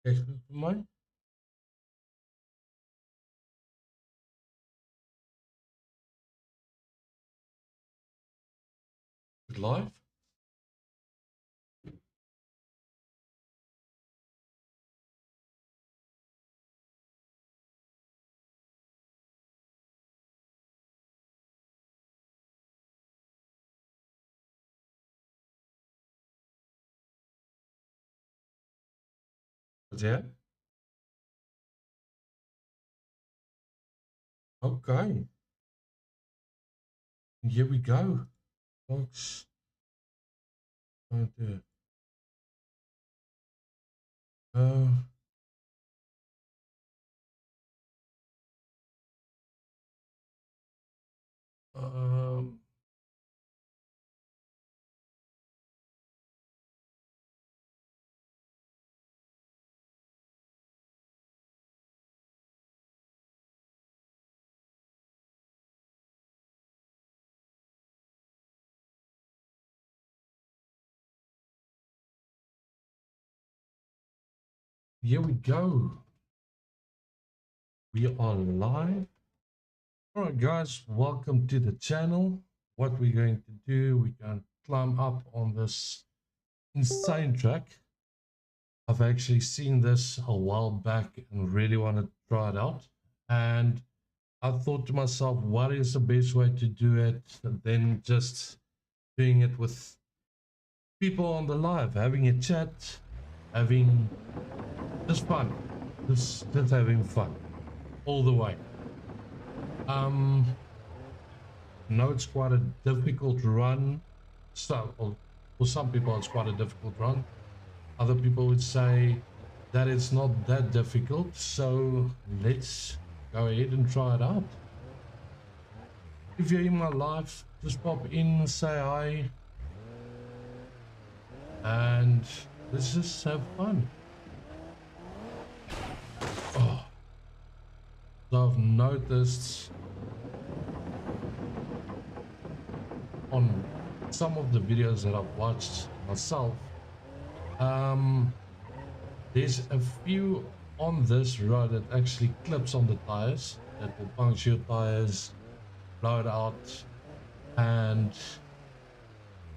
Kijk voor mij. Het live. Wat zeg? Okay. Here we go, folks. Going to go. Um, Here we go. We are live. All right, guys, welcome to the channel. What we're going to do, we're going to climb up on this insane track. I've actually seen this a while back and really want to try it out. And I thought to myself, what is the best way to do it than just doing it with people on the live, having a chat, having just fun, just having fun all the way. No, it's quite a difficult run. So, for some people, it's quite a difficult run. Other people would say that it's not that difficult. So let's go ahead and try it out. If you're in my live, just pop in, say hi, and let's just have fun. Oh, so I've noticed on some of the videos that I've watched myself, there's a few on this road that actually clips on the tires, that will puncture your tires, blow it out, and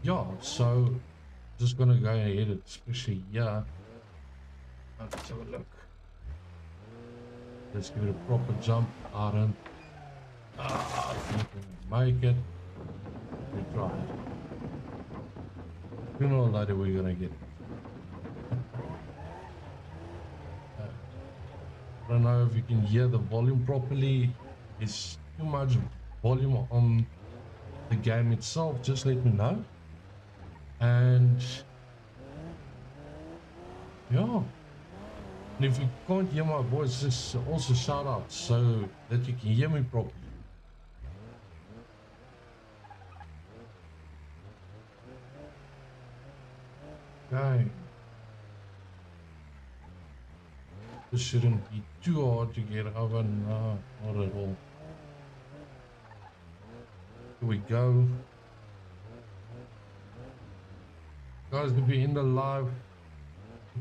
yeah, so just gonna go ahead, especially here. Let's have a look. Let's give it a proper jump. I think we can make it. We try it. Sooner or later we're gonna get it. I don't know if you can hear the volume properly. It's too much volume on the game itself. Just let me know. And yeah. And if you can't hear my voice, just also shout out so that you can hear me properly. Okay. This shouldn't be too hard to get over. No, not at all. Here we go. Guys, if you're in the live,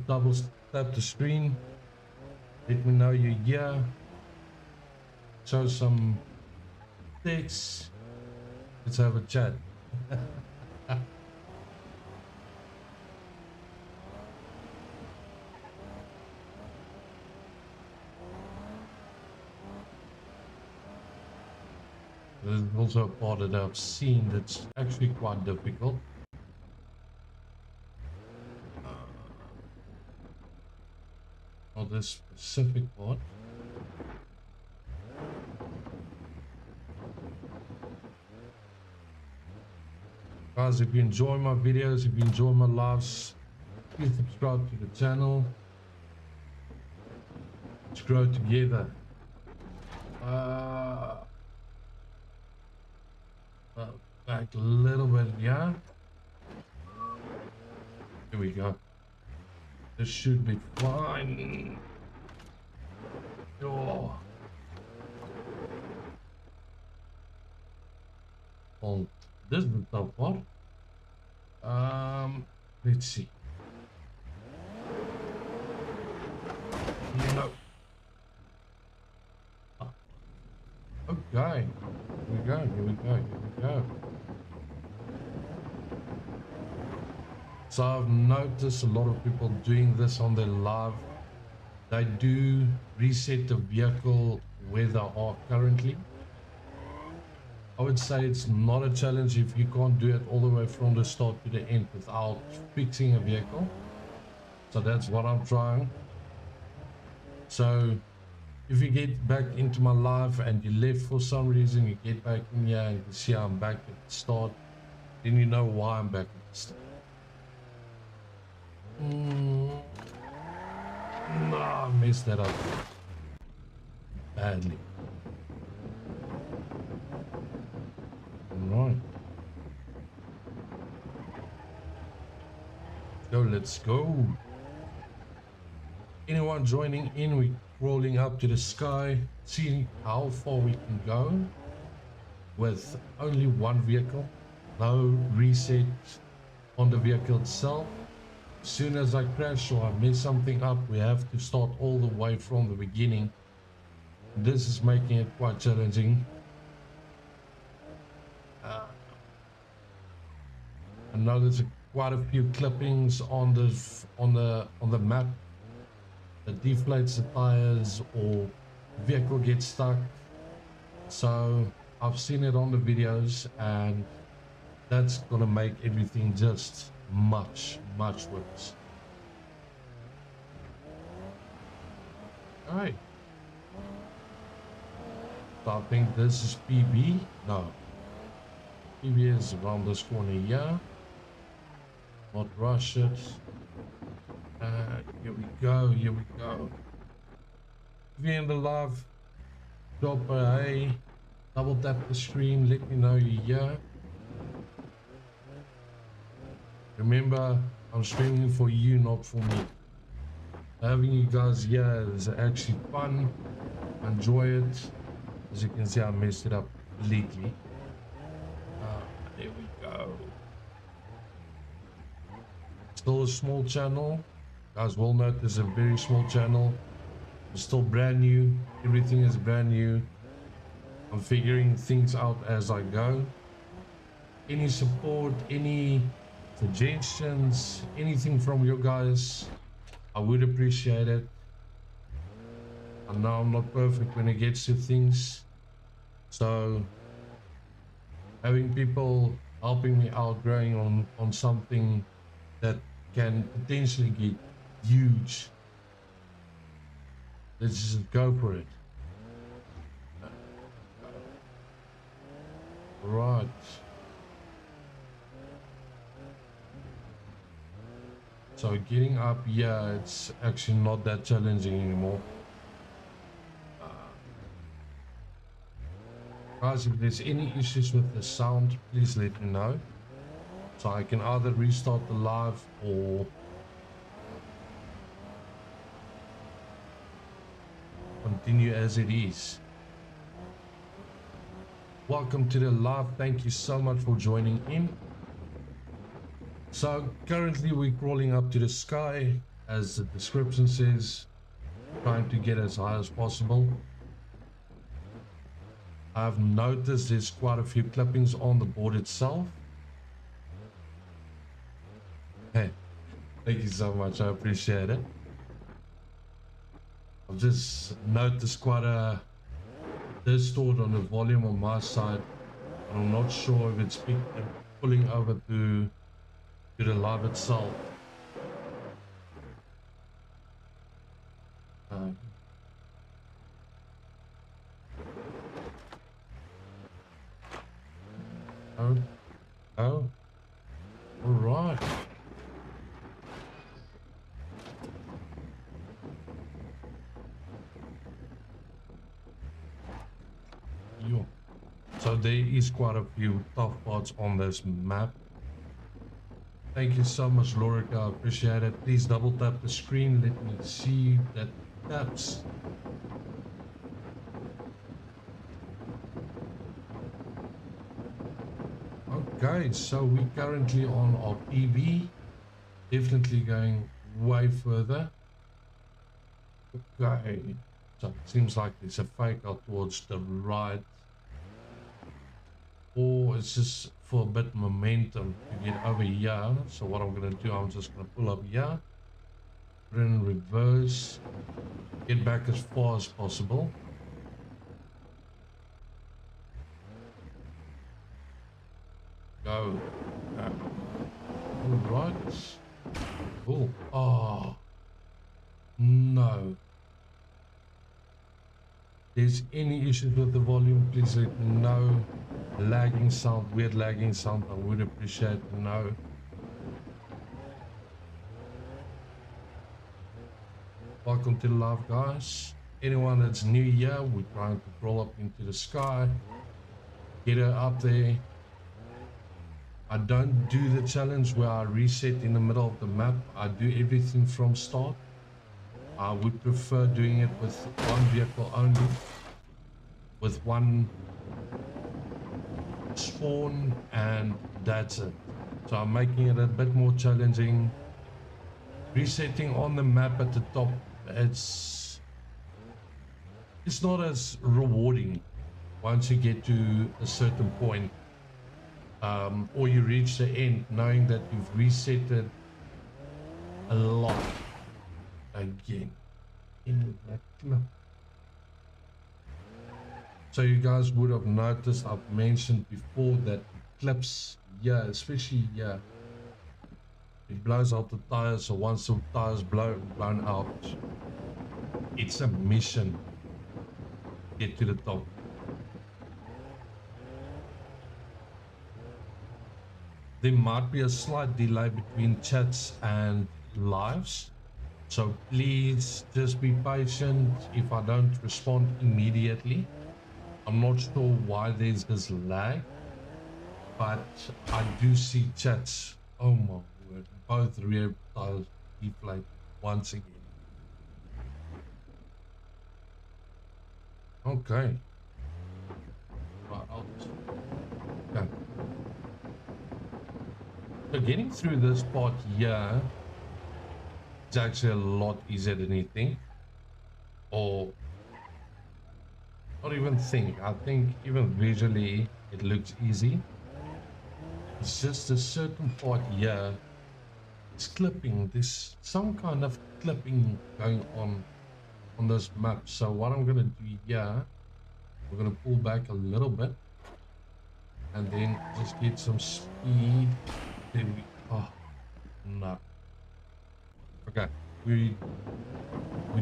double tap the screen. Let me know you're here. Show some text. Let's have a chat. There's also a part that I've seen that's actually quite difficult. Not this specific part. Guys, if you enjoy my videos, if you enjoy my lives, please subscribe to the channel. Let's grow together. Back a little bit, yeah. Here we go. This should be fine. Oh. Well, this is the tough part. Let's see. Okay. Here we go. Here we go. Here we go. So I've noticed a lot of people doing this on their live. They do reset the vehicle where they are currently. I would say it's not a challenge if you can't do it all the way from the start to the end without fixing a vehicle. So that's what I'm trying. So if you get back into my live and you left for some reason, you get back in here and you see I'm back at the start, then you know why I'm back at the start. No, I messed that up badly. Right. So let's go. Anyone joining in, we're rolling up to the sky, seeing how far we can go with only one vehicle. No reset on the vehicle itself. As soon as I crash or I mess something up, we have to start all the way from the beginning. This is making it quite challenging. I know there's quite a few clippings on the map that deflates the tires or vehicle gets stuck. So I've seen it on the videos, and that's gonna make everything just much worse. All right. So I think this is PB. No, PB is around this corner here. Not rush it. Here we go. Here we go. If you're in the live, drop a hey, double tap the screen, let me know you're here. Remember, I'm streaming for you, not for me. Having you guys here is actually fun. Enjoy it. As you can see, I messed it up completely. There we go. Still a small channel. Guys will note this is a very small channel. It's still brand new. Everything is brand new. I'm figuring things out as I go. Any support, any suggestions, anything from you guys, I would appreciate it. I know I'm not perfect when it gets to things, so having people helping me out growing on something that can potentially get huge, let's just go for it. Right. So getting up here, it's actually not that challenging anymore. Guys, if there's any issues with the sound, please let me know. So I can either restart the live or continue as it is. Welcome to the live. Thank you so much for joining in. So currently we're crawling up to the sky, as the description says, trying to get as high as possible. I've noticed there's quite a few clippings on the board itself. Hey, thank you so much, I appreciate it. I've just noticed quite a distort on the volume on my side. I'm not sure if it's pulling over to the live itself. Oh, all right. So there is quite a few tough parts on this map. Thank you so much, Lorica. I appreciate it. Please double tap the screen. Let me see that taps. Okay, so we're currently on our PB. Definitely going way further. Okay, so it seems like there's a fake out towards the right. or it's just for a bit momentum to get over here. So what I'm going to do, I'm just going to pull up here, put in reverse, get back as far as possible. Go. All right. Cool. Oh, no. There's any issues with the volume, please let me know. Lagging sound, weird lagging sound, I would appreciate to know. Welcome to the live, guys. Anyone that's new here, we're trying to crawl up into the sky, get her up there. I don't do the challenge where I reset in the middle of the map. I do everything from start. I would prefer doing it with one vehicle only, with one spawn, and that's it. So I'm making it a bit more challenging. Resetting on the map at the top, it's not as rewarding once you get to a certain point, or you reach the end, knowing that you've resetted a lot again. So you guys would have noticed I've mentioned before that clips, yeah, especially here, it blows out the tires. So once the tires blown out, it's a mission to get to the top. There might be a slight delay between chats and lives, so please just be patient if I don't respond immediately. I'm not sure why there's this lag, but I do see chats. Oh my word, both rear tires deflate once again. Okay. Right, okay. So getting through this part here, it's actually a lot easier than you think, or not even think. I think even visually it looks easy. It's just a certain part here, it's clipping. There's some kind of clipping going on this map. So what I'm gonna do here, we're gonna pull back a little bit and then just get some speed. There we, oh no. Okay, we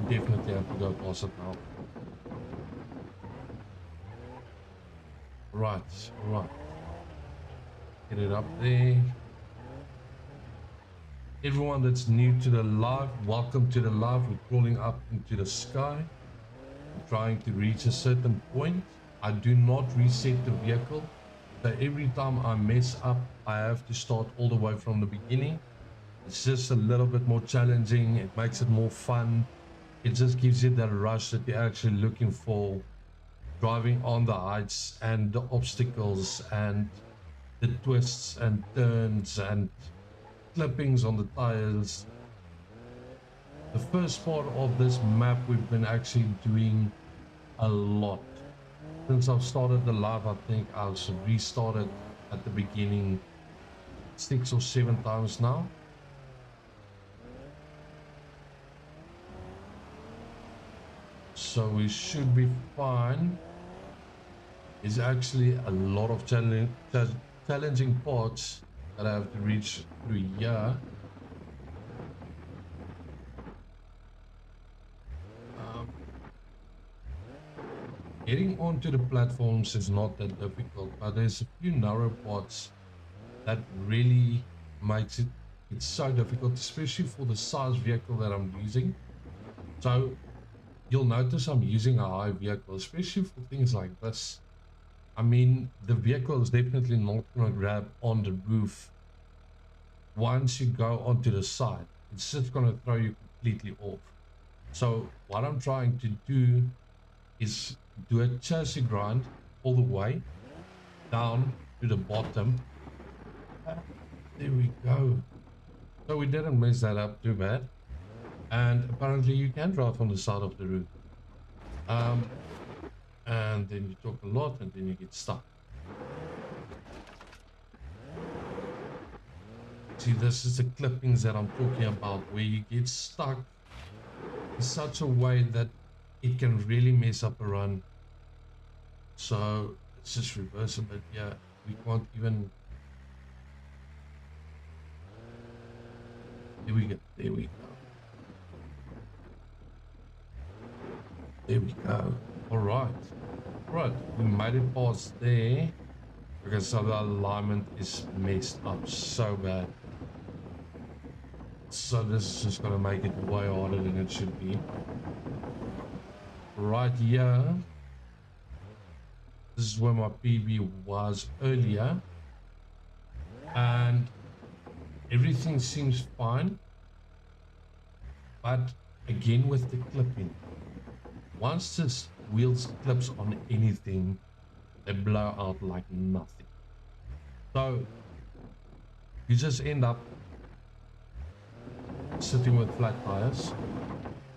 definitely have to go past it now. Right. Get it up there. Everyone that's new to the live, welcome to the live. We're crawling up into the sky. I'm trying to reach a certain point. I do not reset the vehicle. So every time I mess up, I have to start all the way from the beginning. It's just a little bit more challenging. It makes it more fun. It just gives you that rush that you're actually looking for. Driving on the heights and the obstacles and the twists and turns and clippings on the tires. The first part of this map we've been actually doing a lot. Since I've started the live, I think I've restarted at the beginning 6 or 7 times now. So we should be fine. It's actually a lot of challenging parts that I have to reach through here. Getting onto the platforms is not that difficult, but there's a few narrow parts that really makes it's so difficult, especially for the size vehicle that I'm using. So you'll notice I'm using a high vehicle, especially for things like this. I mean, the vehicle is definitely not going to grab on the roof once you go onto the side. It's just going to throw you completely off. So what I'm trying to do is do a chassis grind all the way down to the bottom. There we go. So we didn't mess that up too bad. And apparently you can drive on the side of the roof. And then you talk a lot and then you get stuck. See, this is the clippings that I'm talking about, where you get stuck in such a way that it can really mess up a run. So let's just reverse a bit. Yeah, we can't even. There we go. There we go. There we go. All right. All right. We made it past there. Okay, so the alignment is messed up so bad. So this is just gonna make it way harder than it should be. Right here. This is where my PB was earlier. And everything seems fine. But again with the clipping. Once this wheels clips on anything, they blow out like nothing. So you just end up sitting with flat tires,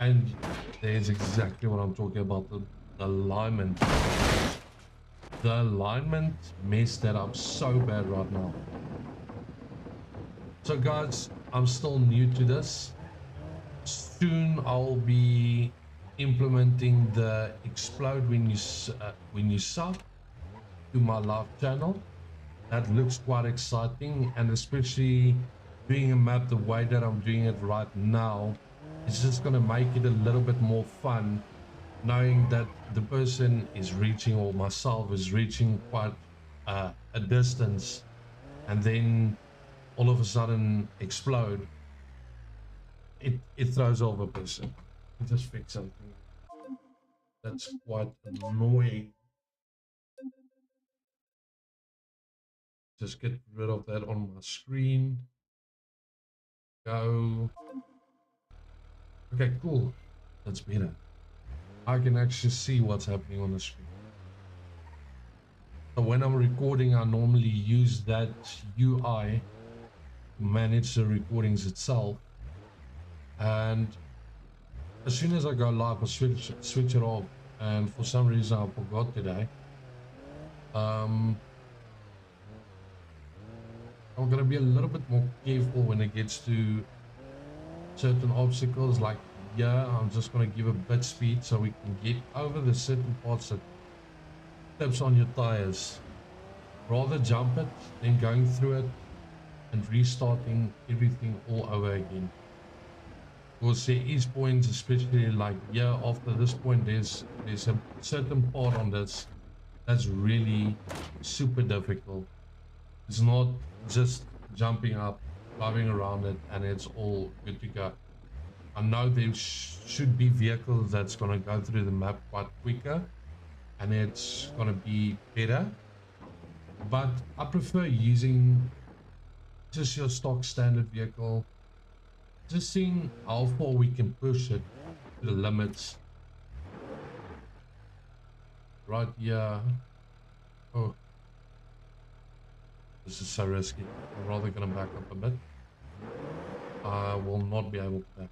and there's exactly what I'm talking about, the alignment. The alignment messed that up so bad right now. So guys, I'm still new to this. Soon I'll be implementing the explode when you sub to my live channel. That looks quite exciting, and especially doing a map the way that I'm doing it right now, it's just going to make it a little bit more fun, knowing that the person is reaching, or myself is reaching, quite a distance, and then all of a sudden explode. It throws off a person. Just fix something that's quite annoying. Just get rid of that on my screen. Go. Okay, cool. That's better. I can actually see what's happening on the screen. So when I'm recording, I normally use that UI to manage the recordings itself. And as soon as I go live, I switch it off. And for some reason, I forgot today. I'm gonna be a little bit more careful when it gets to certain obstacles. Like, yeah, I'm just gonna give a bit speed so we can get over the certain parts that clips on your tires. Rather jump it than going through it and restarting everything all over again. Because there is points, especially like, yeah, after this point, there's a certain part on this that's really super difficult. It's not just jumping up, driving around it, and it's all good to go. I know there should be vehicles that's going to go through the map quite quicker, and it's going to be better. But I prefer using just your stock standard vehicle, just seeing how far we can push it to the limits. Right here. Oh. This is so risky. I'm rather gonna back up a bit. I will not be able to back.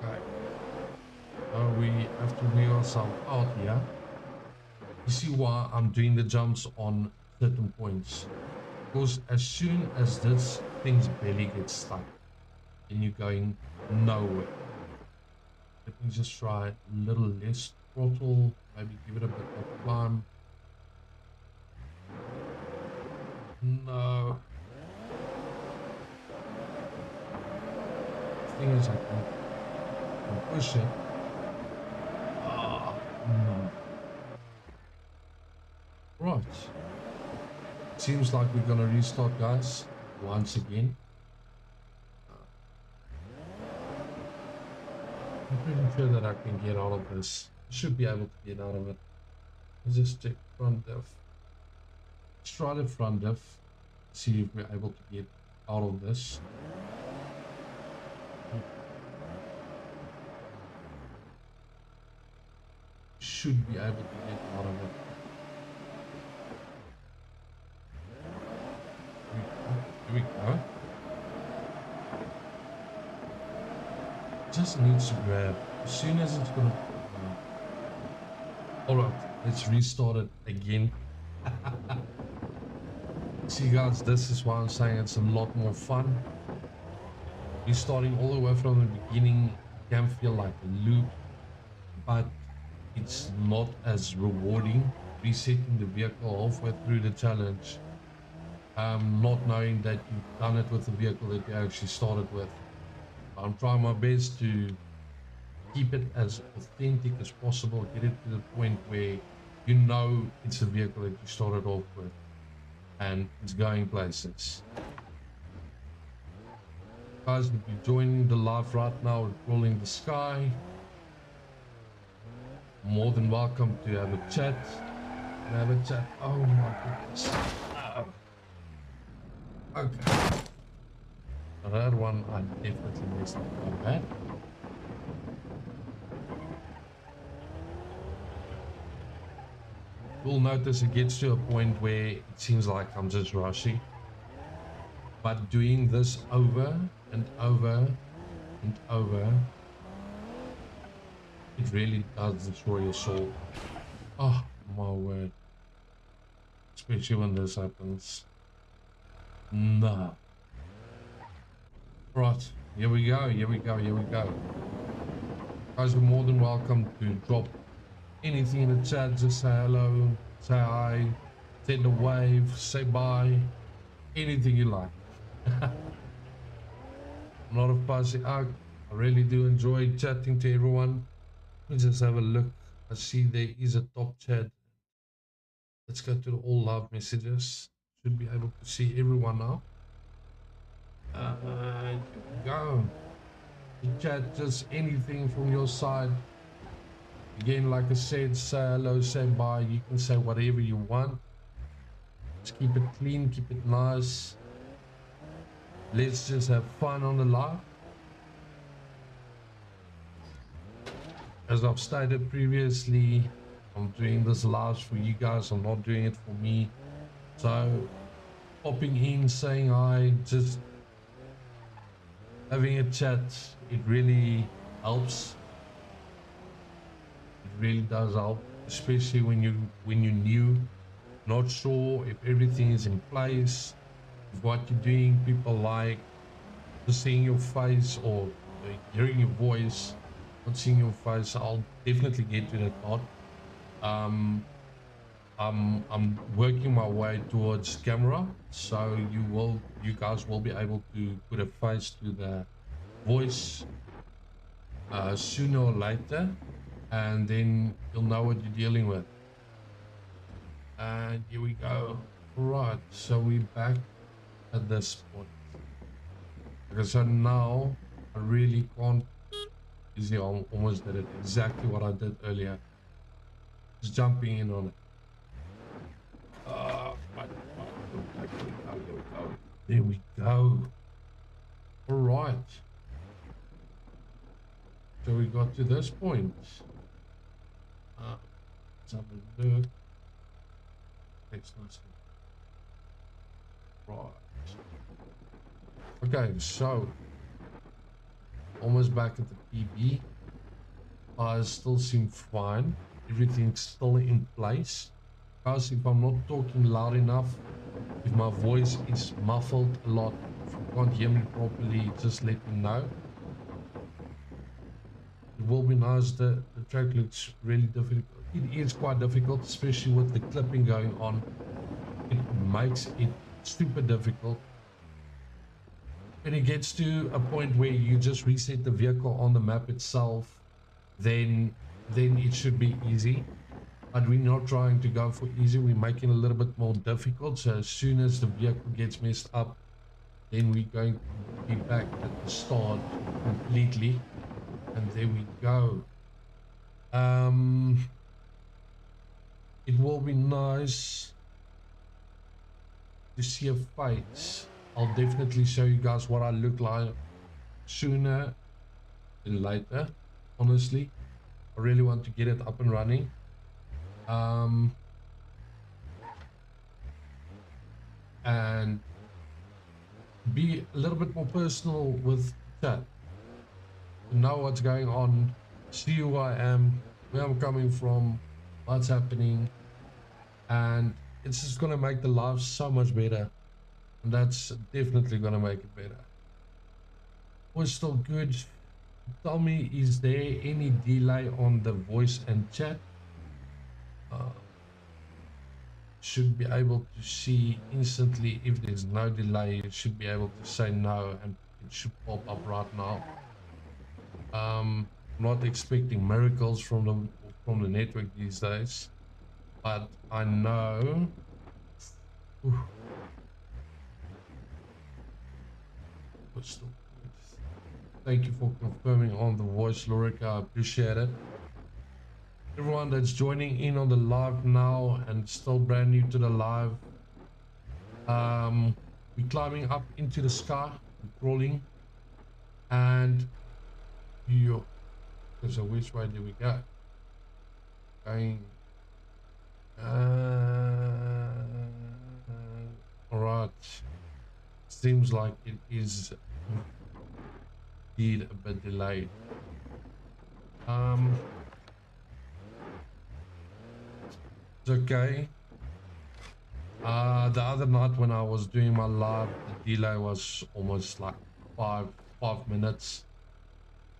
Okay. Now we have to wheel ourselves out here. You see why I'm doing the jumps on certain points? Because as soon as this thing's belly gets stuck, then you're going nowhere. Let me just try a little less throttle, maybe give it a bit of climb. No. The thing is, I can push it. Ah, no. Right. Seems like we're gonna restart, guys, once again. I'm pretty sure that I can get out of this. I should be able to get out of it. Let's just check front diff. Let's try the front diff. See if we're able to get out of this. Should be able to get out of it. Here we go. Just needs to grab. As soon as it's gonna. Alright, let's restart it again. See guys, this is why I'm saying it's a lot more fun. You're starting all the way from the beginning, it can feel like a loop, but it's not as rewarding resetting the vehicle halfway through the challenge, not knowing that you've done it with the vehicle that you actually started with. I'm trying my best to keep it as authentic as possible, get it to the point where you know it's a vehicle that you started off with and it's going places. Guys, if you're joining the live right now, Rolling the Sky, more than welcome to have a chat. Oh my goodness. Okay. That one I definitely missed up bad. You'll notice it gets to a point where it seems like I'm just rushing. But doing this over and over and over, it really does destroy your soul. Oh my word. Especially when this happens. No. Right, here we go. Guys, you're more than welcome to drop anything in the chat. Just say hello, say hi, send a wave, say bye, anything you like. I'm not a fussy I really do enjoy chatting to everyone. Let's just have a look. I see there is a top chat. Let's go to the all love messages. Should be able to see everyone now. Here we go. Chat, just anything from your side. Again, like I said, say hello, say bye. You can say whatever you want. Just keep it clean, keep it nice. Let's just have fun on the live. As I've stated previously, I'm doing this live for you guys. I'm not doing it for me. So popping in, saying hi, just having a chat, it really helps. It really does help, especially when you're new, not sure if everything is in place, if what you're doing people like, just seeing your face or hearing your voice, not seeing your face. I'll definitely get to that part. I'm working my way towards camera, so you guys will be able to put a face to the voice sooner or later, and then you'll know what you're dealing with. And here we go. Right, so we're back at this point. Okay, so now I really can't. Easy, I almost did it exactly what I did earlier. Just jumping in on it. There we go. All right. So we got to this point. Let's have a look. Next nice. Right. Okay, so almost back at the PB. I still seem fine. Everything's still in place. Guys, if I'm not talking loud enough, if my voice is muffled a lot, if you can't hear me properly, just let me know. It will be nice. The track looks really difficult. It is quite difficult, especially with the clipping going on. It makes it super difficult. When it gets to a point where you just reset the vehicle on the map itself, then it should be easy. But we're not trying to go for easy, we're making it a little bit more difficult. So as soon as the vehicle gets messed up, then we're going to be back at the start completely. And there we go. It will be nice to see a face. I'll definitely show you guys what I look like sooner than later. Honestly, I really want to get it up and running. And be a little bit more personal with chat. To know what's going on, see who I am, where I'm coming from, what's happening, and it's just gonna make the life so much better. And that's definitely gonna make it better. Was still good. Tell me, is there any delay on the voice and chat? Uh, should be able to see instantly. If there's no delay, you should be able to say no and it should pop up right now. Not expecting miracles from the network these days, but I know. Ooh, was still good. Thank you for confirming on the voice, Lorica. I appreciate it. Everyone that's joining in on the live now and still brand new to the live, we're climbing up into the sky, we're crawling, and yo, so which way do we go? Going, all right. Seems like it is indeed a bit delayed. It's okay. The other night when I was doing my live, the delay was almost like five minutes.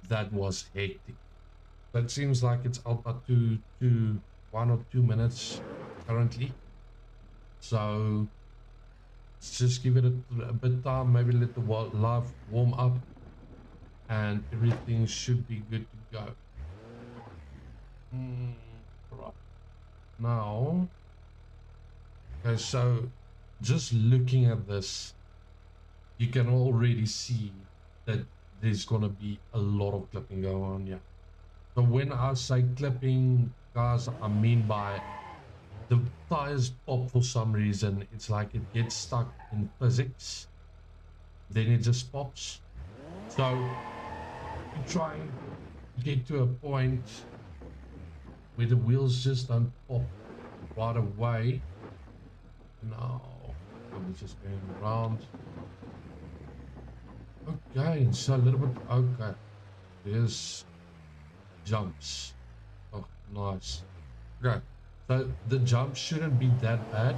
That was hectic. But it seems like it's out to 1 or 2 minutes currently. So let's just give it a bit time, maybe let the live warm up, and everything should be good to go. Right. Now, okay, so just looking at this, you can already see that there's gonna be a lot of clipping going on here. So when I say clipping, guys, I mean by the tires pop for some reason. It's like it gets stuck in physics, then it just pops. So you try and get to a point where the wheels just don't pop right away. No, I'm just going around. Okay, so a little bit. Okay, there's jumps. Oh, nice. Okay, so the jump shouldn't be that bad,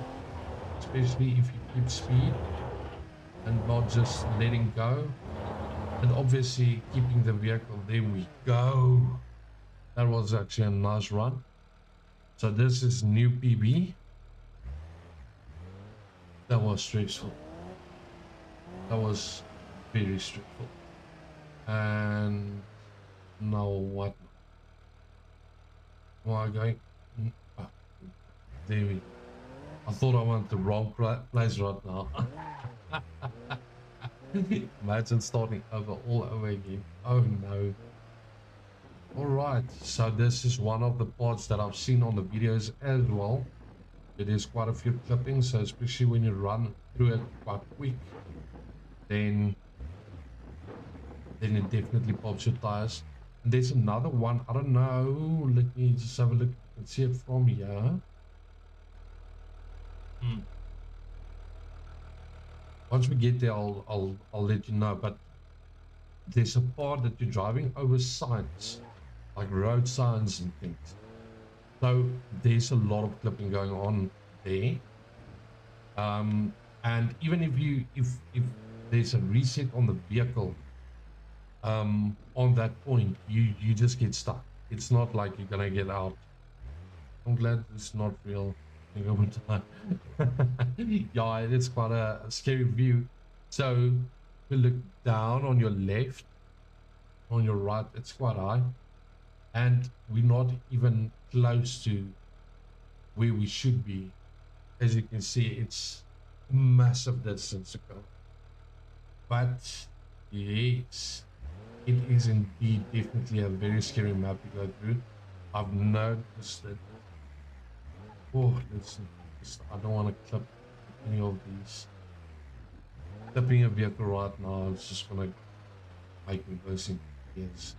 especially if you keep speed and not just letting go, and obviously keeping the vehicle. There we go. That was actually a nice run. So this is new PB. That was stressful. That was very stressful. And now what? Am I going? Oh, there we go. I thought I went the wrong place right now. Imagine starting all over again. Oh no. Alright, so this is one of the parts that I've seen on the videos as well. It is quite a few clippings, so especially when you run through it quite quick, then it definitely pops your tires. And there's another one, I don't know, let me just have a look and see it from here. Once we get there, I'll let you know, but there's a part that you're driving over signs, like road signs and things. So there's a lot of clipping going on there. And even if there's a reset on the vehicle, on that point, you just get stuck. It's not like you're gonna get out. I'm glad it's not real. Yeah, it's quite a scary view. So we look down on your left, on your right, it's quite high, and we're not even close to where we should be. As you can see, it's a massive distance to go. But yes, it is indeed definitely a very scary map to go through. I've noticed that. Oh, listen, I don't want to clip any of these. Clipping a vehicle right now is just gonna make me burst into tears.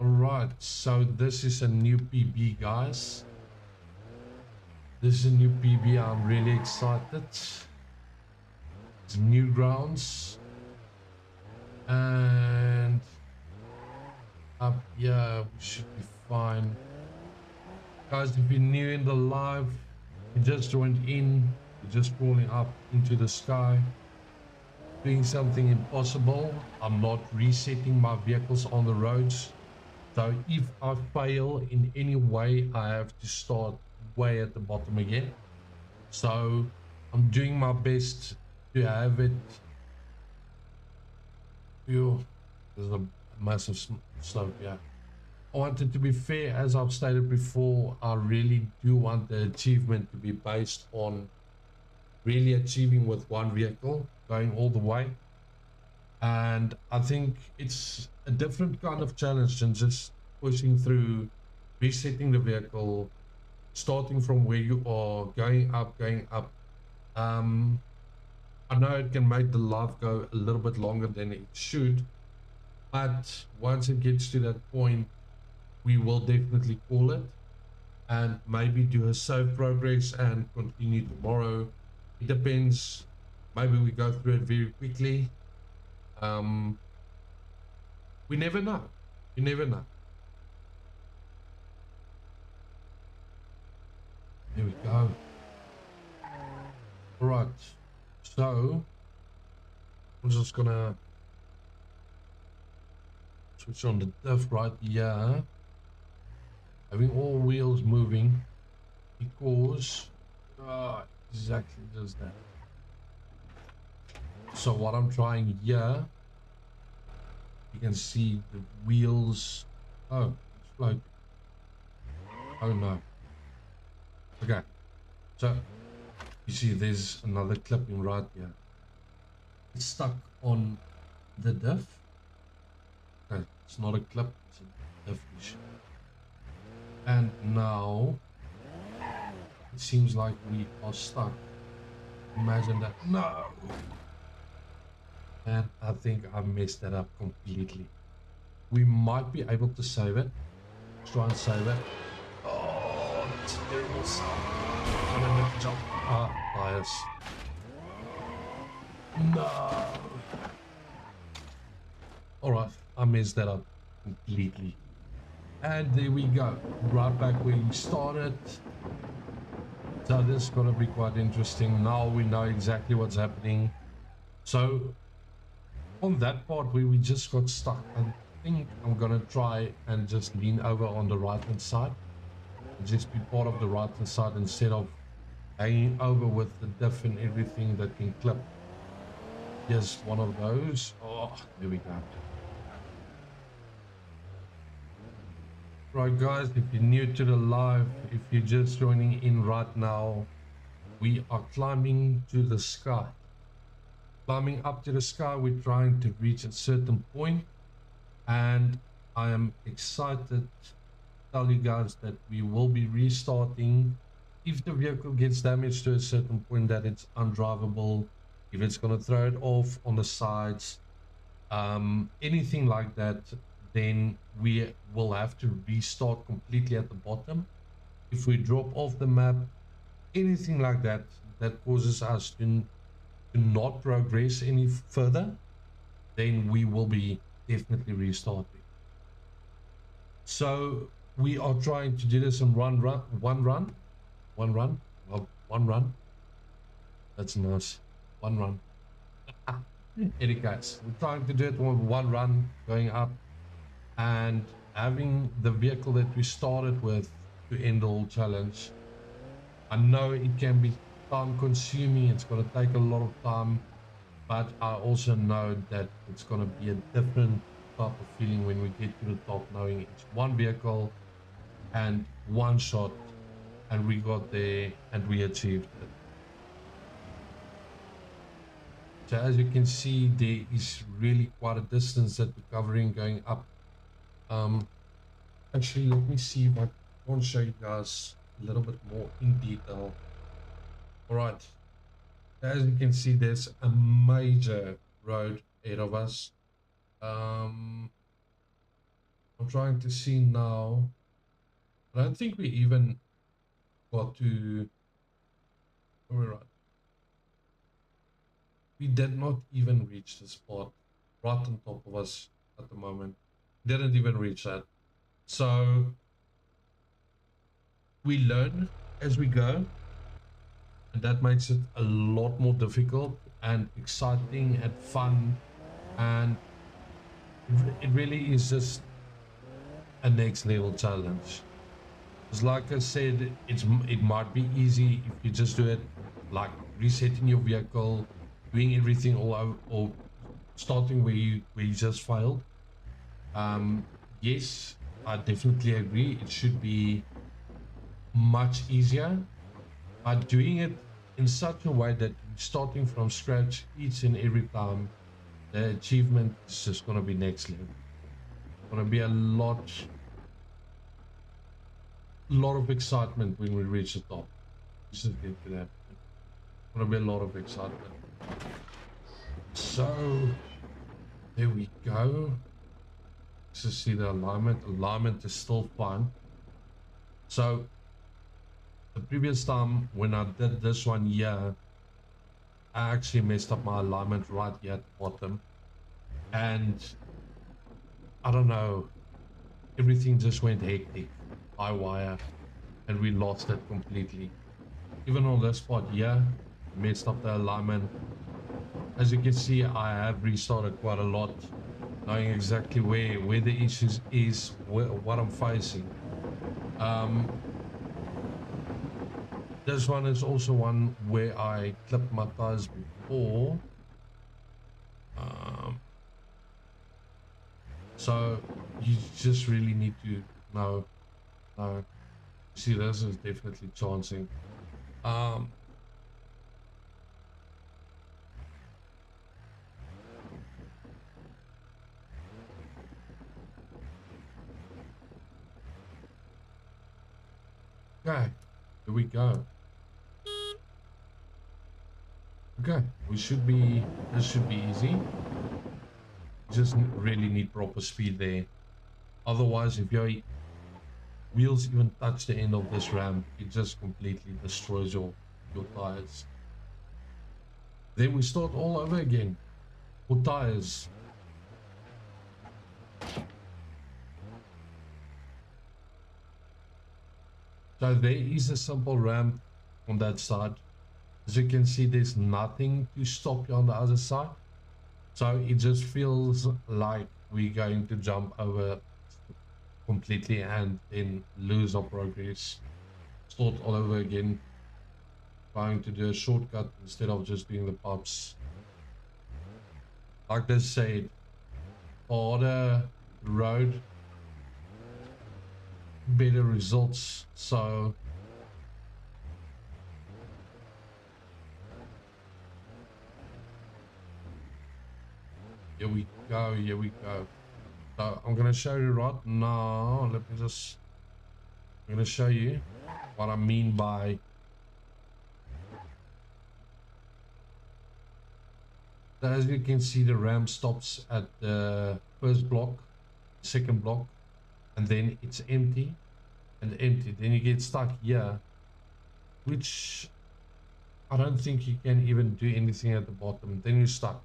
Alright, so this is a new PB, guys. This is a new PB. I'm really excited. It's new grounds. And up here, we should be fine. Guys, if you're new in the live, you just joined in, you're just crawling up into the sky. doing something impossible. I'm not resetting my vehicles on the roads. So if I fail in any way, I have to start way at the bottom again. So I'm doing my best to have it. There's a massive slope here. I want it to be fair, as I've stated before. I really do want the achievement to be based on really achieving with one vehicle, going all the way. And I think it's a different kind of challenge than just pushing through, resetting the vehicle, starting from where you are, going up, going up. I know it can make the life go a little bit longer than it should, but once it gets to that point, we will definitely call it and maybe do a save progress and continue tomorrow. It depends. Maybe we go through it very quickly. We never know. You never know. There we go. All right. So I'm just gonna switch on the diff right here. Having all wheels moving because exactly just that. So what I'm trying here, you can see the wheels. Oh, it's floating. Oh no. Okay. So you see there's another clipping right here. It's stuck on the diff. Okay, it's not a clip, it's a diff issue. And now it seems like we are stuck. Imagine that. No. And I think I messed that up completely. We might be able to save it. Let's try and save it. Oh, it's a terrible sound. I'm gonna make a jump. Ah, bias. No. Alright, I messed that up completely. And there we go. Right back where we started. So this is gonna be quite interesting. Now we know exactly what's happening. So on that part where we just got stuck, I think I'm gonna try and just lean over on the right hand side and just be part of the right hand side instead of hanging over with the diff and everything that can clip. Here's one of those. Oh, there we go. Right guys, if you're new to the live, if you're just joining in right now, we are climbing to the sky. Climbing up to the sky, we're trying to reach a certain point, and I am excited to tell you guys that we will be restarting if the vehicle gets damaged to a certain point that it's undrivable, if it's going to throw it off on the sides, anything like that, then we will have to restart completely at the bottom. If we drop off the map, anything like that that causes us to not progress any further, then we will be definitely restarting. So we are trying to do this in one run. That's nice. One run. Any guys, we're trying to do it with one run, going up and having the vehicle that we started with to end the whole challenge. I know it can be time consuming, it's going to take a lot of time, but I also know that it's going to be a different type of feeling when we get to the top, knowing it's one vehicle and one shot, and we got there and we achieved it. So as you can see, there is really quite a distance that we're covering going up. Actually, let me see if I can show you guys a little bit more in detail. All right, as you can see, there's a major road ahead of us. I'm trying to see now. I don't think we even got to. All right. We did not even reach the spot right on top of us at the moment. Didn't even reach that. So we learn as we go, and that makes it a lot more difficult. and exciting and fun, and it really is just a next level challenge. Because like I said, it might be easy if you just do it like resetting your vehicle, doing everything all over, or starting where you just failed. Yes, I definitely agree. It should be much easier, but doing it in such a way that you're starting from scratch each and every time, the achievement is just going to be next level. Going to be a lot of excitement when we reach the top. Let's just get to that. Going to be a lot of excitement. So there we go. Let's just see the alignment. Alignment is still fine. So the previous time when I did this one here, I actually messed up my alignment right here at the bottom, and I don't know, everything just went hectic, high wire, and we lost it completely. Even on this spot here, messed up the alignment. As you can see, I have restarted quite a lot, knowing exactly where the issues is, what I'm facing. This one is also one where I clipped my tires before. So you just really need to know. See, this is definitely chancing. Okay, here we go. Okay, this should be easy. Just really need proper speed there. Otherwise, if your wheels even touch the end of this ramp, it just completely destroys your tires. Then we start all over again for tires. So there is a simple ramp on that side. As you can see, there's nothing to stop you on the other side. So it just feels like we're going to jump over completely and then lose our progress. Start all over again. Trying to do a shortcut instead of just doing the pubs. Like they said, harder road, better results. So here we go. So I'm gonna show you right now. I'm gonna show you what I mean by that. As you can see, the ramp stops at the first block, second block, and then it's empty and empty. Then you get stuck here, which I don't think you can even do anything at the bottom. Then you're stuck.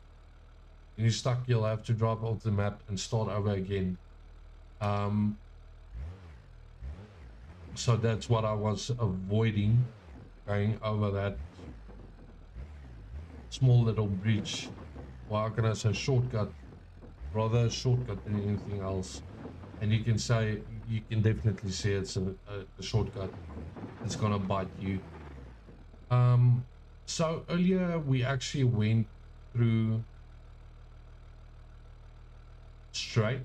When you're stuck, you'll have to drop off the map and start over again. So that's what I was avoiding, going over that small little bridge. Well, how can I say shortcut? Rather a shortcut than anything else. And you can definitely say it's a shortcut. It's gonna bite you. So earlier we actually went through straight,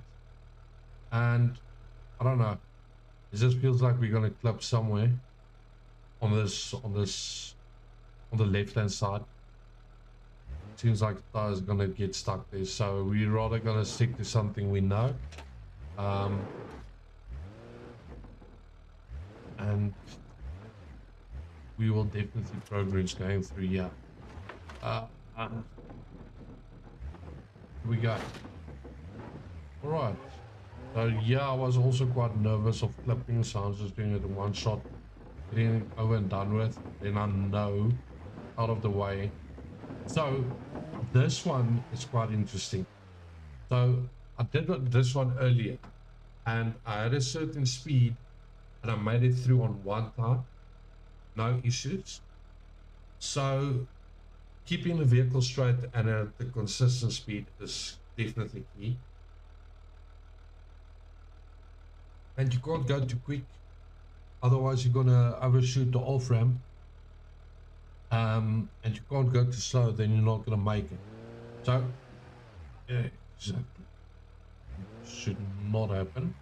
and I don't know, it just feels like we're gonna clip somewhere on the left hand side. Seems like the tire is gonna get stuck there, so we're rather gonna stick to something we know. And we will definitely progress going through here. Here we go. All right. So yeah, I was also quite nervous of clipping, so I was just doing it in one shot, getting it over and done with. Then I know, out of the way. So this one is quite interesting. So I did this one earlier, and I had a certain speed, and I made it through on one time, no issues. So keeping the vehicle straight and at the consistent speed is definitely key. And you can't go too quick, otherwise you're gonna overshoot the off ramp. And you can't go too slow, then you're not gonna make it. So, yeah, exactly. Should not happen.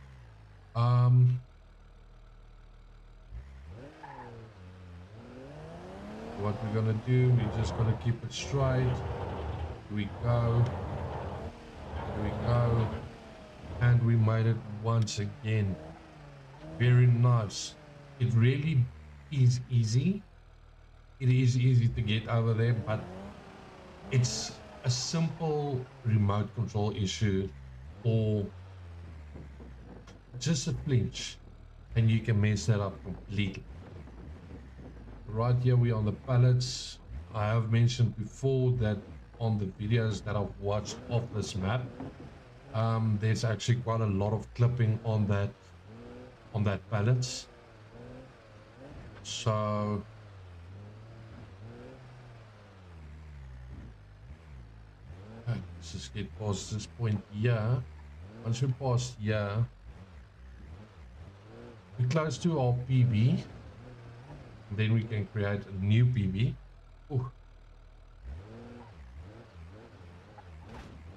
What we're gonna do, we're just gonna keep it straight. Here we go. Here we go. And we made it once again. Very nice. It really is easy. It is easy to get over there, but it's a simple remote control issue or just a flinch and you can mess that up completely. Right here we on the pallets. I have mentioned before that on the videos that I've watched of this map, there's actually quite a lot of clipping on that pallets. So let's just get past this point here. Once we pass here, we're close to our PB. Then we can create a new PB. Ooh.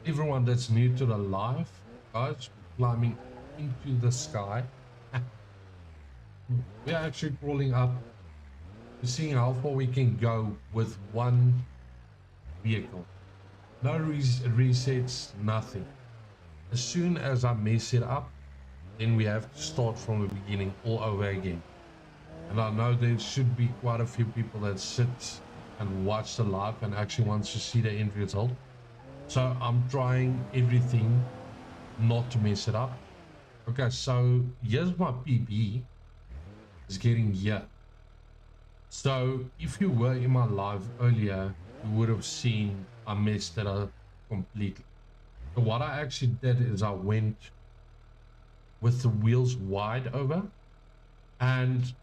Everyone that's new to the live, guys, climbing into the sky. We're actually crawling up to seeing how far we can go with one vehicle. No resets, nothing. As soon as I mess it up, then we have to start from the beginning all over again. And I know there should be quite a few people that sit and watch the live and actually wants to see the end result. So I'm trying everything not to mess it up. Okay, so here's my PB. Is getting here. So if you were in my live earlier, you would have seen I messed it up completely. So what I actually did is I went with the wheels wide over and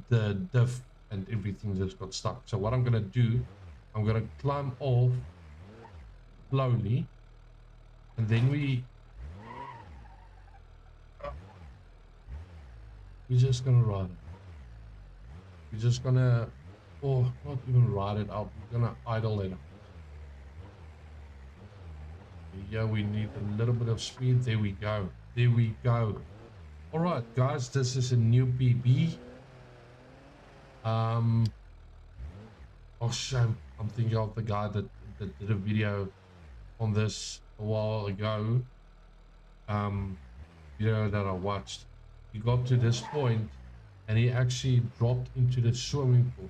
the diff and everything just got stuck. So what I'm gonna do, I'm gonna climb off slowly, and then we're just gonna ride it. We're just gonna, or not even ride it out. We're gonna idle it. Yeah, we need a little bit of speed. There we go. There we go. All right, guys, this is a new PB. Oh shame, I'm thinking of the guy that did a video on this a while ago. Video that I watched. He got to this point and he actually dropped into the swimming pool,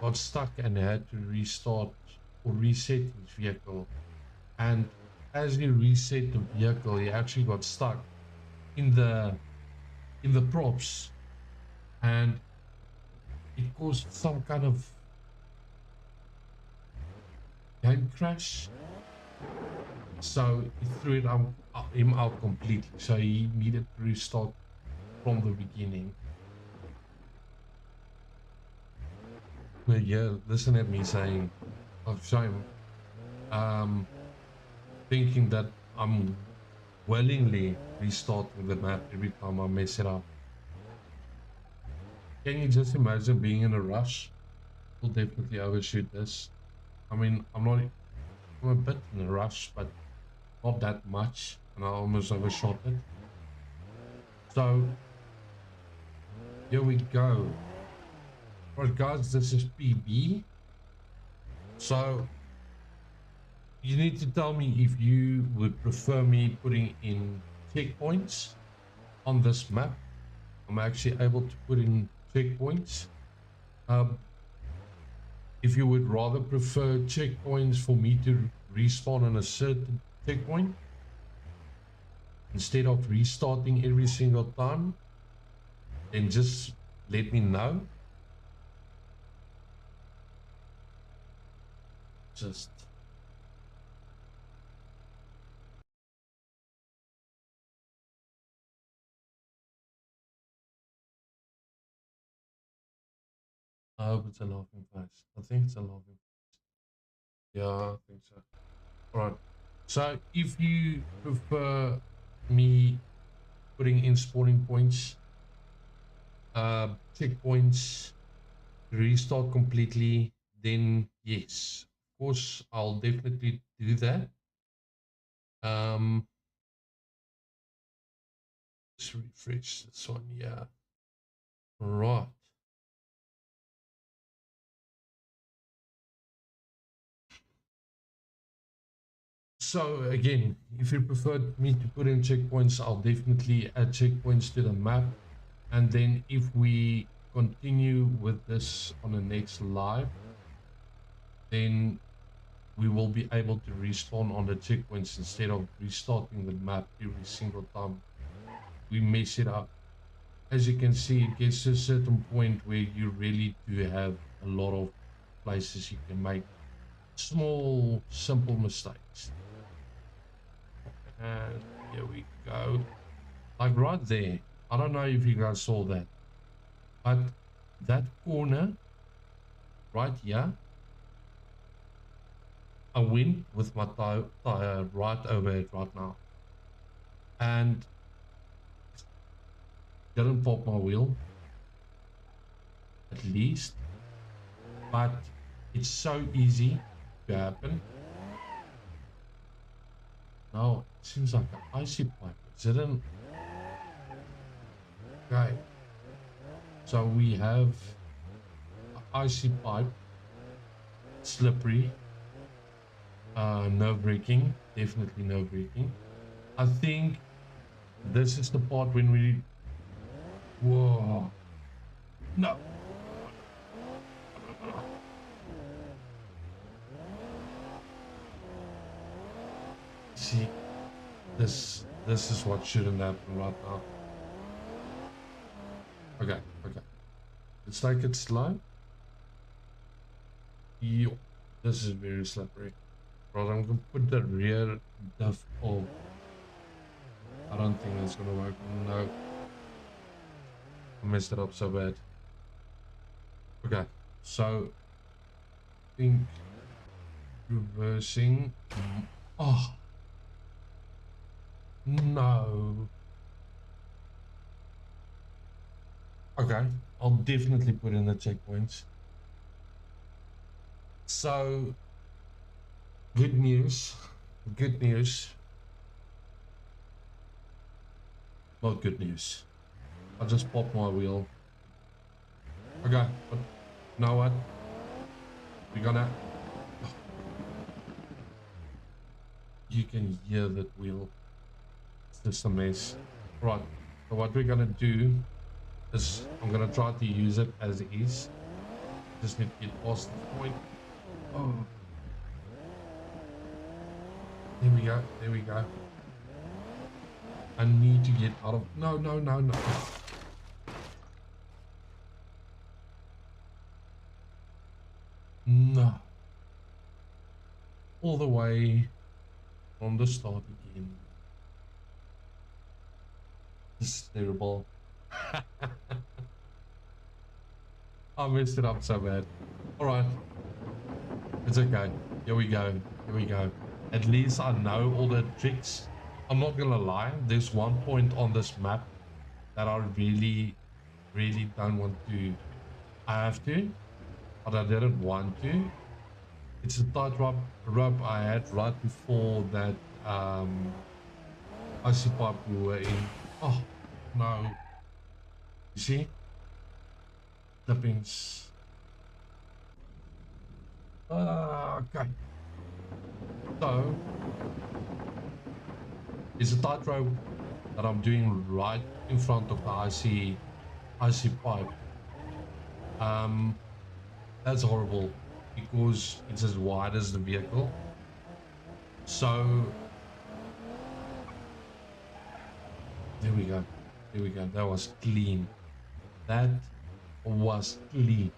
got stuck and had to restart or reset his vehicle. And as he reset the vehicle, he actually got stuck in the props, and it caused some kind of game crash. So it threw him out completely. So he needed to restart from the beginning. But yeah, listen at me saying, "Oh shame," thinking that I'm willingly restarting the map every time I mess it up. Can you just imagine being in a rush? We'll definitely overshoot this. I mean, I'm a bit in a rush, but not that much, and I almost overshot it. So here we go. Alright guys, this is PB. So you need to tell me if you would prefer me putting in checkpoints on this map. I'm actually able to put in checkpoints. If you would rather prefer checkpoints for me to respawn on a certain checkpoint instead of restarting every single time, then just let me know. Just I hope it's a laughing face. I think it's a laughing face. Yeah, I think so. All right. So if you prefer me putting in spawning points, checkpoints, restart completely, then yes, of course, I'll definitely do that. Um, let's refresh this one. Yeah. Right. So again, if you prefer me to put in checkpoints, I'll definitely add checkpoints to the map. And then if we continue with this on the next live, then we will be able to respawn on the checkpoints instead of restarting the map every single time we mess it up. As you can see, it gets to a certain point where you really do have a lot of places you can make small, simple mistakes. And here we go. Like right there. I don't know if you guys saw that, but that corner right here, I went with my tire right over it right now and didn't pop my wheel at least, but it's so easy to happen. No, it seems like an icy pipe. Is it an... Okay, so we have an icy pipe, slippery, nerve-wracking, definitely nerve-wracking. I think this is the part when we... Whoa. No. See, this is what shouldn't happen right now. Okay, okay. Let's take it slow. Yo, this is very slippery. Right, I'm gonna put the rear diff off. I don't think that's gonna work. No. I messed it up so bad. Okay, so I think reversing. Oh no. Okay, I'll definitely put in the checkpoints. So good news. Good news. Not good news. I just popped my wheel. Okay, but you know what? We're gonna... You can hear that wheel. It's just a mess. Right, so what we're gonna do is I'm gonna try to use it as it is. Just need to get past the point. Oh. There we go, there we go. I need to get out of... No, no, no, no. No. All the way from the start again. This is terrible. I messed it up so bad. Alright. It's okay. Here we go. Here we go. At least I know all the tricks. I'm not gonna lie. There's one point on this map that I really don't want to... I have to, but I didn't want to. It's a tight rope I had right before that icy pipe we were in. Oh no. You see? Clippings. Okay. So it's a tight rope that I'm doing right in front of the icy pipe. That's horrible because it's as wide as the vehicle. So there we go. There we go. That was clean. That was clean.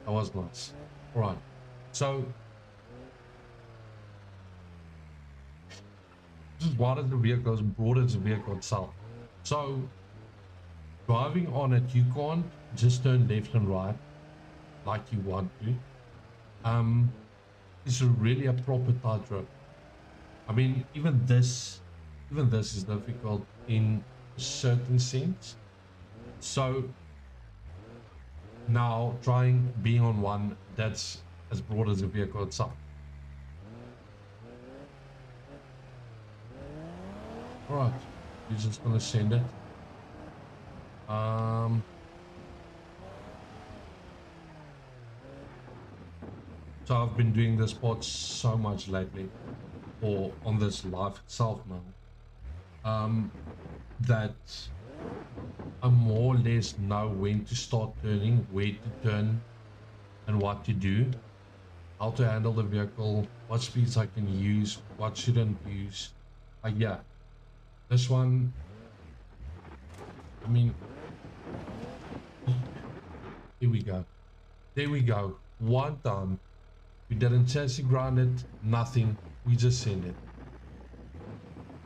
That was nice. All right. So this is wide as the vehicle, as broad as the vehicle itself. So driving on it, you can't just turn left and right like you want to. is really a proper tightrope. I mean, even this is difficult in a certain sense. So now trying being on one that's as broad as the vehicle itself. All right, you're just gonna send it. So I've been doing this part so much lately, or on this live itself now, that I more or less know when to start turning, where to turn, and what to do, how to handle the vehicle, what speeds I can use, what shouldn't use. Yeah, this one, I mean, here we go. There we go. One time. We didn't chassis grind it, nothing. We just sent it.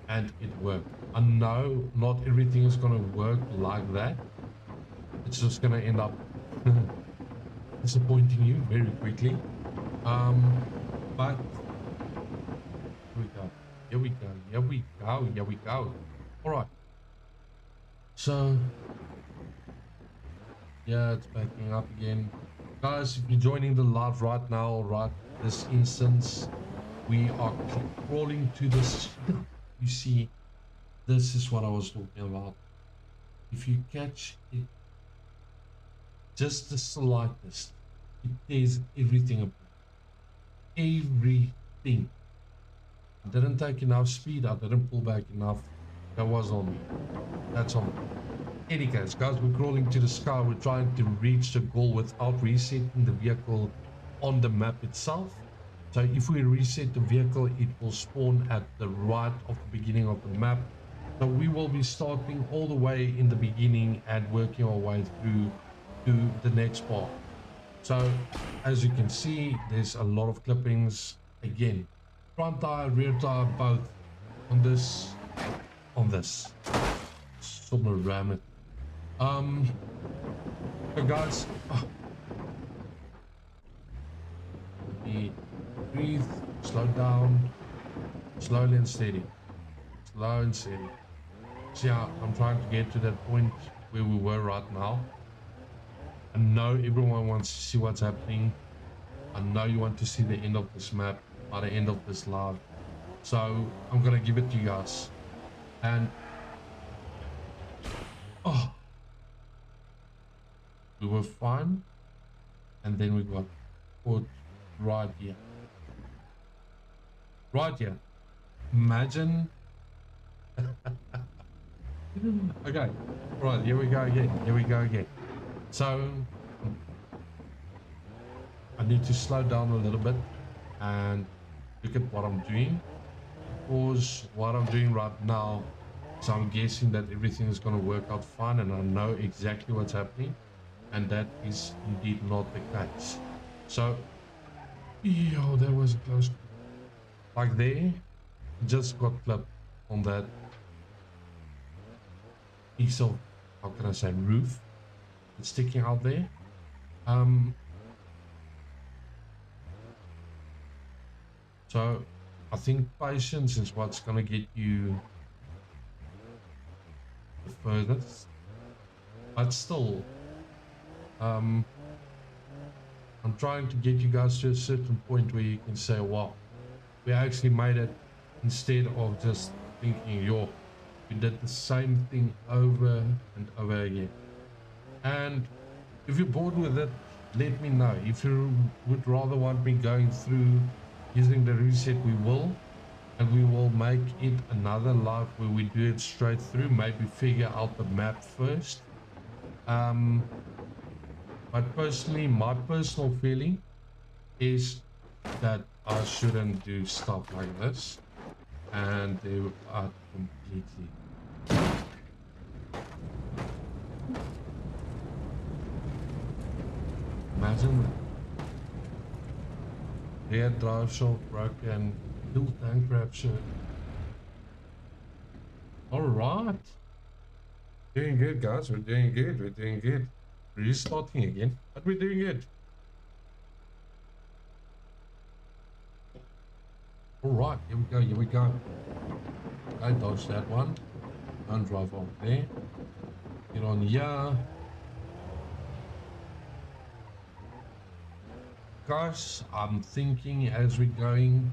And it worked. I know not everything is going to work like that. It's just going to end up disappointing you very quickly. But here we go. Here we go. Here we go. Here we go. All right. So, yeah, it's backing up again. Guys, if you're joining the live right now, right this instance, we are crawling to this. You see, this is what I was talking about. If you catch it, just the slightest, it tears everything apart. Everything. I didn't take enough speed, I didn't pull back enough. That was on me. That's on me. Any case, guys, we're crawling to the sky. We're trying to reach the goal without resetting the vehicle on the map itself. So if we reset the vehicle, it will spawn at the right of the beginning of the map. So we will be starting all the way in the beginning and working our way through to the next part. So as you can see, there's a lot of clippings. Again, front tire, rear tire, both on this. Someone ram it. So guys, breathe, slow down, slowly and steady, slow and steady. So yeah, I'm trying to get to that point where we were right now. I know everyone wants to see what's happening. I know you want to see the end of this map by the end of this live. So I'm gonna give it to you guys. And we were fine, and then we got caught right here. Right here. Imagine. Okay, right, here we go again. Here we go again. So I need to slow down a little bit and look at what I'm doing. Because what I'm doing right now, so I'm guessing that everything is going to work out fine, and I know exactly what's happening. And that is indeed not the case. So, yo, that was close. Like there, just got clipped on that piece of, how can I say, roof. It's sticking out there. So I think patience is what's gonna get you the furthest. But still, I'm trying to get you guys to a certain point where you can say, wow, we actually made it, instead of just thinking, yo, we did the same thing over and over again. And if you're bored with it, let me know. If you would rather want me going through using the reset, we will. And we will make it another live where we do it straight through, maybe figure out the map first. But personally, my personal feeling is that I shouldn't do stuff like this, and they are completely. Imagine that. Rear drive shaft broken, fuel tank rupture. Alright. Doing good, guys. We're doing good. We're doing good. We're restarting again, but we're doing good. All right, here we go, here we go. I dodged that one. Don't drive over there. Get on here. Guys, I'm thinking as we're going,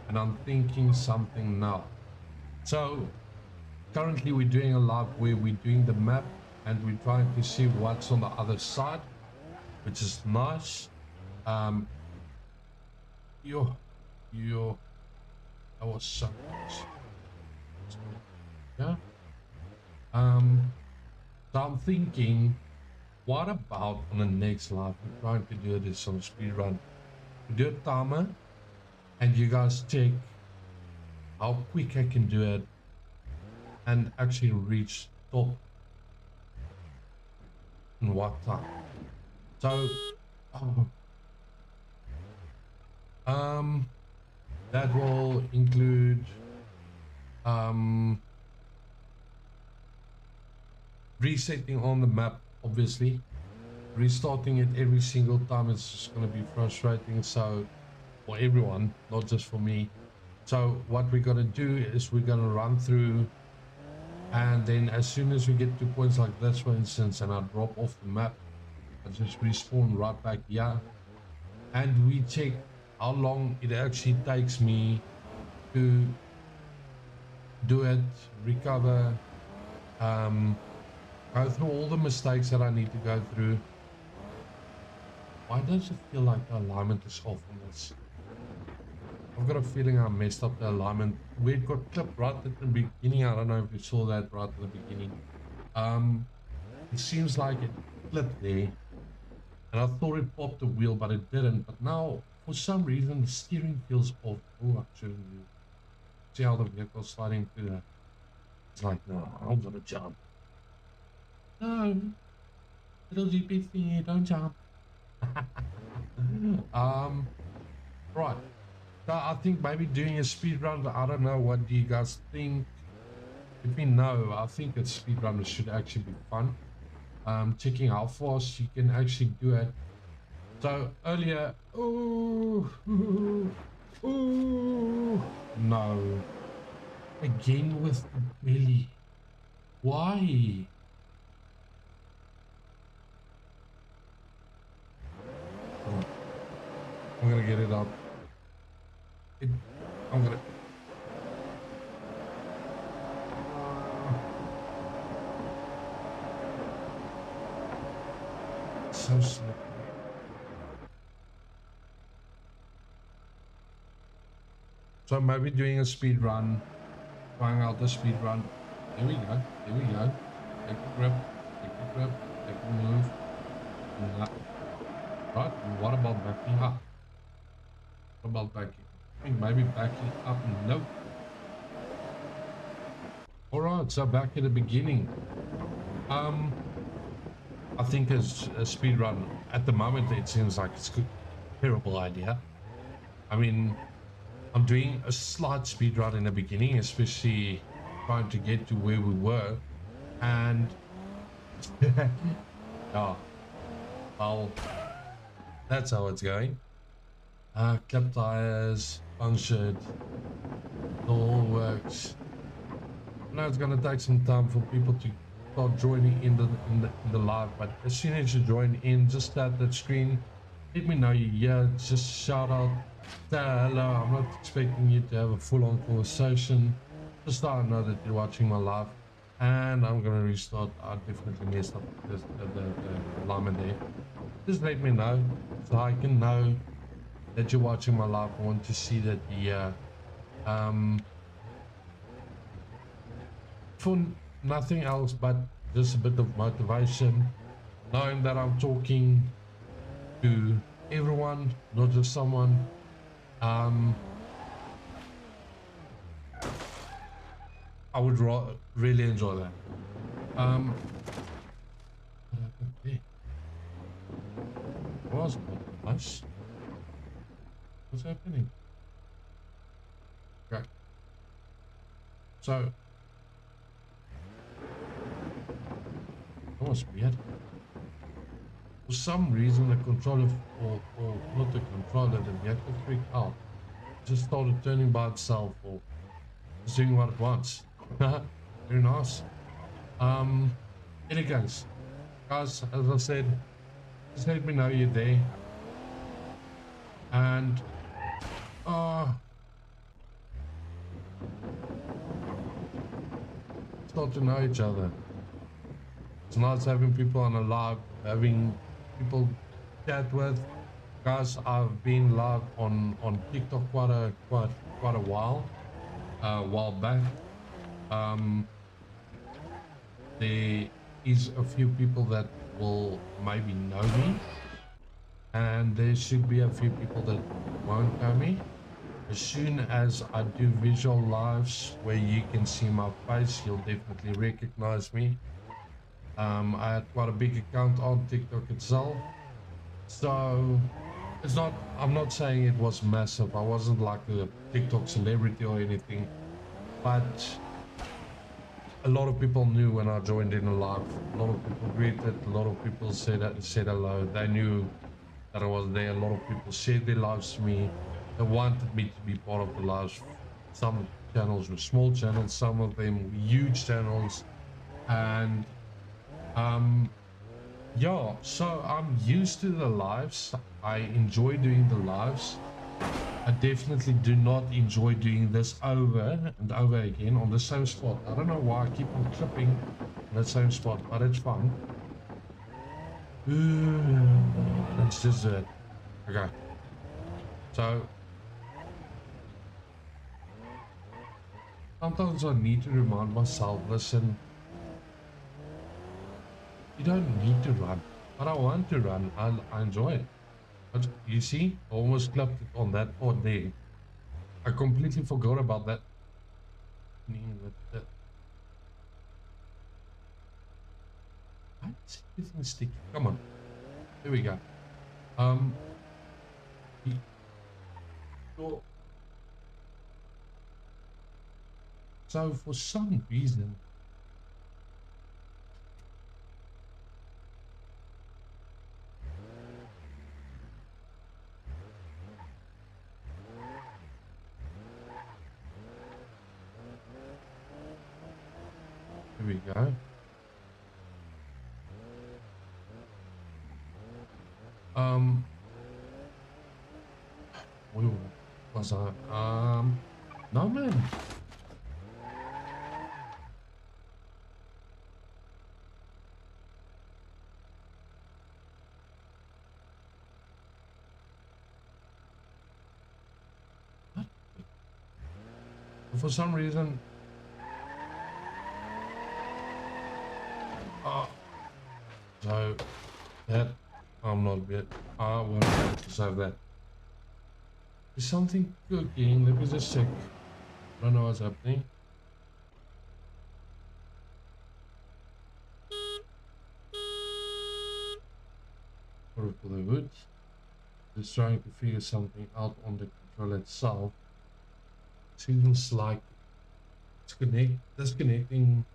and I'm thinking something now. So, currently we're doing a live where we're doing the map and we're trying to see what's on the other side, which is nice. Yo, that was so nice. Yeah. So I'm thinking, what about on the next live? We're trying to do this on speed run. We do a timer, and you guys check how quick I can do it, and actually reach top in what time. So, oh, that will include resetting on the map, obviously. Restarting it every single time is just going to be frustrating, so for everyone, not just for me. So what we're going to do is we're going to run through, and then as soon as we get to points like this, for instance, and I drop off the map, I just respawn right back here, and we check how long it actually takes me to do it, recover, go through all the mistakes that I need to go through. Why does it feel like the alignment is off on this? I've got a feeling I messed up the alignment. We got clipped right at the beginning. I don't know if you saw that right at the beginning. It seems like it clipped there, and I thought it popped the wheel, but it didn't. But now, for some reason, the steering feels off. Oh, I shouldn't do. See how the vehicle's sliding through that. It's like, no, I'm gonna jump. No, little GP thingy, don't jump. Right. So I think maybe doing a speed run. I don't know. What do you guys think? Let me know. I think that speed runners should actually be fun. Checking how fast you can actually do it. So earlier, ooh, no, again with the belly. Why? Oh, I'm gonna get it up. I'm gonna. So slippery. So maybe doing a speed run, trying out the speed run. There we go. There we go. Take a grip. Take a grip. Take a move. Right. What about backing up? What about backing? I think maybe backing up. Nope. All right. So back at the beginning. I think as a speed run at the moment, it seems like it's a terrible idea. I mean, I'm doing a slight speed run in the beginning, especially trying to get to where we were, and oh, well, that's how it's going. Clip tires, punctured, it all works. I know it's gonna take some time for people to start joining in the live, but as soon as you join in, just tap that screen, let me know you're here. Just shout out, say hello. I'm not expecting you to have a full-on conversation, just so I know that you're watching my live. And I'm gonna restart. I definitely messed up the alignment there. Just let me know so I can know that you're watching my live. I want to see that the for nothing else but just a bit of motivation, knowing that I'm talking to everyone, not just someone. I would really enjoy that. What happened there? Was nice. What's happening? Okay. So that was weird. For some reason, the controller, or not the controller, the vehicle freaked out. just started turning by itself or just doing what it wants. Very nice. Any guys, as I said, just let me know you're there. And it's not to know each other. It's nice having people on a live, having people chat with. Guys, I've been live on TikTok quite a while back. There is a few people that will maybe know me, and there should be a few people that won't know me. As soon as I do visual lives where you can see my face, you'll definitely recognize me. I had quite a big account on TikTok itself, so it's not, I'm not saying it was massive. I wasn't like a TikTok celebrity or anything, but a lot of people knew when I joined in a live. A lot of people greeted, a lot of people said hello. They knew that I was there. A lot of people shared their lives to me. They wanted me to be part of the lives. Some channels were small channels, some of them were huge channels, and yeah, so I'm used to the lives. I enjoy doing the lives. I definitely do not enjoy doing this over and over again on the same spot. I don't know why I keep on clipping on the same spot, but it's fun. Let's just do it. Okay. So sometimes I need to remind myself, listen, you don't need to run, but I want to run. I enjoy it. But you see, I almost clipped it on that part there. I completely forgot about that. Why is everything sticky? Come on. There we go. So for some reason, here we go. Where was I? No man. What? For some reason, so that I'm not a bit. I won't be able to save that. Is something cooking? Let me just check. I don't know what's happening. Sorry for the hood. Just trying to figure something out on the controller itself. Seems like it's disconnecting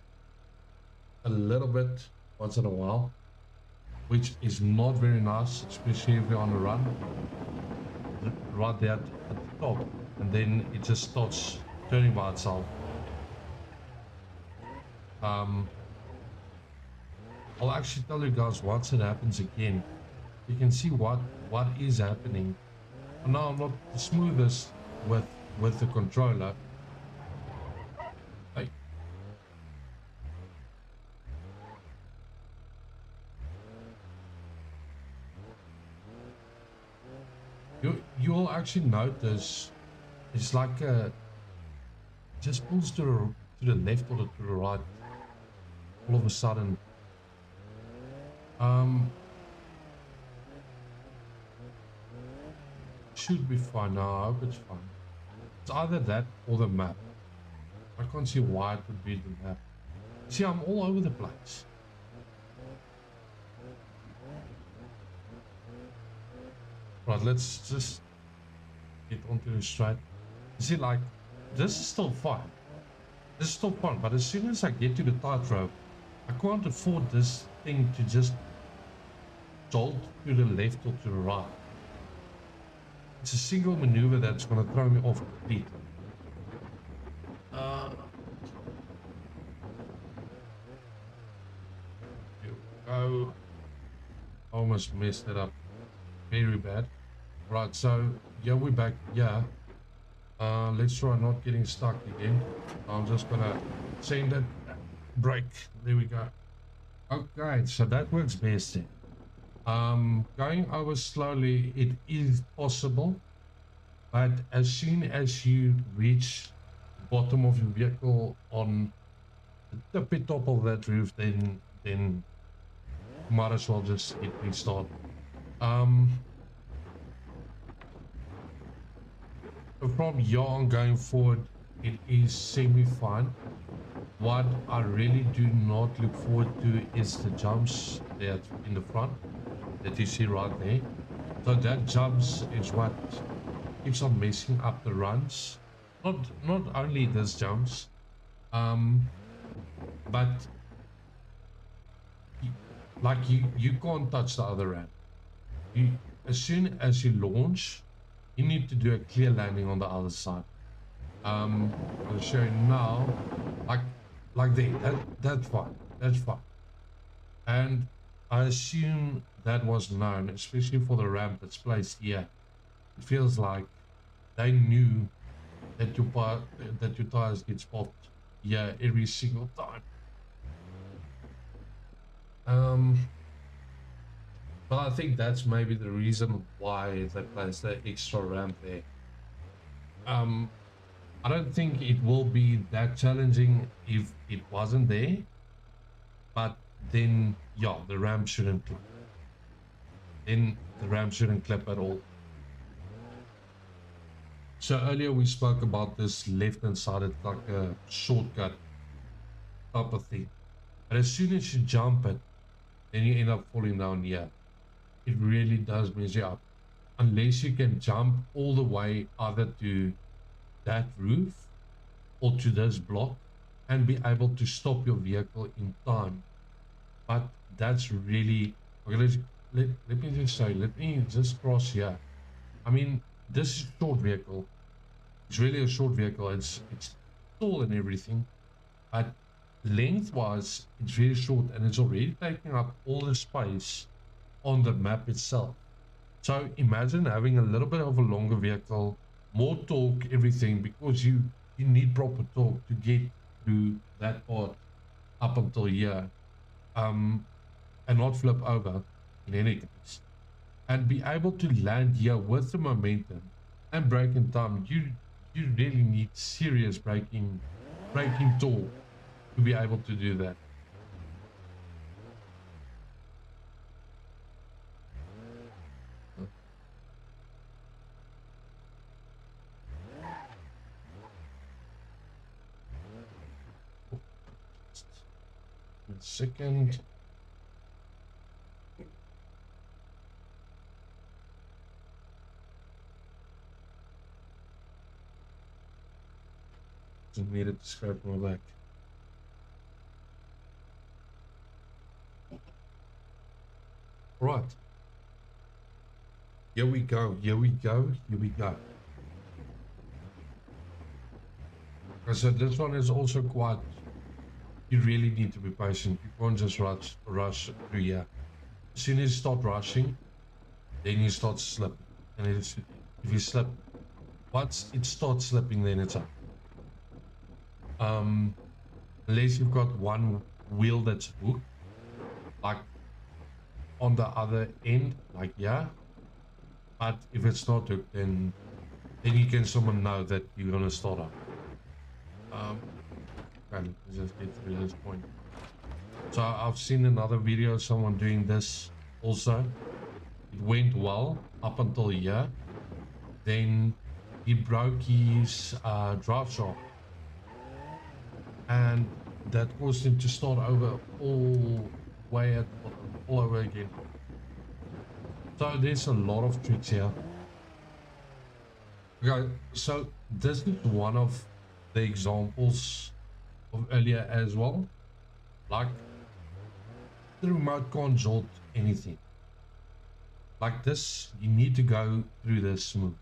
a little bit once in a while, which is not very nice, especially if you're on a run. Right there at the top, and then it just starts turning by itself. I'll actually tell you guys once it happens again. You can see what is happening. Now I'm not the smoothest with the controller. Hey. You'll actually notice it's like just pulls to the left or to the right all of a sudden. Should be fine now. I hope it's fine. It's either that or the map. I can't see why it would be the map. See, I'm all over the place. Right, let's just get onto the straight. You see, like, this is still fine. This is still fun, but as soon as I get to the tightrope, I can't afford this thing to just jolt to the left or to the right. it's a single maneuver that's going to throw me off completely. Here we go. Almost messed it up very bad. Right, so yeah, we're back. Yeah, let's try not getting stuck again. I'm just gonna send it, break. There we go. Okay, so that works best then. Going over slowly, it is possible, but as soon as you reach the bottom of your vehicle on the tippy top of that roof, then you might as well just hit restart. From here on going forward, it is semi-fine. What I really do not look forward to is the jumps there in the front that you see right there. So that jumps is what keeps on messing up the runs. Not only this jumps, but like you can't touch the other ramp. As soon as you launch, you need to do a clear landing on the other side. I'll show you now, like there. That's fine. That's fine. And I assume that was known, especially for the ramp that's placed here. It feels like they knew that your tires get spot here every single time. But I think that's maybe the reason why they placed the extra ramp there. I don't think it will be that challenging if it wasn't there, but then yeah, the ramp shouldn't clip. Then the ramp shouldn't clip at all. So earlier we spoke about this left-hand side, it's like a shortcut type of thing. But as soon as you jump it, then you end up falling down here. It really does mess you up. Unless you can jump all the way either to that roof or to this block and be able to stop your vehicle in time. But that's really okay. Let me just say, let me just cross here. I mean, this is a short vehicle. It's really a short vehicle. It's tall and everything, but lengthwise it's really short and it's already taking up all the space on the map itself. So imagine having a little bit of a longer vehicle, more torque, everything, because you need proper torque to get through that part up until here, and not flip over in any case, and be able to land here with the momentum and brake in time. You really need serious braking torque to be able to do that. A second. Just needed to scrape my back. Right. Here we go. Here we go. Here we go. So this one is also quite. You really need to be patient. You can't just rush through here. As soon as you start rushing, then you start slipping. And if you slip, once it starts slipping, then it's up. Unless you've got one wheel that's hooked, like on the other end, like yeah. But if it's not hooked, then you can someone know that you're gonna start up. Okay, let's just get through this point. So I've seen another video, someone doing this also. It went well up until here. Then he broke his drive shaft, and that caused him to start over all way at the bottom, all over again. So there's a lot of tricks here. Okay, so this is one of the examples of earlier as well. Like the remote can't jolt anything. Like this, you need to go through this smooth.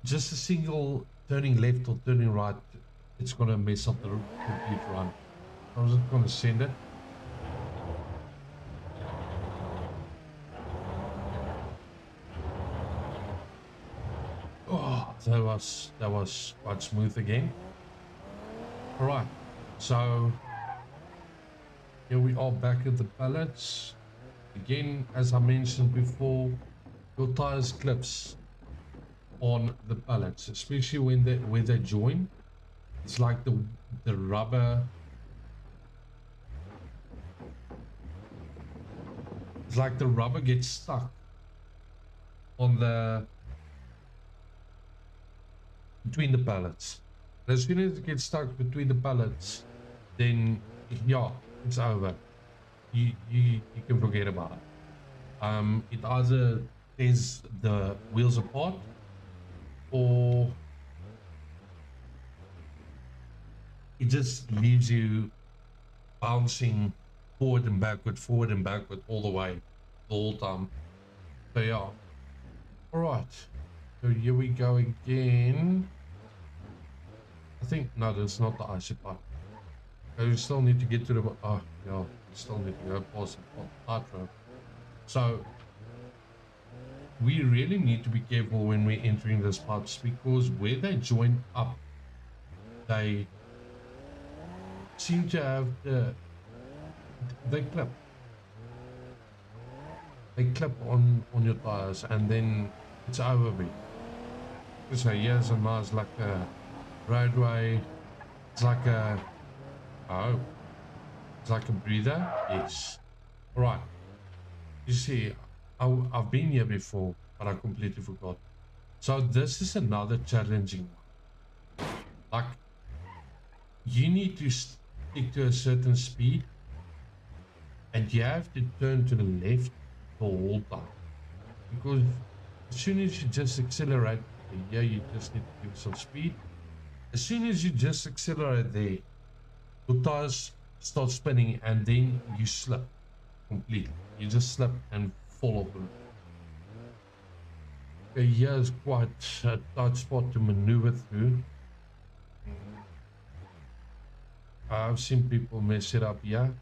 just a single turning left or turning right, it's gonna mess up the complete run. I'm just gonna send it. Oh, that was quite smooth again. All right, so here we are back at the pallets. Again, as I mentioned before, your tires clips on the pallets, especially when they join. It's like the rubber. It's like the rubber gets stuck on the between the pallets. And as soon as it gets stuck between the pallets, then yeah, it's over. You can forget about it. It either tears the wheels apart, or it just leaves you bouncing forward and backward all the way, the whole time. So yeah. All right. So here we go again. I think no, that's not the icy part. We still need to get to the yeah, we still need to go past the tightrope. So we really need to be careful when we're entering this parts, because where they join up, they seem to have they clip on your tires, and then it's over. So here's a nice like a roadway. It's like a it's like a breather. Yes. All right. You see, I've been here before, but I completely forgot. So this is another challenging one. Like, you need to stick to a certain speed, and you have to turn to the left the whole time, because as soon as you just accelerate here, you just need to give some speed. As soon as you just accelerate there, your tires start spinning, and then you slip completely. You just slip and fall off. Okay, here's quite a tight spot to maneuver through. I've seen people mess it up here,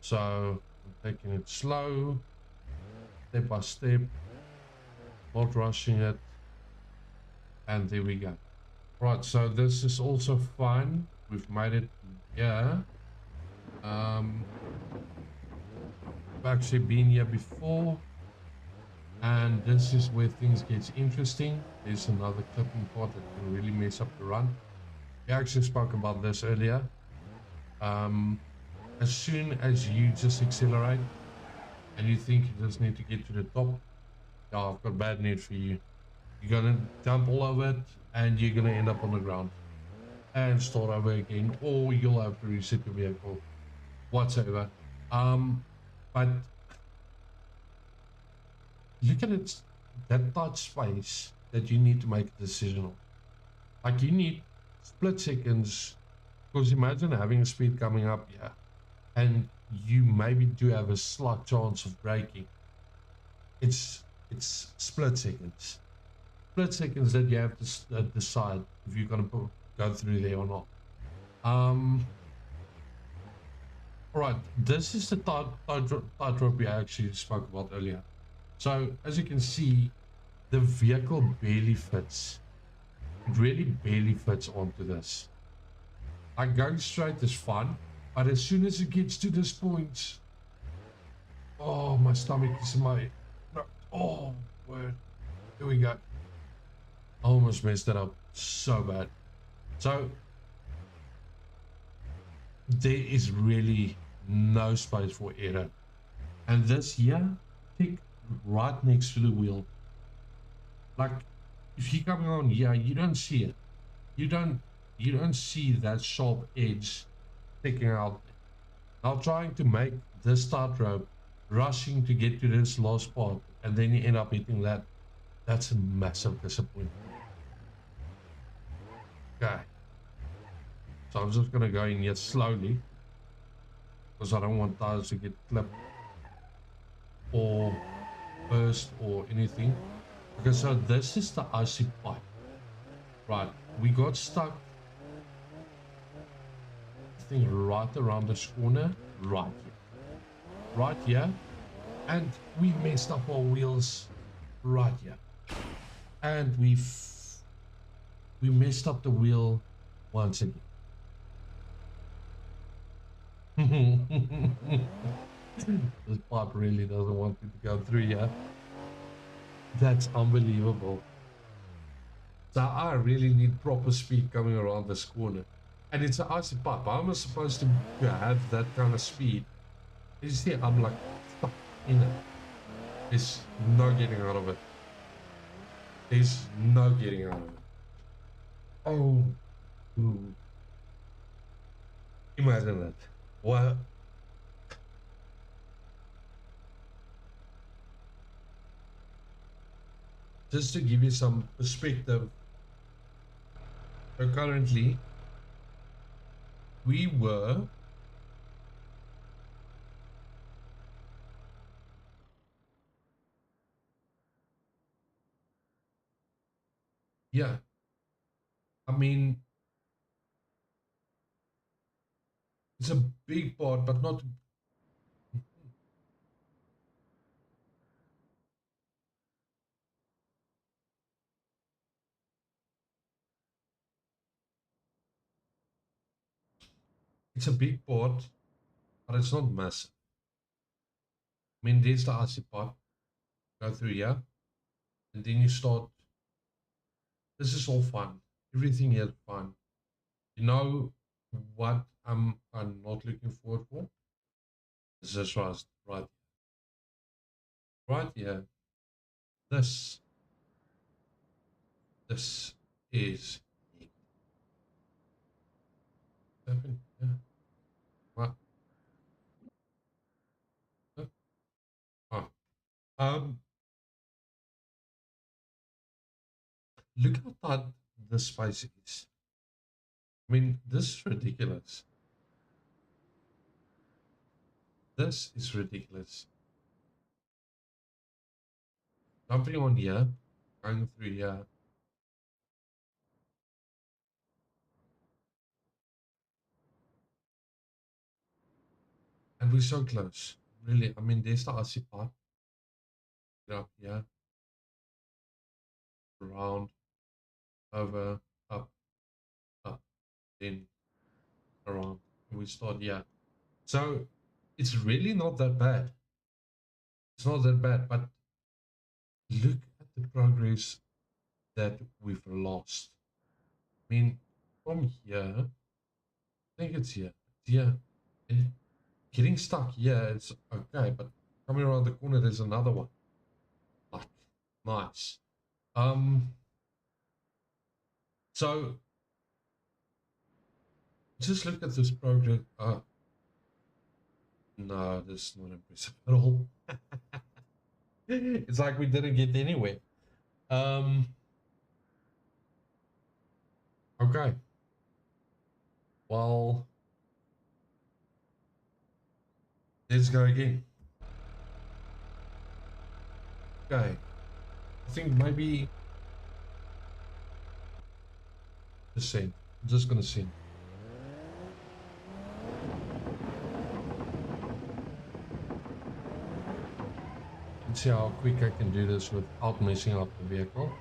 so I'm taking it slow, step by step, not rushing it, and there we go. Right, so this is also fine. We've made it here. I've actually been here before, and this is where things get interesting. There's another clipping part that can really mess up the run. We actually spoke about this earlier. As soon as you just accelerate and you think you just need to get to the top, yeah, I've got bad news for you. You're gonna jump all over it, and you're gonna end up on the ground and start over again, or you'll have to reset your vehicle, whatsoever. But look at it, that tight space that you need to make a decision on. Like, you need split seconds, because imagine having a speed coming up here, and you maybe do have a slight chance of braking. It's split seconds. Split seconds that you have to decide if you're going to go through there or not. All right, this is the tightrope we actually spoke about earlier. So as you can see, the vehicle barely fits. It really barely fits onto this. Like, going straight is fun, but as soon as it gets to this point, oh, my stomach is in my, oh, word. Here we go. I almost messed that up so bad. So there is really no space for error. And this here, tick right next to the wheel. Like, if you're coming on here, you don't see it. You don't see that sharp edge sticking out. Now trying to make this tightrope, rushing to get to this last part, and then you end up hitting that. That's a massive disappointment. Okay. So I'm just gonna go in here slowly, because I don't want tires to get clipped or burst or anything. Okay, so this is the icy pipe. Right, we got stuck, I think, right around this corner, right here, and we messed up our wheels right here, and we messed up the wheel once again. This pipe really doesn't want me to go through here. That's unbelievable. So I really need proper speed coming around this corner. And it's an icy pipe. How am I supposed to have that kind of speed? You see, I'm like stuck in it. There's no getting out of it. There's no getting out of it. Oh, ooh. Imagine that. Well, just to give you some perspective, so currently we were yeah, I mean, it's a big part, but not. It's a big part, but it's not massive. I mean, there's the icy pipe. Go through here, and then you start. This is all fun. Everything here is fun. You know what I'm not looking forward for? This is right here. This this is happening. Yeah. What? Oh. Um. Look how tight this space is. I mean, this is ridiculous. This is ridiculous. Jumping on here, going through here. And we're so close. Really, I mean, there's the icy pipe. Get up here, around, over, up, up, then around. And we start here. So it's really not that bad. It's not that bad, but look at the progress that we've lost. I mean, from here, I think it's here. It's here. And getting stuck here, it's okay, but coming around the corner, there's another one. Like, nice. Um, so just look at this progress. No, this is not impressive at all. It's like we didn't get anywhere. Um, okay. Well, let's go again. Okay. I think maybe just sing. I'm just gonna sing. Let's see how quick I can do this without messing up the vehicle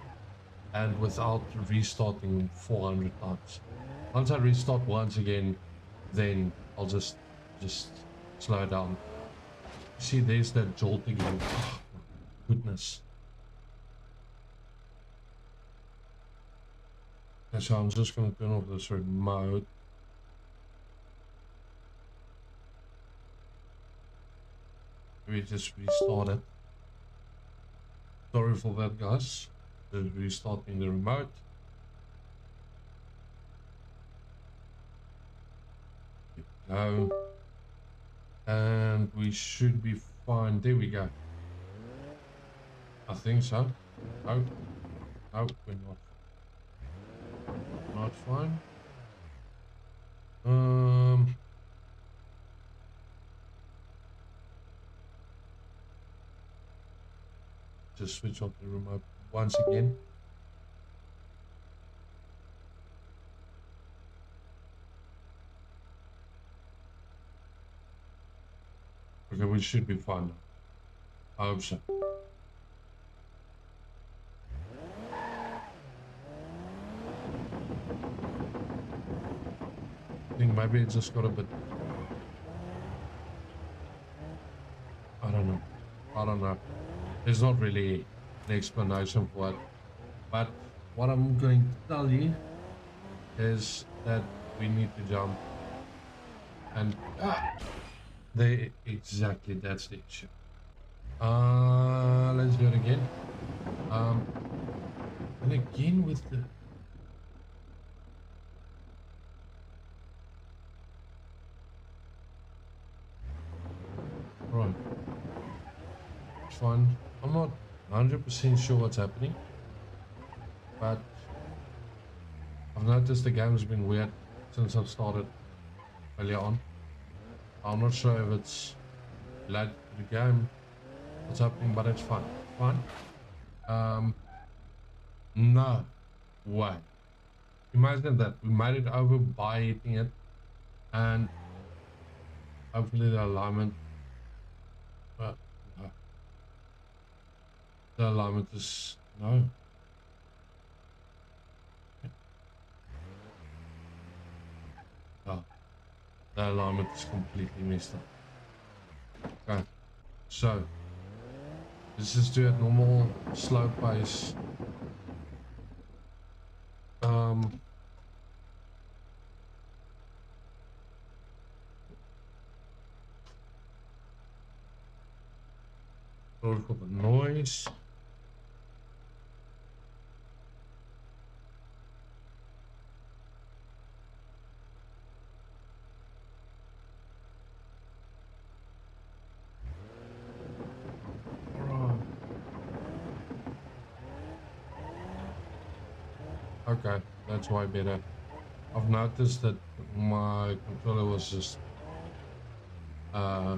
and without restarting 400 times. Once I restart once again, then I'll just slow down. See, there's that jolt again. Oh, goodness. And so I'm just going to turn off this remote. We just restart it. Sorry for that, guys. Just restarting the remote. Go. And we should be fine. There we go. I think so. No. No, we're not. Not fine. Just switch off the remote once again. Okay, we should be fine now. I hope so. I think maybe it just got a bit... I don't know. I don't know. There's not really an explanation for it. But what I'm going to tell you is that we need to jump. And they exactly, that's the issue. Let's do it again. And again with the... Right. It's fine. I'm not 100% sure what's happening, but I've noticed the game's been weird since I've started earlier on. I'm not sure if it's related to the game, what's happening, but it's fine. Fine. No way. Imagine that we made it over by hitting it, and hopefully the alignment. No. The alignment is no. Oh, the alignment is completely messed up. Okay, so let's just do it normal, slow pace. Sorry for the noise. Okay, that's way better. I've noticed that my controller was just high,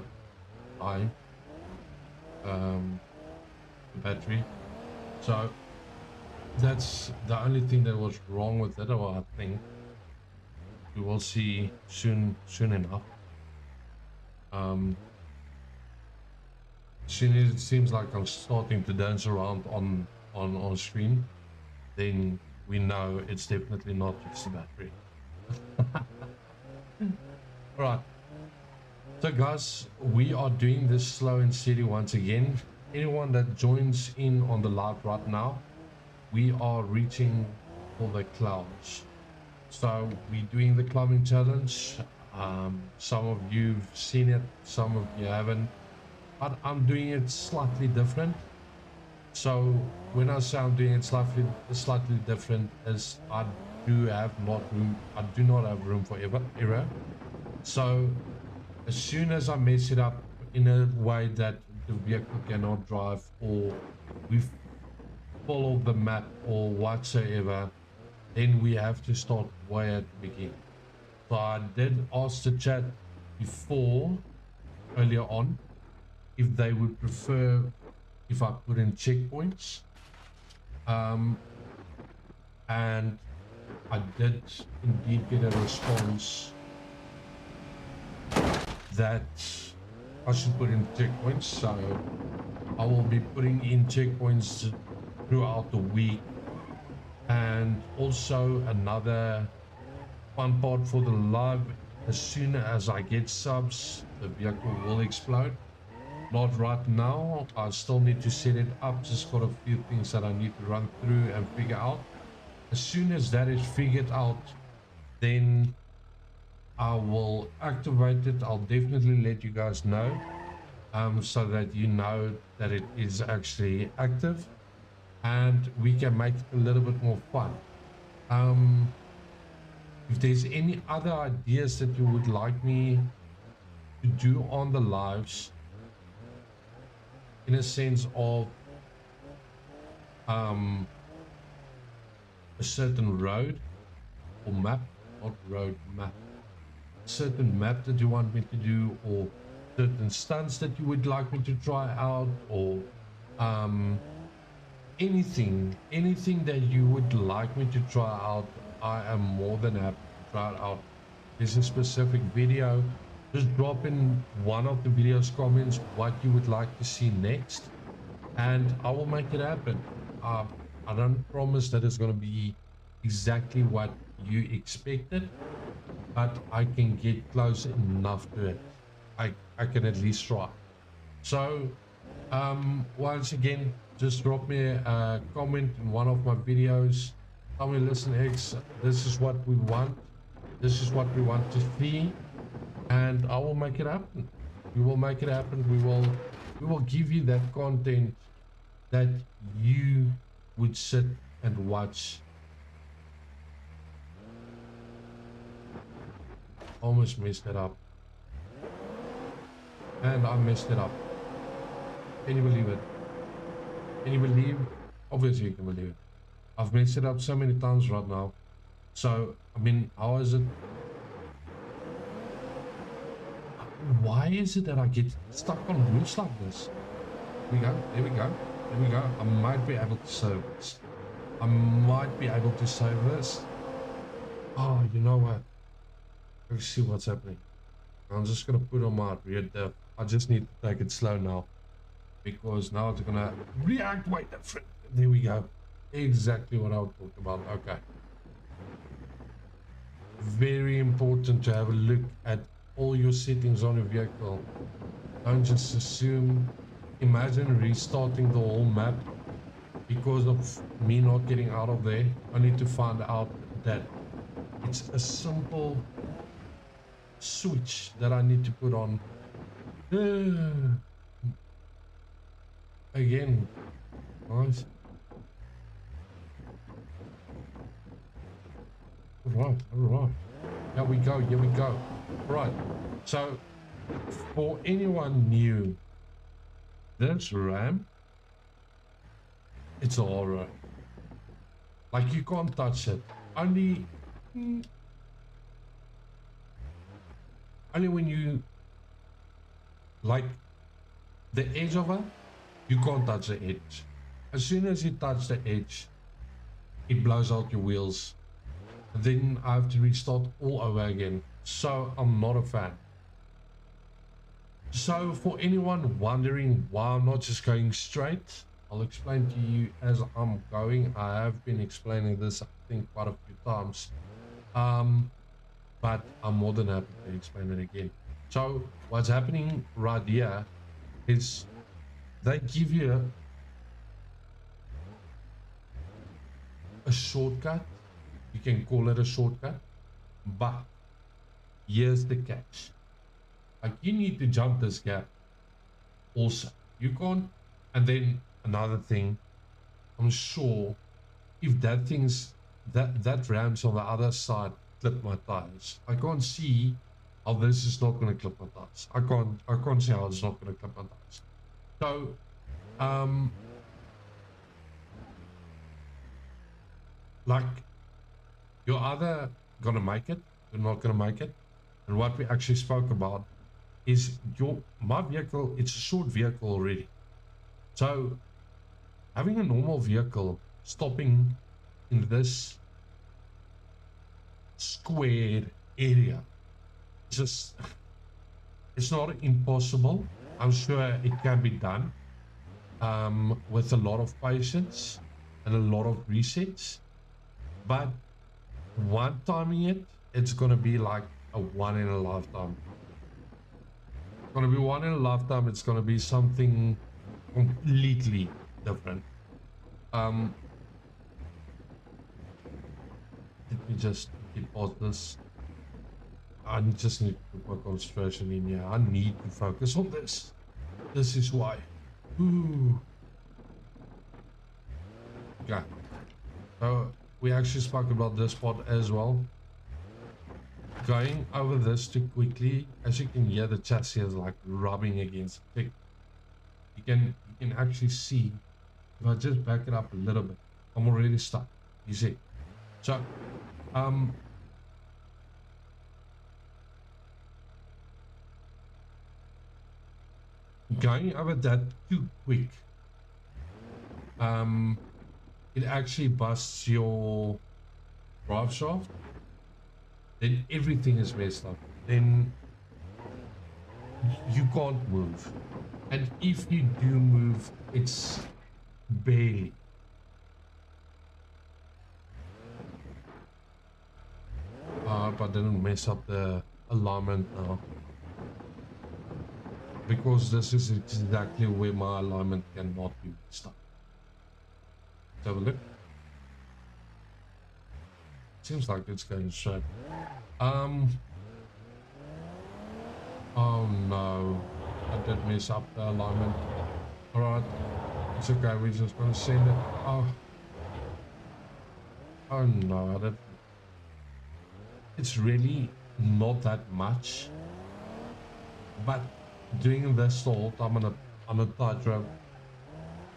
the battery. So that's the only thing that was wrong with it, or I think we will see soon enough. Soon as it seems like I'm starting to dance around on screen, then we know it's definitely not just the battery. Alright, so guys, we are doing this slow and steady once again. Anyone that joins in on the live right now, we are reaching for the clouds. So we're doing the climbing challenge. Some of you've seen it, some of you haven't, but I'm doing it slightly different. So when I say I'm doing it slightly different, is I do not have room for error. So as soon as I mess it up in a way that the vehicle cannot drive, or we follow the map or whatsoever, then we have to start way at the beginning. So I did ask the chat before, earlier on, if they would prefer if I put in checkpoints, and I did indeed get a response that I should put in checkpoints. So I will be putting in checkpoints throughout the week. And also another fun part for the live, as soon as I get subs, the vehicle will explode. Not right now, I still need to set it up, just got a few things that I need to run through and figure out. As soon as that is figured out, then I will activate it. I'll definitely let you guys know, so that you know that it is actually active, and we can make it a little bit more fun. If there's any other ideas that you would like me to do on the lives, in a sense of a certain road or map, not road, map, certain map that you want me to do, or certain stunts that you would like me to try out, or anything that you would like me to try out, I am more than happy to try it out. There's a specific video just drop in one of the video's comments what you would like to see next, and I will make it happen. uh, I don't promise that it's going to be exactly what you expected, but I can get close enough to it. I can at least try. So once again, just drop me a comment in one of my videos. Tell me, listen, X, this is what we want. This is what we want to see, and I will make it happen. We will make it happen. We will give you that content that you would sit and watch. Almost messed it up. And I messed it up. Can you believe it? Can you believe? Obviously you can believe it. I've messed it up so many times right now. So, I mean, how is it? Why is it that I get stuck on roofs like this? Here we go. There we go. There we go. I might be able to save this. I might be able to save this. Oh, you know what? Let's see what's happening. I'm just gonna put on my rear diff. I just need to take it slow now, because now it's gonna react way different. There we go. Exactly what I would talk about. Okay. Very important to have a look at all your settings on your vehicle. Don't just assume. Imagine restarting the whole map because of me not getting out of there. I need to find out that it's a simple switch that I need to put on. Again, nice. All right. Here we go. Here we go. Right. So, for anyone new, this ramp, it's a horror. Like, you can't touch it. Only when you like the edge of it, you can't touch the edge. As soon as you touch the edge, it blows out your wheels. Then I have to restart all over again. So I'm not a fan. So for anyone wondering why I'm not just going straight, I'll explain to you as I'm going. I have been explaining this, I think, quite a few times. But I'm more than happy to explain it again. So what's happening right here is they give you a shortcut. You can call it a shortcut, but here's the catch. Like, you need to jump this gap also. You can't. And then another thing, I'm sure if that thing's that ramp's on the other side clip my tires. I can't see how this is not going to clip my tires. I can't see how it's not going to clip my tires. So like, you're either gonna make it, you're not gonna make it. And what we actually spoke about is my vehicle, it's a short vehicle already. So having a normal vehicle stopping in this squared area, just, it's not impossible. I'm sure it can be done with a lot of patience and a lot of resets, but one timing it's gonna be like a one in a lifetime. It's gonna be one in a lifetime. It's gonna be something completely different. Let me just pause this. I just need to put my concentration in here. I need to focus on this. This is why. Ooh. Okay. So we actually spoke about this part as well. Going over this too quickly, as you can hear, the chassis is like rubbing against it. You can actually see, if I just back it up a little bit, I'm already stuck. You see? So going over that too quick, it actually busts your drive shaft. Then everything is messed up. Then you can't move. And if you do move, it's barely. But I didn't mess up the alignment now. Because this is exactly where my alignment cannot be messed up. Let's have a look. Seems like it's going straight. Oh no. I did mess up the alignment. Alright. It's okay, we're just gonna send it. Oh no, it's really not that much. But doing this salt, I'm on a tightrope.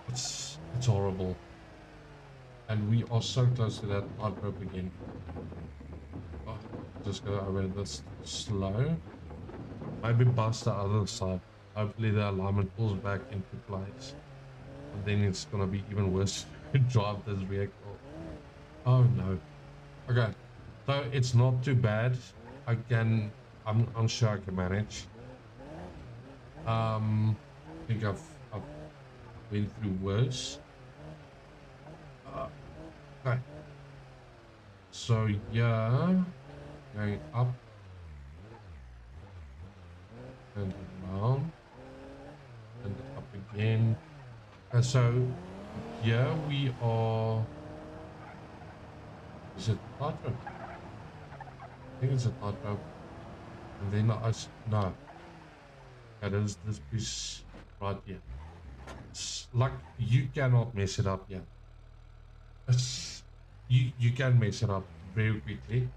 It's horrible. And we are so close to that tightrope again. Oh, just go over this slow. Maybe bust the other side. Hopefully the alignment pulls back into place. And then it's gonna be even worse to drive this vehicle. Oh no. Okay. So it's not too bad. I'm sure I can manage. I think I've been through worse. Okay. So yeah, going up and down and up again. And so yeah, we are. Is it tightrope? I think it's a tightrope. And then no. That is this piece right here. It's like you cannot mess it up yet. You can mess it up very quickly,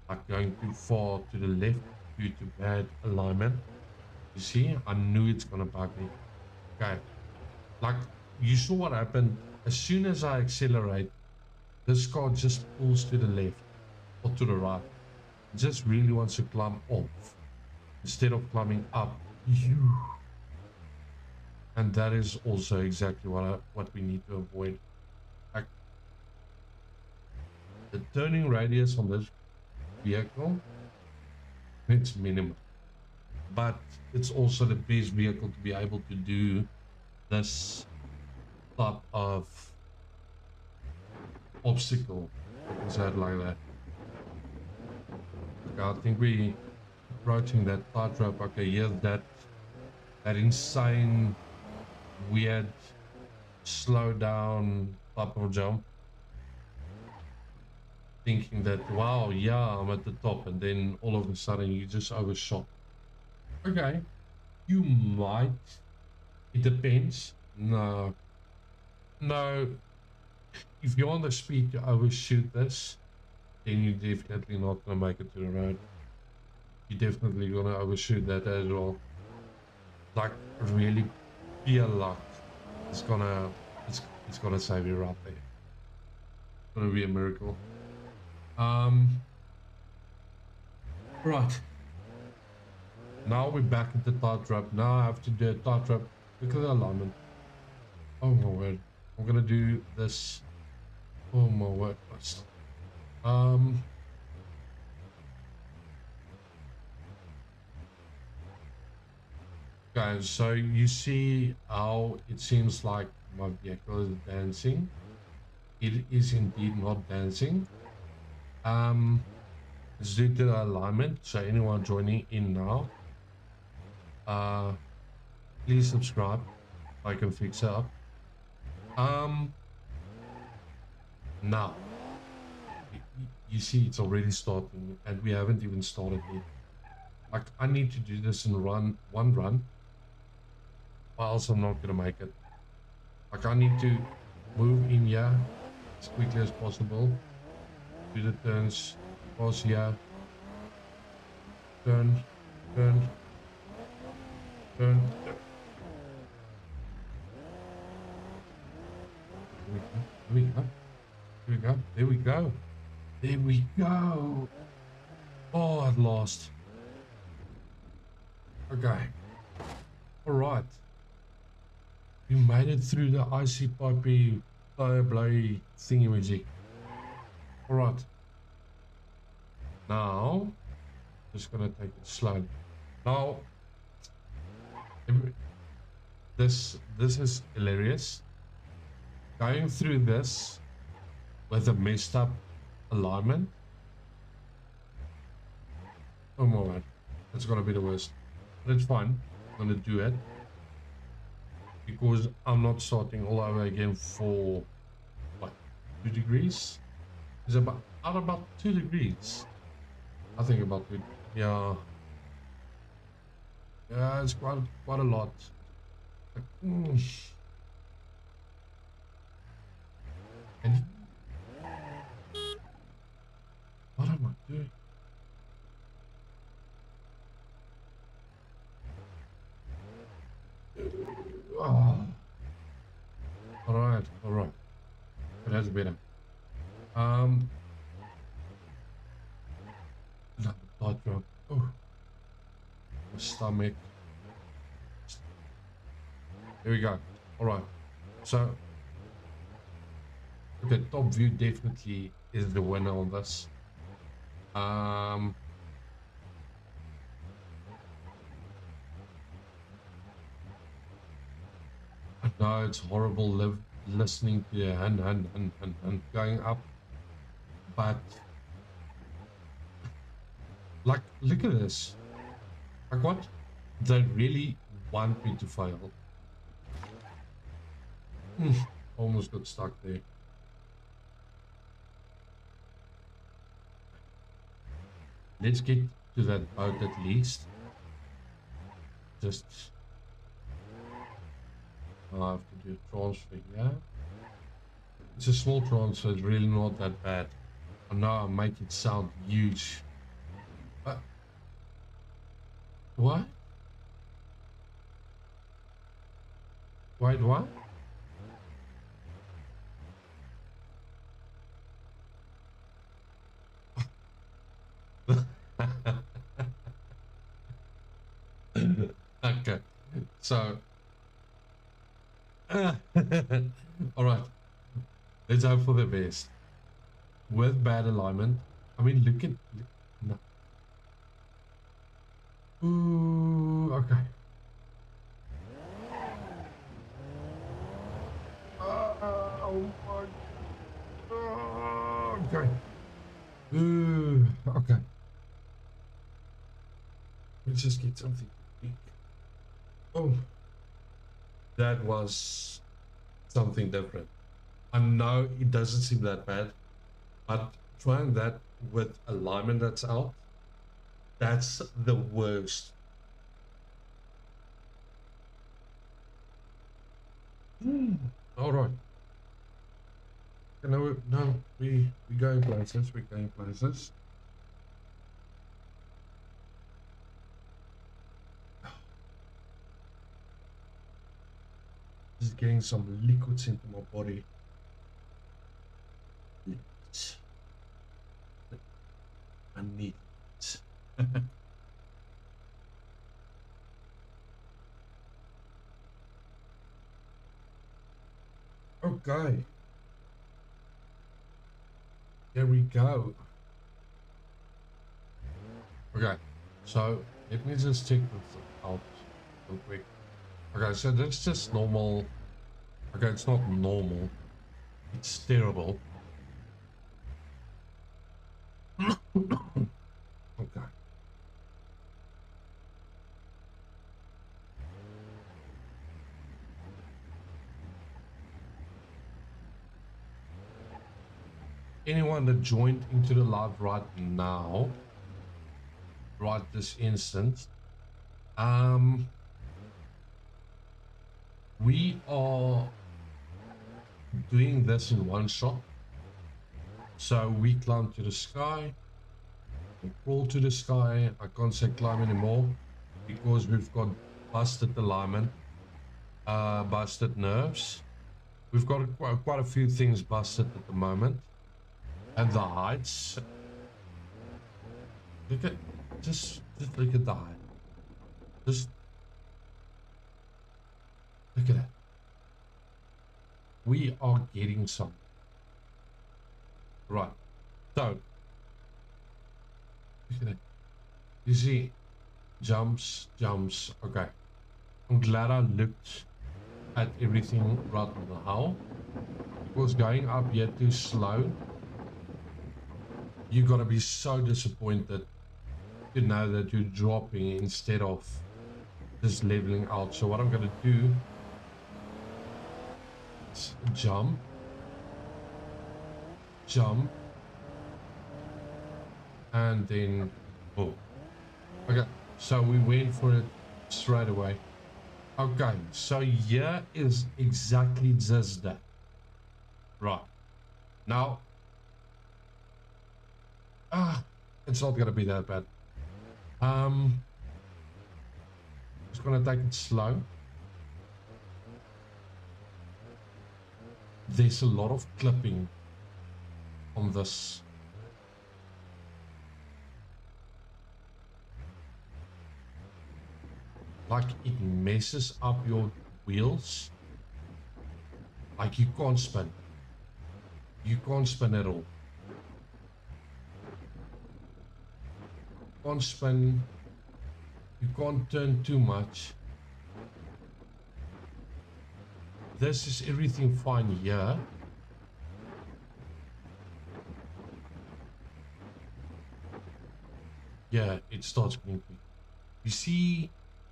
like going too far to the left due to bad alignment. You see, I knew it's gonna bug me. Okay, like you saw what happened as soon as I accelerate, this car just pulls to the left or to the right. It just really wants to climb off instead of climbing up. And that is also exactly what we need to avoid. Like the turning radius on this vehicle, it's minimal, but it's also the best vehicle to be able to do this type of obstacle. I can say it like that. Okay, I think we approaching that tightrope. Okay, here's that insane, weird, slow down type of jump. Thinking that, wow, yeah, I'm at the top, and then all of a sudden you just overshot. Okay, you might. It depends. No. If you're on the speed to overshoot this, then you're definitely not gonna make it to the road. You're definitely gonna overshoot that as well. Like really pure luck. It's gonna save you right there. It's gonna be a miracle. Right. Now we're back at the tightrope. Now I have to do a tightrope. Look at the alignment. Oh my word. I'm gonna do this. Oh my word. Guys, so you see how it seems like my vehicle is dancing. It is indeed not dancing. It's due to the alignment. So anyone joining in now, please subscribe. I can fix it up. Now you see it's already starting, and we haven't even started yet. Like I need to do this in one run, or else I'm not gonna make it. Like I need to move in here as quickly as possible. Do the turns, pause here, turn. Here we go. There we go. There we go. Oh, at last. Okay. All right. We made it through the icy pipey tire blowy thingy-majig. All right. Now, just gonna take it slowly. Now, This is hilarious. Going through this with a messed up alignment. Oh my god, it's gonna be the worst. But it's fine. I'm gonna do it because I'm not starting all over again for what, 2 degrees? Is about 2 degrees? I think about it. Yeah. Yeah, it's quite a lot. Like, And what am I doing? Oh, all right. That's better. Um, no, blood drop. Oh, my stomach. Here we go. All right. So, okay, top view definitely is the winner on this. I know it's horrible listening to your hand going up, but like, look at this. Like, what? They really want me to fail. Almost got stuck there. Let's get to that boat at least. Just I have to do a transfer here. It's a small transfer, it's really not that bad. I know I make it sound huge. What? Wait, what? Okay, so all right, let's hope for the best. With bad alignment, I mean, no. Ooh, okay. Oh my. Okay. Ooh, okay. Let's just get something to drink. Oh, that was something different. I know it doesn't seem that bad, but trying that with alignment that's out, that's the worst. All right. No, no, we going places. We're going places. Just getting some liquids into my body. Liquids. I need it. Okay. Here we go. Okay, so let me just check this out real quick. Okay, so that's just normal. Okay, it's not normal. It's terrible. Okay. Anyone that joined into the live right now, right this instant, we are doing this in one shot. So we climb to the sky, we crawl to the sky. I can't say climb anymore because we've got busted alignment, busted nerves. We've got quite a few things busted at the moment. And the heights. Look at, just look at the height. Just look at it. We are getting some. Right. So, look at it. You see, jumps. Okay. I'm glad I looked at everything right now. Because going up here too slow, you're gonna be so disappointed to know that you're dropping instead of just leveling out. So what I'm gonna do is jump, and then oh, okay. So we went for it straight away. Okay, so here is exactly just that. Right now, it's not gonna be that bad. Just gonna take it slow. There's a lot of clipping on this. Like it messes up your wheels. Like you can't spin. You can't spin at all. You can't spin. You can't turn too much. This is everything fine here. Yeah, it starts blinking. You see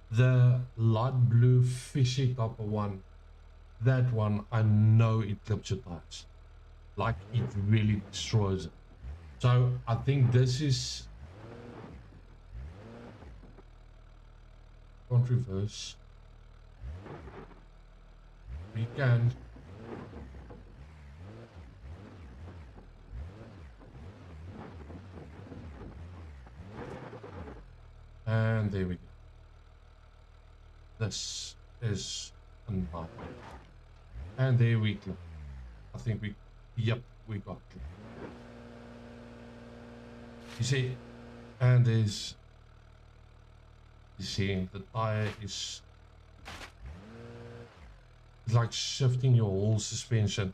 the light blue fishy type of one? That one, I know it clips your tires. Like it really destroys it. So I think this is... Can't reverse. We can. And there we go. This is unlocked. And there we go. I think we, yep, we got it. You see, and there's, you see, the tire is like shifting your whole suspension.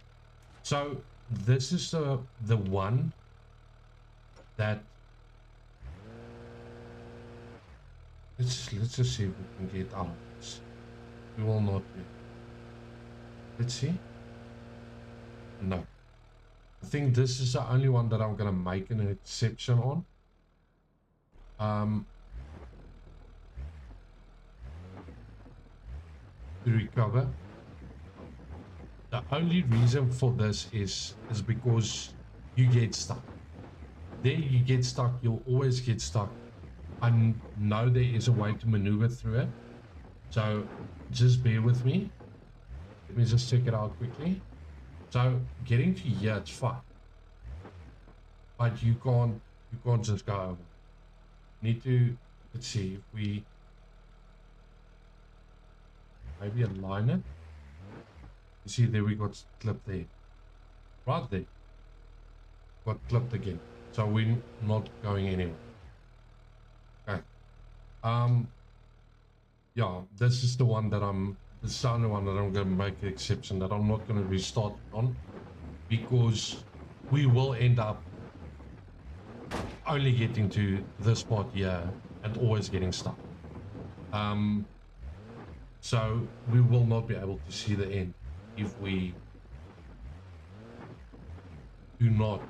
So this is the one that let's just see if we can get out of this. We will not be. Let's see. No. I think this is the only one that I'm gonna make an exception on. To recover. The only reason for this is because you get stuck. There you get stuck, you'll always get stuck. I know there is a way to maneuver through it. So just bear with me. Let me just check it out quickly. So getting to here, it's fine. But you can't just go over. Need to, let's see if we maybe align it. You see there we got clipped there. Right there. Got clipped again. So we're not going anywhere. Okay. Yeah, this is the one that this is the only one that I'm gonna make an exception, that I'm not gonna restart on, because we will end up only getting to this part here and always getting stuck. So we will not be able to see the end if we do not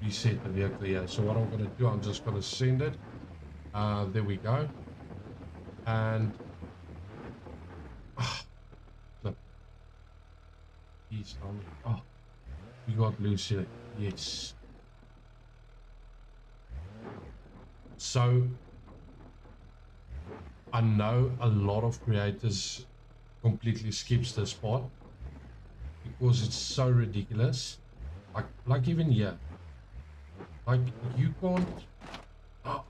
reset the vehicle here. So what I'm going to do, I'm just going to send it. There we go. And look, he's on. Oh, we got loose here. Yes. So I know a lot of creators completely skips this part because it's so ridiculous. Like even here, like you can't. Oh,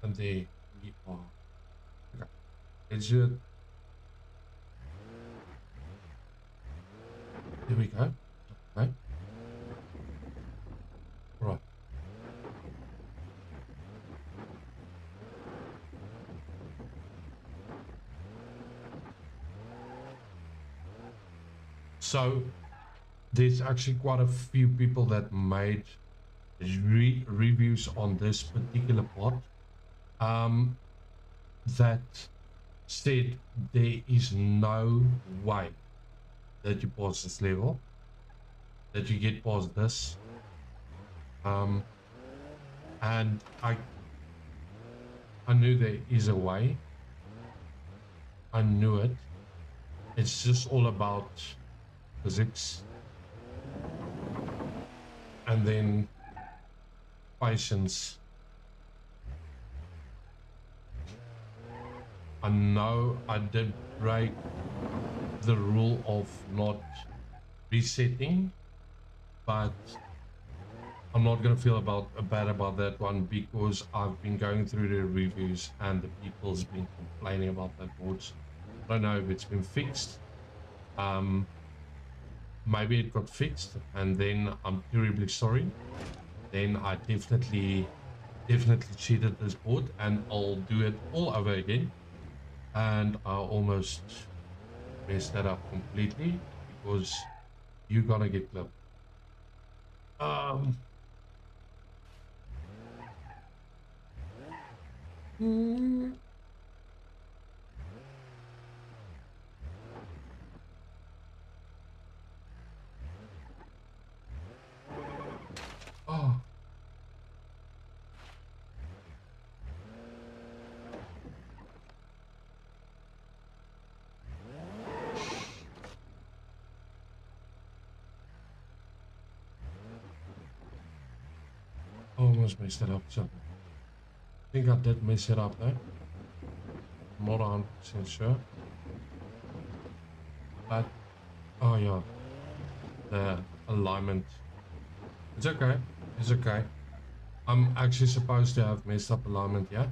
and there we are. Okay, let's do it. There we go. Okay. Right. So there's actually quite a few people that made reviews on this particular part that said there is no way that you pass this level, that you get past this. And I knew there is a way. I knew it. It's just all about physics and then patience. I know I did break the rule of not resetting, but I'm not gonna feel bad about that one because I've been going through the reviews and the people's been complaining about that boards. I don't know if it's been fixed. Maybe it got fixed and then I'm terribly sorry. Then I definitely cheated this board and I'll do it all over again. And I almost messed that up completely because you're gonna get clipped. Mm. Oh. Almost messed it up. So I think I did mess it up there. I'm not 100% sure. But, oh yeah, the alignment. It's okay. It's okay. I'm actually supposed to have messed up alignment, yeah?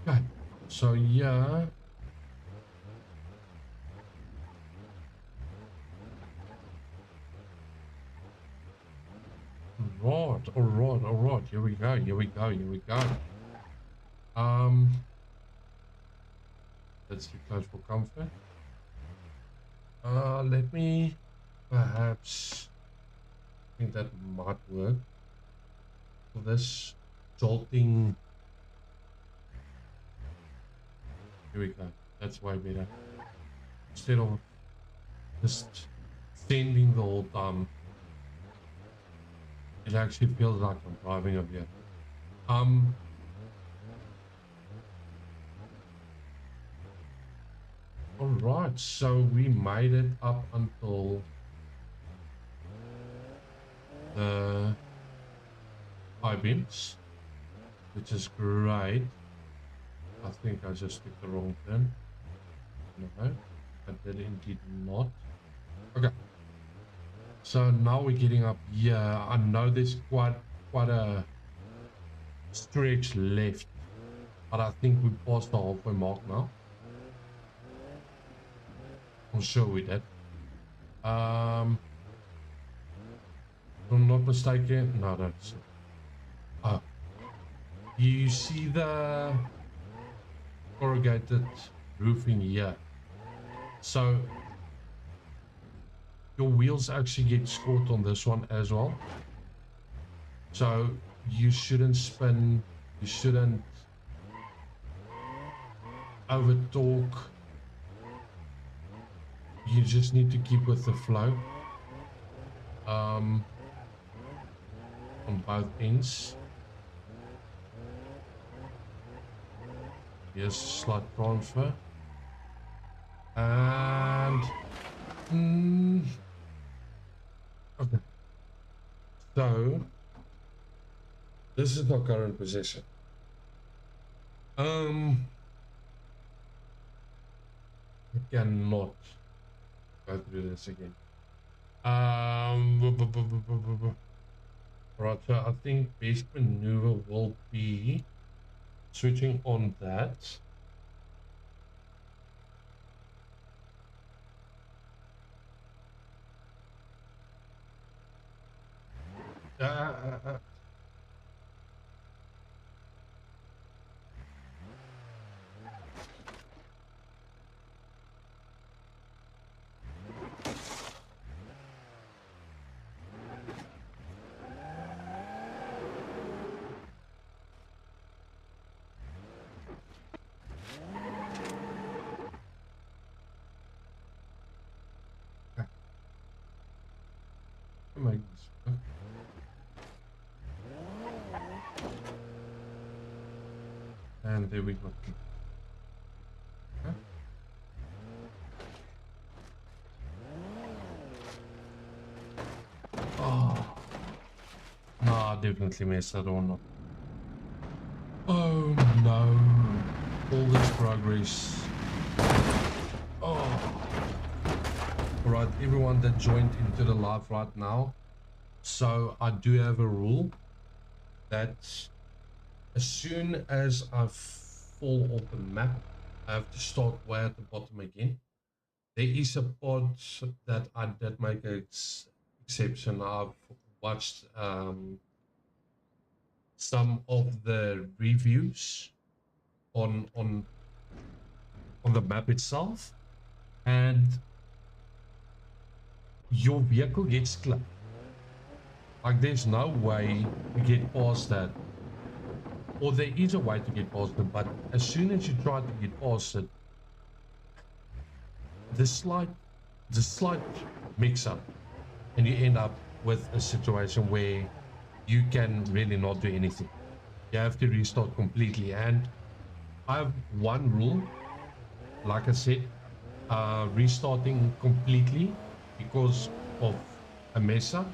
Okay. So, yeah. Right, all right. Here we go. Let's keep close for comfort. Let me perhaps think that might work for this jolting. Here we go. That's way better. Instead of just standing the whole time, it actually feels like I'm driving up here. All right, so we made it up until the I-beams, which is great. I think I just picked the wrong turn. No, I did indeed not. Okay. So now we're getting up here. I know there's quite a stretch left, but I think we passed the halfway mark now. I'm sure we did. If I'm not mistaken. No, that's. Oh, you see the corrugated roofing here? So your wheels actually get scored on this one as well. So you shouldn't spin. You shouldn't over torque. You just need to keep with the flow. On both ends. Here's slight transfer. And okay. So this is our current position. I cannot go through this again. Right, so I think best maneuver will be switching on that. make this work. And there we go. Okay. Oh, no, I definitely messed that one up. Oh no, all this progress. Oh, alright, everyone that joined into the live right now. So I do have a rule that as soon as I fall off the map, I have to start way at the bottom again. There is a pod that I did make an exception. I've watched some of the reviews on the map itself, and your vehicle gets clipped. Like there's no way to get past that, or there is a way to get past it, but as soon as you try to get past it, the slight mix up, and you end up with a situation where you can really not do anything. You have to restart completely. And I have one rule, like I said, restarting completely because of a mess up.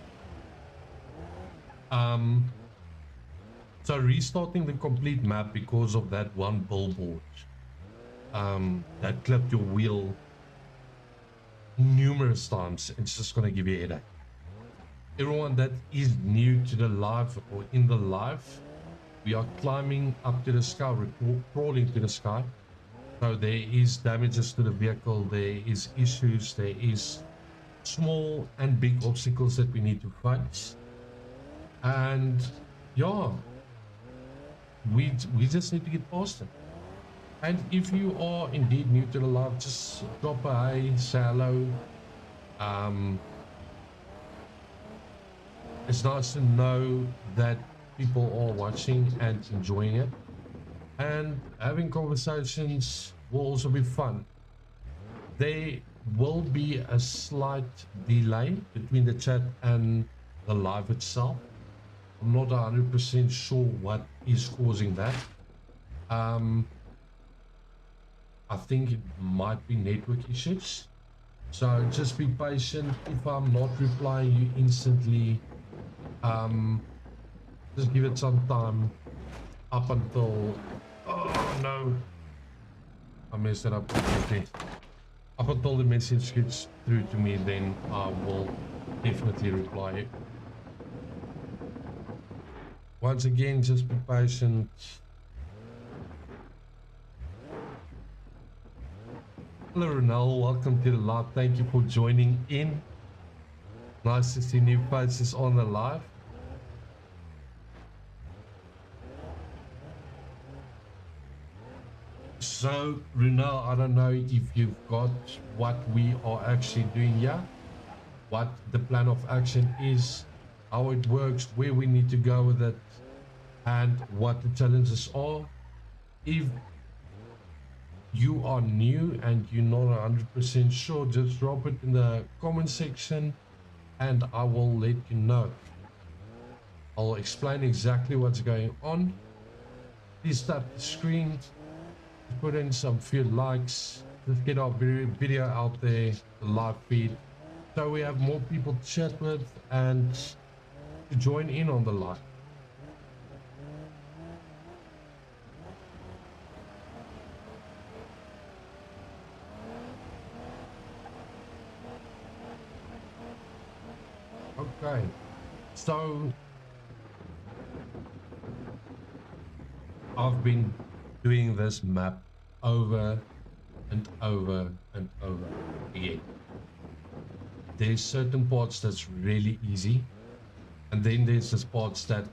So restarting the complete map because of that one billboard that clipped your wheel numerous times, it's just gonna give you a headache. Everyone that is new to the live or in the live, we are climbing up to the sky, we're crawling to the sky. So there is damages to the vehicle, there is issues, there is small and big obstacles that we need to face. And yeah, we just need to get past it. And if you are indeed new to the live, just drop a hi, say hello. It's nice to know that people are watching and enjoying it, and having conversations will also be fun. There will be a slight delay between the chat and the live itself. I'm not 100% sure what is causing that. I think it might be network issues, so just be patient. If I'm not replying you instantly, just give it some time up until, oh no, I messed it up completely. Up until the message gets through to me, then I will definitely reply it. Once again, just be patient. Hello Ronald, welcome to the live. Thank you for joining in. Nice to see new faces on the live. So Runel, I don't know if you've got what we are actually doing here, what the plan of action is, how it works, where we need to go with it, and what the challenges are. If you are new and you're not 100% sure, just drop it in the comment section and I will let you know. I'll explain exactly what's going on. Please tap the screen, put in some few likes, let's get our video out there, the live feed, so we have more people to chat with and to join in on the live. Okay, so I've been doing this map over and over and over again. There's certain parts that's really easy, and then there's this parts that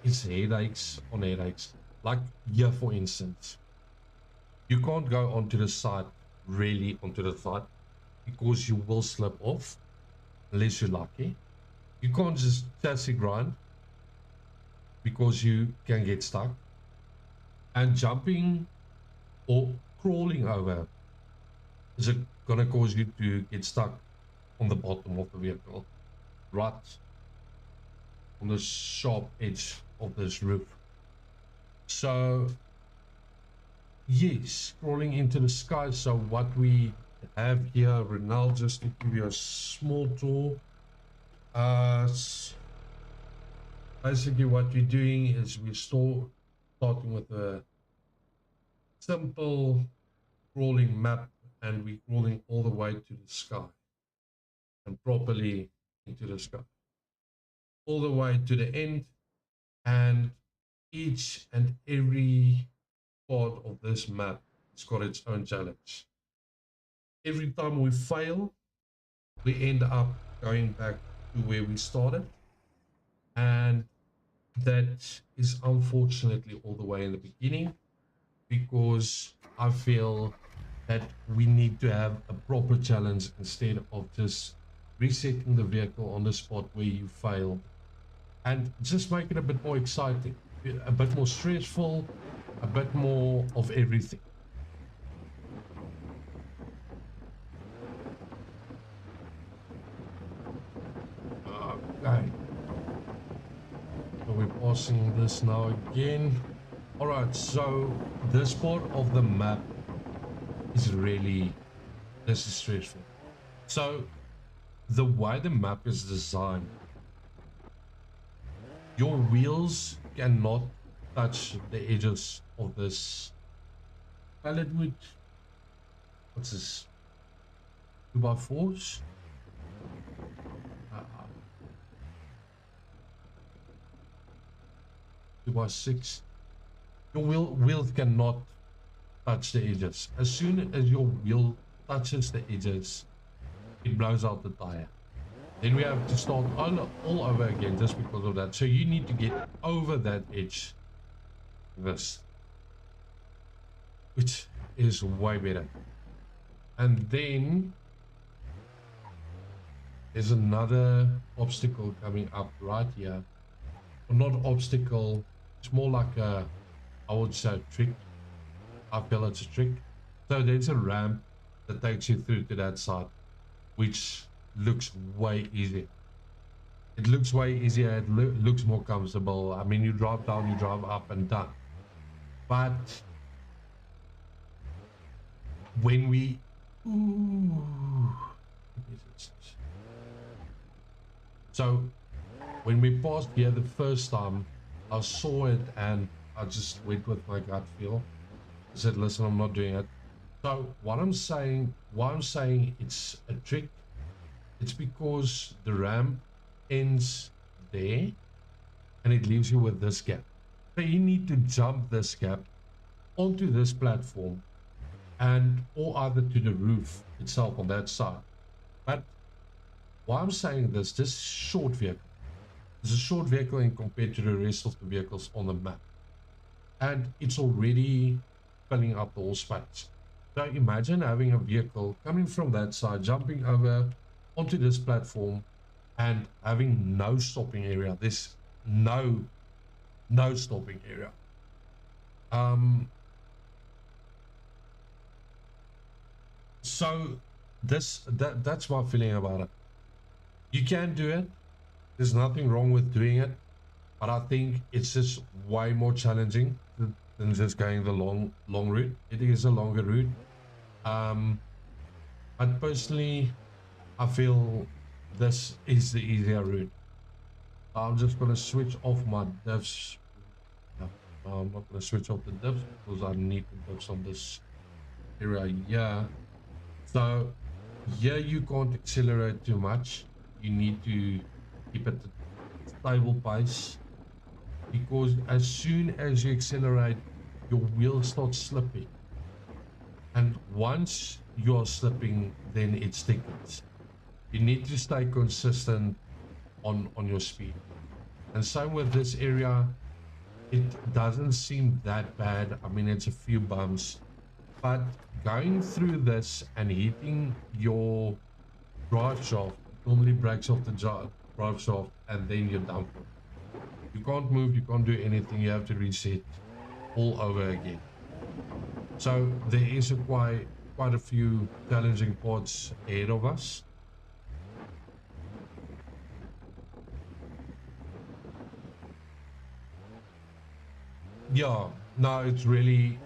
it's headaches on headaches. Like here, for instance, you can't go onto the side, really onto the side, because you will slip off unless you're lucky. You can't just chassis grind because you can get stuck, and jumping or crawling over is gonna cause you to get stuck on the bottom of the vehicle, right on the sharp edge of this roof. So yes, scrolling into the sky. So what we have here, Renal, just to give you a small tour. Basically what we're doing is we're starting with a simple crawling map, and we're crawling all the way to the sky and properly into the sky, all the way to the end, and each and every part of this map has got its own challenge. Every time we fail, we end up going back to where we started, and that is unfortunately all the way in the beginning, because I feel that we need to have a proper challenge instead of just resetting the vehicle on the spot where you failed, and just make it a bit more exciting, a bit more stressful, a bit more of everything. Okay. So we're passing this now again. All right, so this part of the map is really, this is stressful. So the way the map is designed, your wheels cannot touch the edges of this pallet wood. What's this? 2x4s? 2x6. Your wheels cannot touch the edges. As soon as your wheel touches the edges, it blows out the tire. Then we have to start all over again just because of that. So you need to get over that edge, this, which is way better. And then there's another obstacle coming up right here. Well, not obstacle, it's more like a, I would say, trick. I feel it's a trick. So there's a ramp that takes you through to that side, which looks way easier. It looks way easier. It looks more comfortable. I mean, you drop down, you drive up, and done. But when we so when we passed here the first time, I saw it and I just went with my gut feel. I said, listen, I'm not doing it. So what I'm saying, why I'm saying it's a trick, it's because the ramp ends there and it leaves you with this gap. So you need to jump this gap onto this platform, and or either to the roof itself on that side. But why I'm saying this short vehicle is a short vehicle in compared to the rest of the vehicles on the map, and it's already filling up the whole space. So imagine having a vehicle coming from that side, jumping over onto this platform and having no stopping area. There's no stopping area. So that's my feeling about it. You can do it. There's nothing wrong with doing it, but I think it's just way more challenging than just going the long route. It is a longer route. But personally, I feel this is the easier route. I'm just gonna switch off my diffs. No, I'm not gonna switch off the diffs because I need the diffs on this area. Yeah. So here you can't accelerate too much. You need to keep it at stable pace, because as soon as you accelerate, your wheel starts slipping, and once you're slipping, then it stickens. You need to stay consistent on your speed. And same with this area, it doesn't seem that bad. I mean, it's a few bumps, but going through this and hitting your drive shaft normally breaks off the drive shaft, and then you're done for. You can't move, you can't do anything, you have to reset all over again. So there is quite a few challenging parts ahead of us. Yeah, no, it's really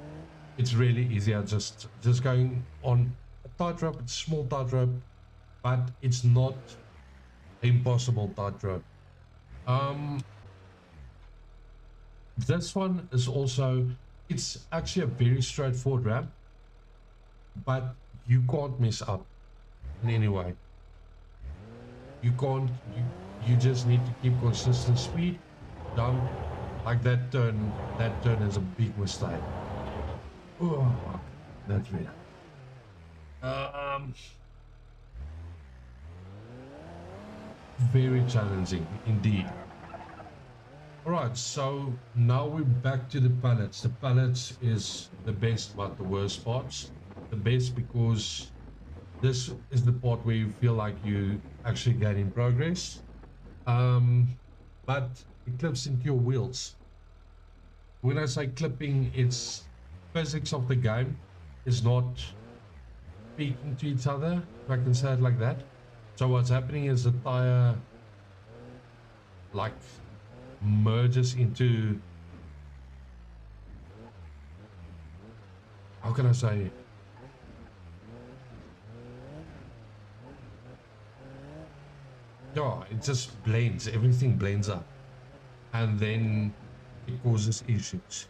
easier just going on a tightrope. It's a small tightrope, but it's not impossible tightrope. This one is also, it's actually a very straightforward ramp, but you can't mess up in any way. You can't, you just need to keep consistent speed. Don't, like that turn is a big mistake. Oh, that's weird. Um, very challenging indeed. All right, so now we're back to the pallets. The pallets is the best but the worst parts. The best because this is the part where you feel like you actually gaining progress. But it clips into your wheels. When I say clipping, it's physics of the game is not speaking to each other, if I can say it like that. So what's happening is the tire like merges into, how can I say, yeah, it just blends, everything blends up, and then it causes issues.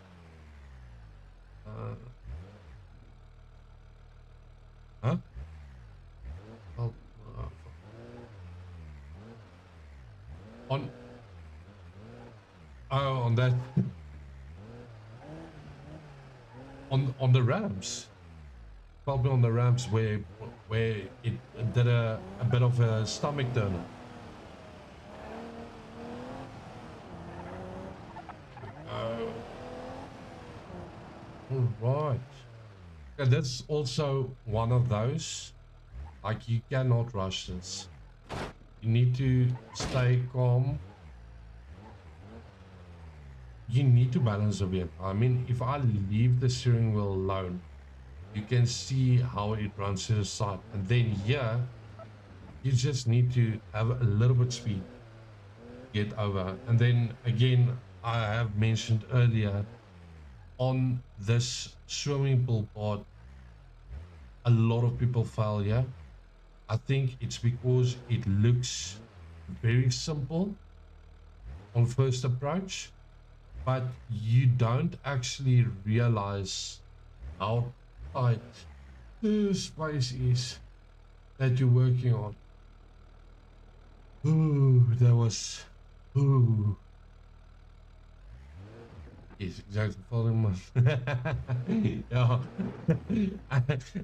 Huh? Oh, on on that on the ramps, probably on the ramps where it did a bit of a stomach turner. All right. And that's also one of those, like you cannot rush this. You need to stay calm. You need to balance the vehicle. I mean, if I leave the steering wheel alone, you can see how it runs to the side. And then here, you just need to have a little bit speed, get over. And then again, I have mentioned earlier, on this swimming pool part, a lot of people fail here. I think it's because it looks very simple on first approach, but you don't actually realize how tight the space is that you're working on. Ooh, that was, ooh. Yes, exactly. Following my, yeah.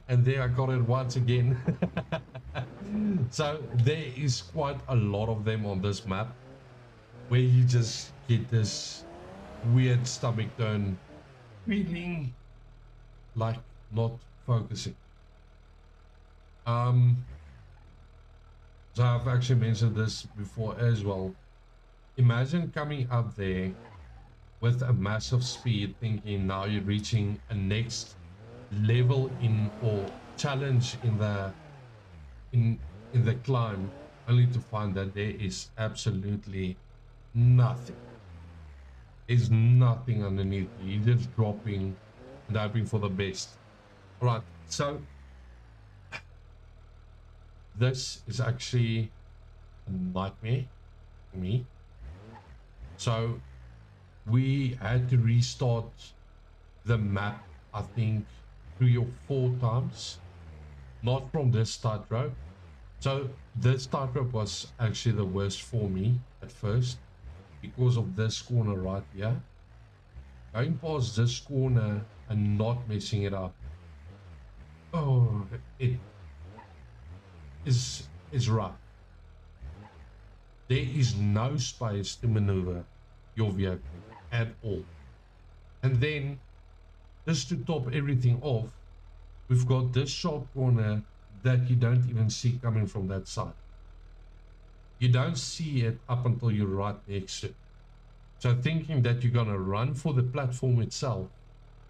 And there I got it once again. So there is quite a lot of them on this map where you just get this weird stomach turn feeling, like not focusing. So I've actually mentioned this before as well. Imagine coming up there with a massive speed, thinking now you're reaching a next level in, or challenge in the climb, only to find that there is absolutely nothing. There's nothing underneath you. You're just dropping and hoping for the best. All right, so this is actually a nightmare for me. So we had to restart the map, I think 3 or 4 times, not from this start rope. So this start rope was actually the worst for me at first because of this corner right here. Going past this corner and not messing it up, oh, it is rough. There is no space to maneuver your vehicle at all. And then, just to top everything off, we've got this sharp corner that you don't even see coming from that side. You don't see it up until you're right next to it. So thinking that you're gonna run for the platform itself,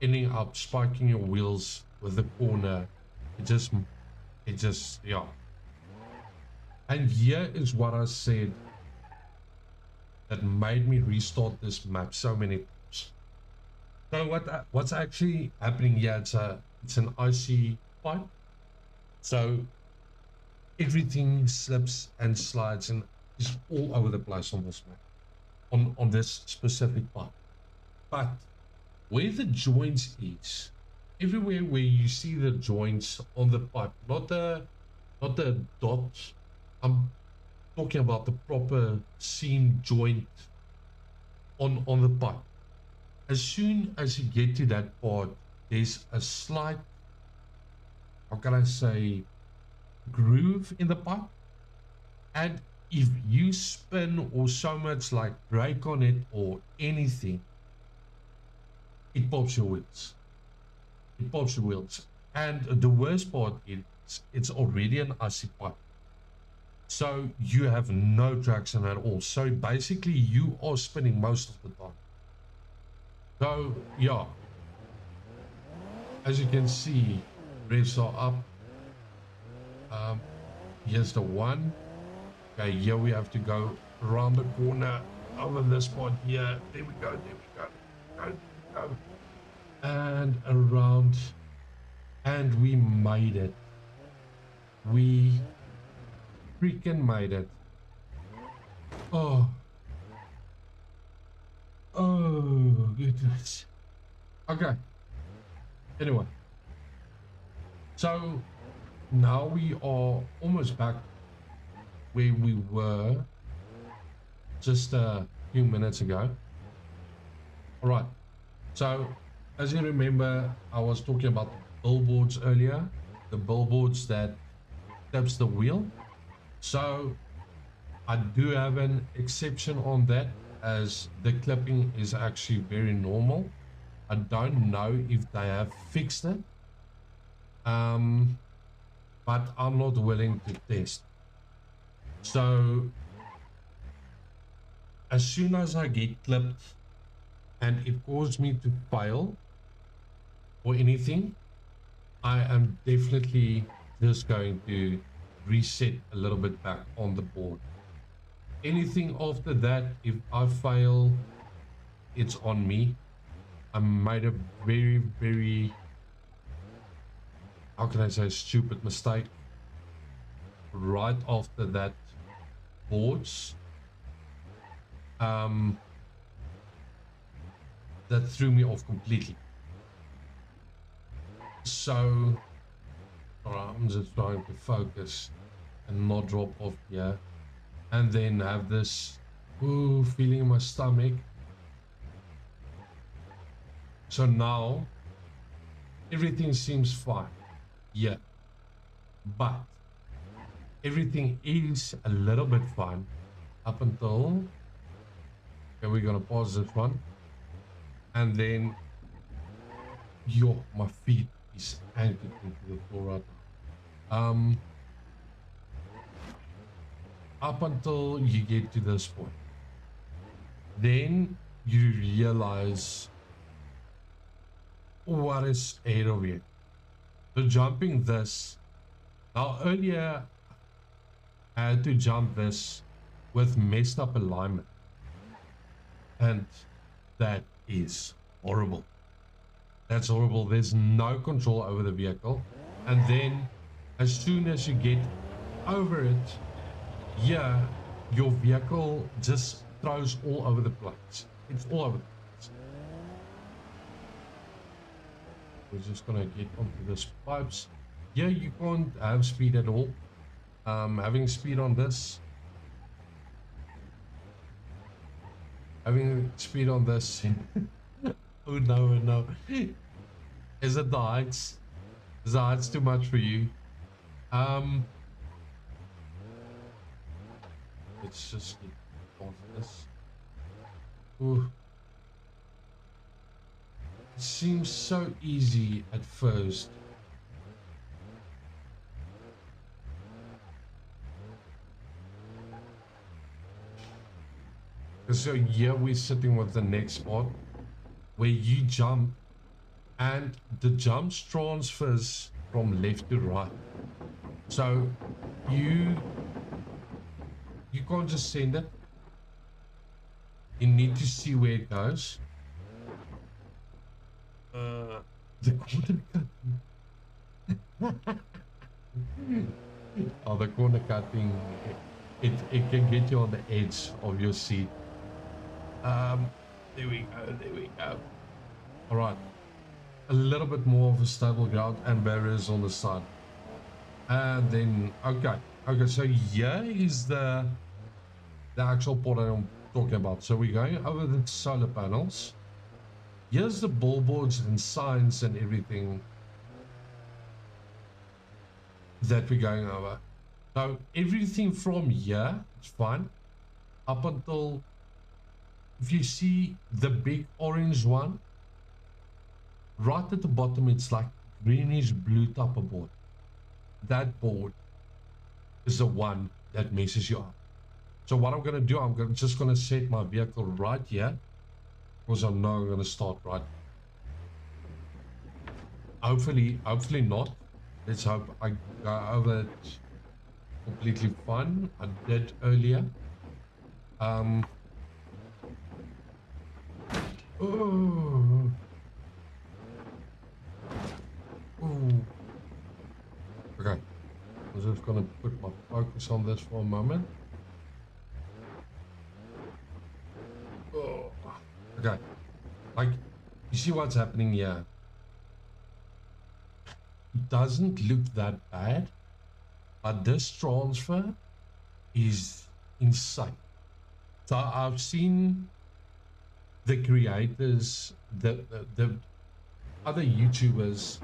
ending up spiking your wheels with the corner, it just, yeah. And here is what I said that made me restart this map so many times. So what's actually happening here? It's an icy pipe. So everything slips and slides and is all over the place on this map, on this specific pipe. But where the joints is, everywhere where you see the joints on the pipe, not the dot. I'm talking about the proper seam joint on the pipe. As soon as you get to that part, there's a slight, how can I say, groove in the pipe. And if you spin or so much like brake on it or anything, it pops your wheels. It pops your wheels. And the worst part is it's already an icy pipe. So you have no traction at all. So basically you are spinning most of the time. So yeah, as you can see, revs are up. Here's the one. Okay, here we have to go around the corner over this part here. There we go, there we go. Go, go. And around. And we made it. We freaking made it. Oh. Oh, goodness. Okay. Anyway. So now we are almost back where we were just a few minutes ago. All right. So as you remember, I was talking about billboards earlier, the billboards that taps the wheel. So I do have an exception on that, as the clipping is actually very normal. I don't know if they have fixed it, but I'm not willing to test. So as soon as I get clipped and it caused me to fail or anything, I am definitely just going to reset a little bit back on the board. Anything after that, if I fail, it's on me. I made a very, how can I say, stupid mistake right after that boards. That threw me off completely. So I'm just trying to focus and not drop off here, and then have this feeling in my stomach. So now everything seems fine, yeah, but everything is a little bit fine up until, okay, we're gonna pause this one, and then my feet is anchored into the floor right now. Up until you get to this point, then you realize what is ahead of you. So jumping this, now earlier I had to jump this with messed up alignment, and that is horrible. That's horrible. There's no control over the vehicle, and then as soon as you get over it, yeah, your vehicle just throws all over the place. It's all over the place. We're just gonna get onto this pipes. Yeah, you can't have speed at all. Having speed on this, oh no, is it the heights? Is the heights too much for you? Let's just get on this. Ooh. It seems so easy at first. So here we're sitting with the next spot where you jump, and the jumps transfers from left to right. So you can't just send it. You need to see where it goes. The corner cut. Oh, the corner cutting, it can get you on the edge of your seat. There we go, there we go. All right, a little bit more of a stable ground and barriers on the side. And then, okay, so here is the actual part I'm talking about. So we're going over the solar panels. Here's the billboards and signs and everything that we're going over. So everything from here is fine up until, if you see the big orange one right at the bottom, it's like greenish blue type of board. That board is the one that messes you up. So what I'm going to do, just going to set my vehicle right here, because I know I'm going to start right. Hopefully not. Let's hope I go over it completely fine. I did earlier. Oh. Ooh. Okay. I'm just gonna put my focus on this for a moment. Oh. Okay. Like, you see what's happening here? It doesn't look that bad, but this transfer is insane. So I've seen the creators, the other YouTubers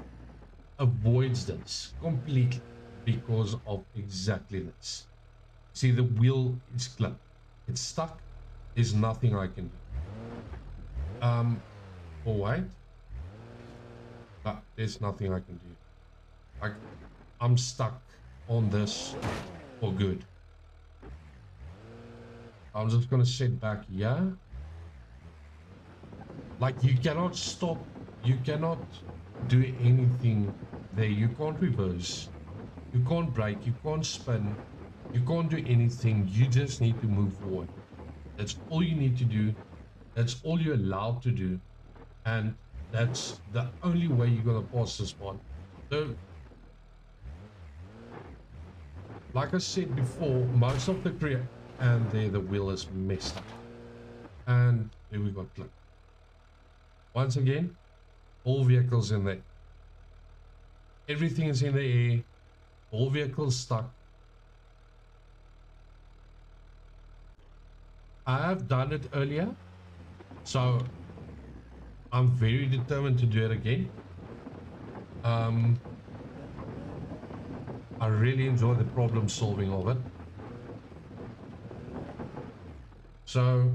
avoids this completely because of exactly this. See, the wheel is clipped. It's stuck. There's nothing I can do. Oh wait. No, there's nothing I can do. I'm stuck on this for good. I'm just gonna sit back here. Like, you cannot stop, you cannot do anything there. You can't reverse, you can't brake, you can't spin, you can't do anything. You just need to move forward. That's all you need to do. That's all you're allowed to do. And that's the only way you're gonna pass this one. So, like I said before, most of the career, and there the wheel is messed up. And here we got clip. Once again, all vehicles in there. Everything is in the air. All vehicles stuck. I have done it earlier, so I'm very determined to do it again. I really enjoy the problem solving of it. So,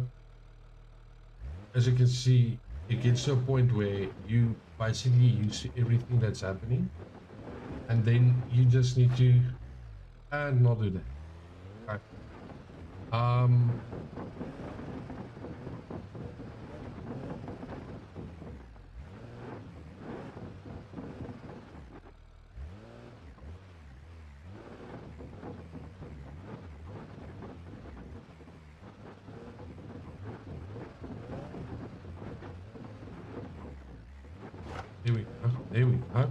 as you can see, it gets to a point where you basically use everything that's happening, and then you just need to not do that. Okay. There we go. There we go.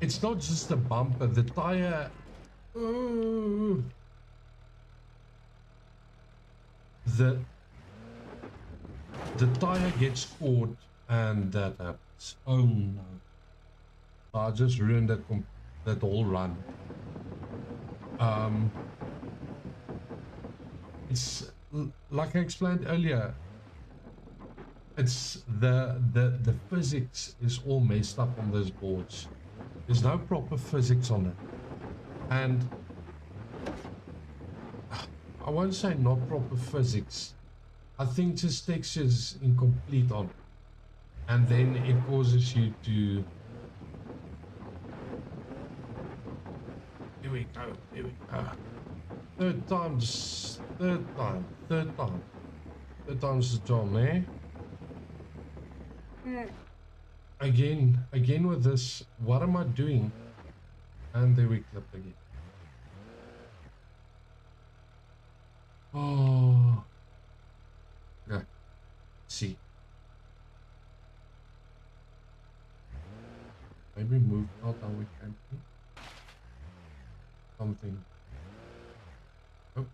It's not just the bumper, the tire. The tire gets caught, and that happens. Oh no! I just ruined that whole run. It's like I explained earlier. It's the physics is all messed up on those boards. There's no proper physics on it, and I won't say not proper physics. I think just texture's incomplete on it, and then it causes you to. Here we go. Here we go. Third time's the charm, eh? Again with this, what am I doing? And there we clip again. move out our camping. Something. Oh,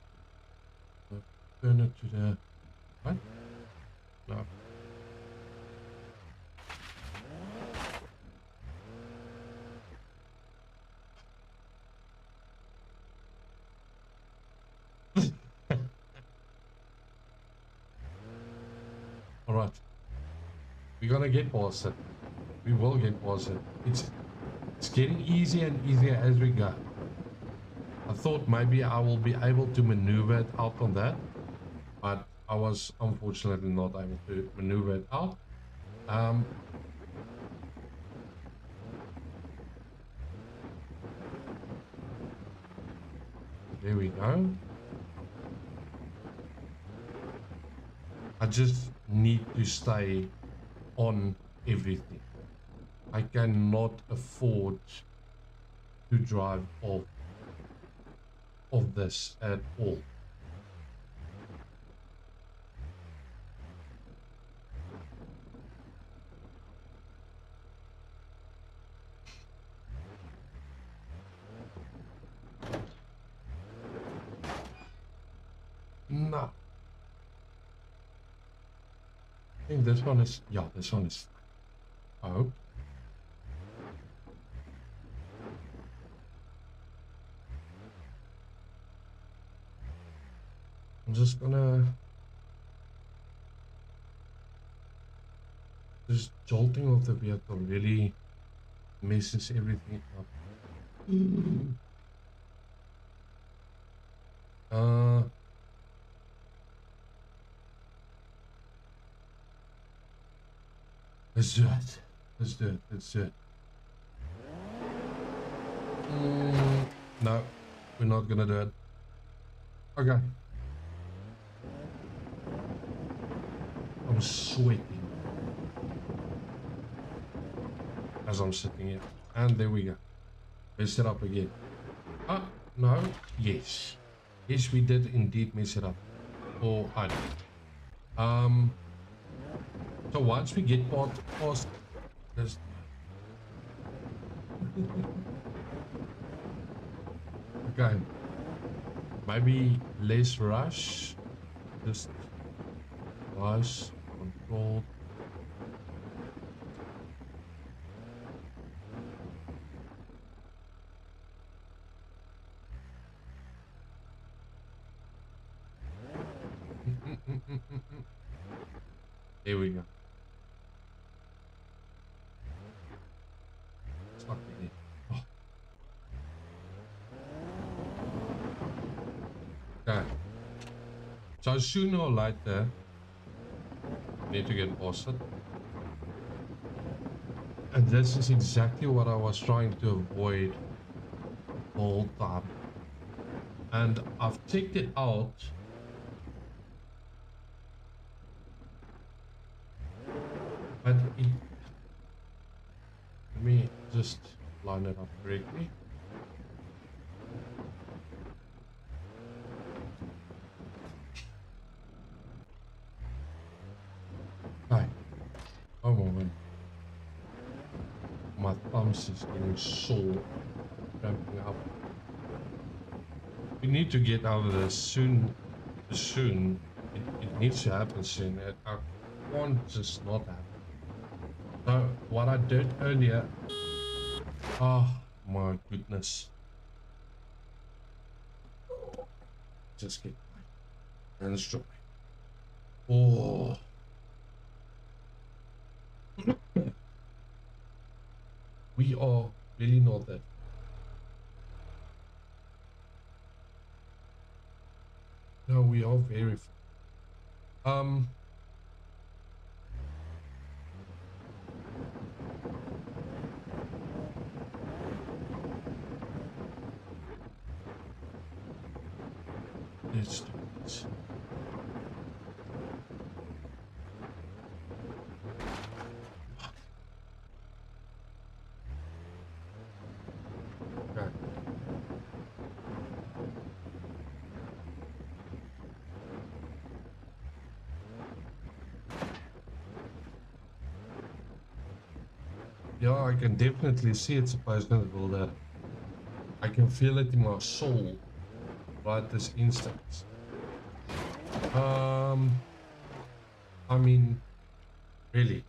turn it to the right. No. All right. We're gonna get past it. We will get past it. It's getting easier and easier as we go. I thought maybe I will be able to maneuver it out on that, but I was unfortunately not able to maneuver it out. There we go. I just need to stay on everything. I cannot afford to drive off of this at all. No. I think this one is, yeah, this one is, I hope. I'm just gonna, this jolting of the vehicle really messes everything up. Let's do it. Let's do it. Let's do it. No, we're not gonna do it. Okay. I'm sweating as I'm sitting here. And there we go. Mess it up again. Ah, no. Yes. Yes, we did indeed mess it up. Or I don't. So once we get past this. Okay. Maybe less rush. Just nice, controlled. There we go. Stuck in it. Oh. Okay. So sooner or later, we need to get past it. And this is exactly what I was trying to avoid the whole time. And I've checked it out. But it, let me just line it up correctly. Hi. One moment. My thumbs is getting sore, cramping up. We need to get out of this soon. Soon. It needs to happen soon. I can't just not happen. So what I did earlier, oh my goodness, just get my hands dry. Oh, we are really not that. No, we are very. Let's do this. Okay. Yeah, I can definitely see it's a personable that I can feel it in my soul right this instant. I mean, really.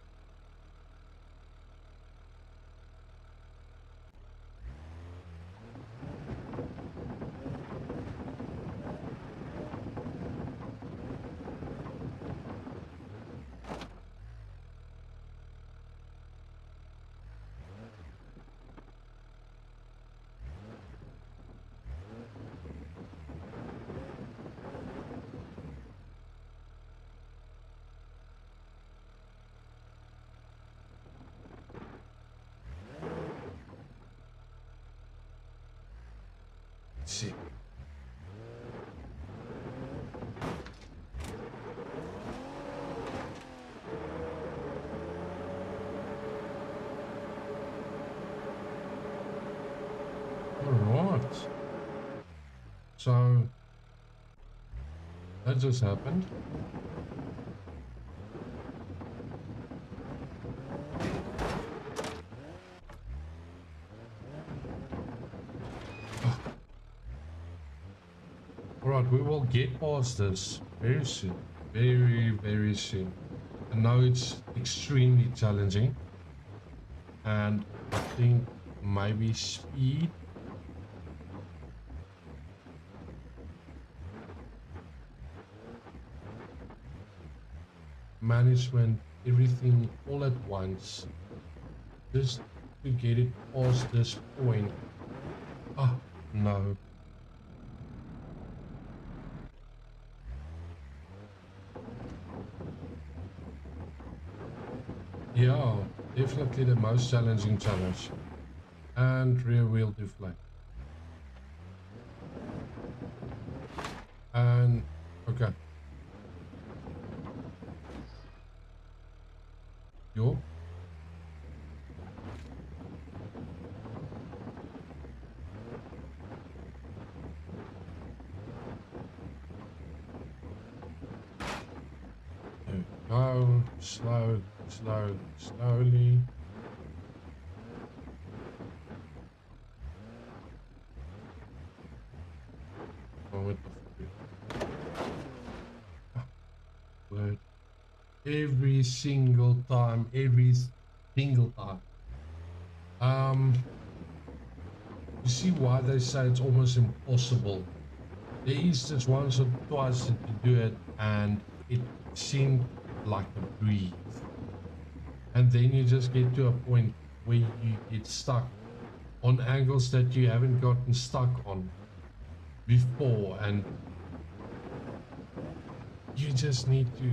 Let's see. All right. So that just happened. All right, we will get past this very soon. Very, very soon. I know it's extremely challenging. And I think maybe speed. Management, everything all at once. Just to get it past this point. Ah, no. Yeah, definitely the most challenging challenge. And rear wheel deflect. And okay. Yo. There we go. Slow, slow, slowly. Oh, what the fuck? Word. Every single time, every single time. You see why they say it's almost impossible. There is just once or twice that you do it and it seemed like a breeze. And then you just get to a point where you get stuck on angles that you haven't gotten stuck on before, and you just need to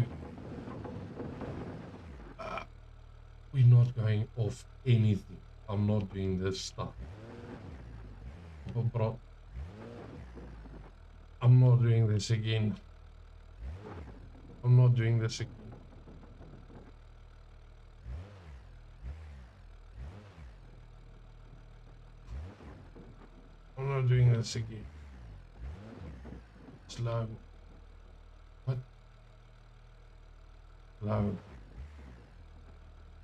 we're not going off anything. I'm not doing this stuff. Bro, I'm not doing this again. I'm not doing this again. I'm not doing this again. Slow. What? Slow.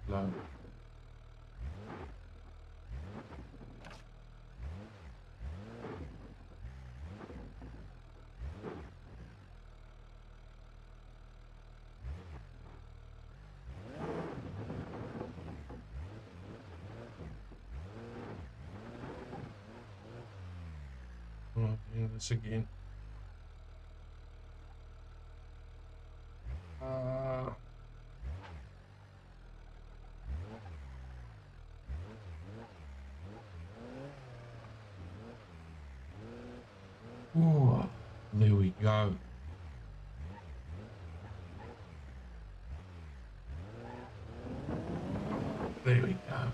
Slow. I'm not doing this again. Uh, ooh, there we go. There we go.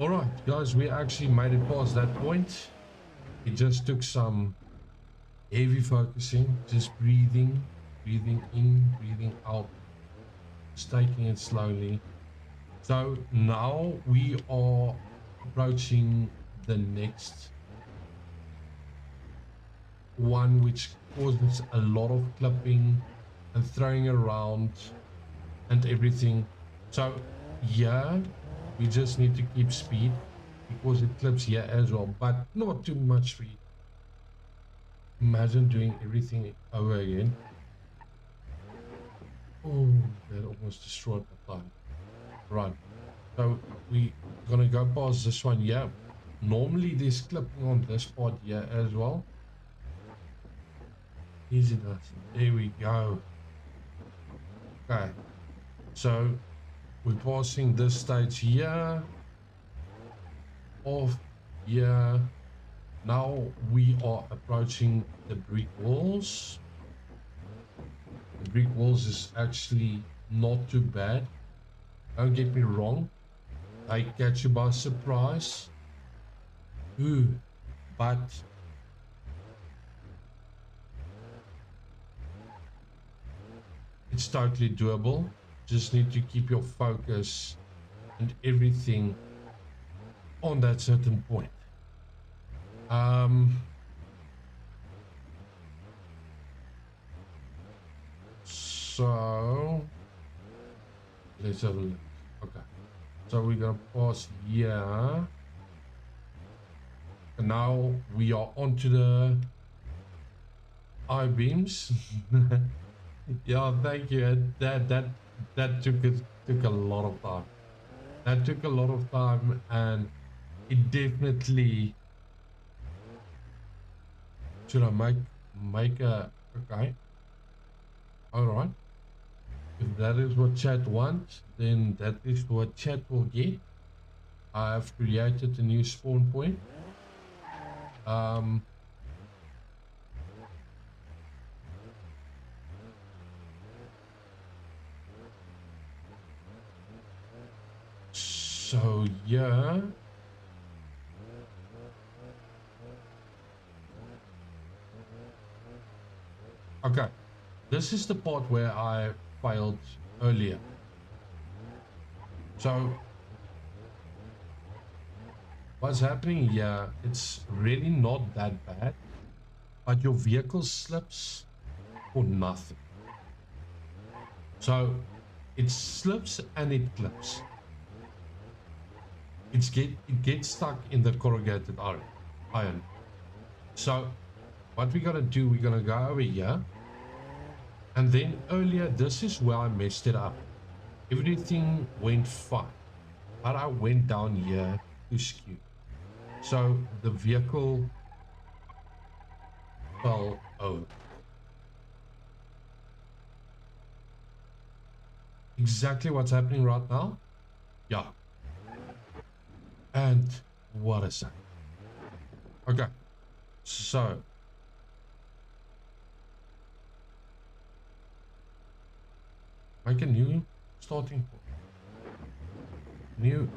All right, guys, we actually made it past that point. It just took some heavy focusing, just breathing, breathing in, breathing out, just taking it slowly. So now we are approaching the next one, which causes a lot of clipping and throwing around and everything. So yeah, we just need to keep speed because it clips here as well, but not too much speed. Imagine doing everything over again. Oh, that almost destroyed my time. Right. So we gonna go past this one here. Normally there's clipping on this part here as well. Easy enough. There we go. Okay. So we're passing this stage here. Off here. Now we are approaching the brick walls. The brick walls is actually not too bad. Don't get me wrong. They catch you by surprise. Ooh, but it's totally doable. Just need to keep your focus and everything on that certain point. So let's have a look. Okay. So we're gonna pause here. And now we are onto the I-beams. Yeah, thank you. That took a lot of time. That took a lot of time, and it definitely should I make a okay. All right. If that is what chat wants, then that is what chat will get. I have created a new spawn point. Um, so yeah. Okay. This is the part where I failed earlier. So what's happening here, it's really not that bad, but your vehicle slips for nothing. So it slips and it clips. It gets stuck in the corrugated iron. So what we're gonna do, we're gonna go over here. And then earlier, this is where I messed it up. Everything went fine, but I went down here to skew. So the vehicle fell over. Exactly what's happening right now? Yeah. And what a second. Okay. So make a new starting point.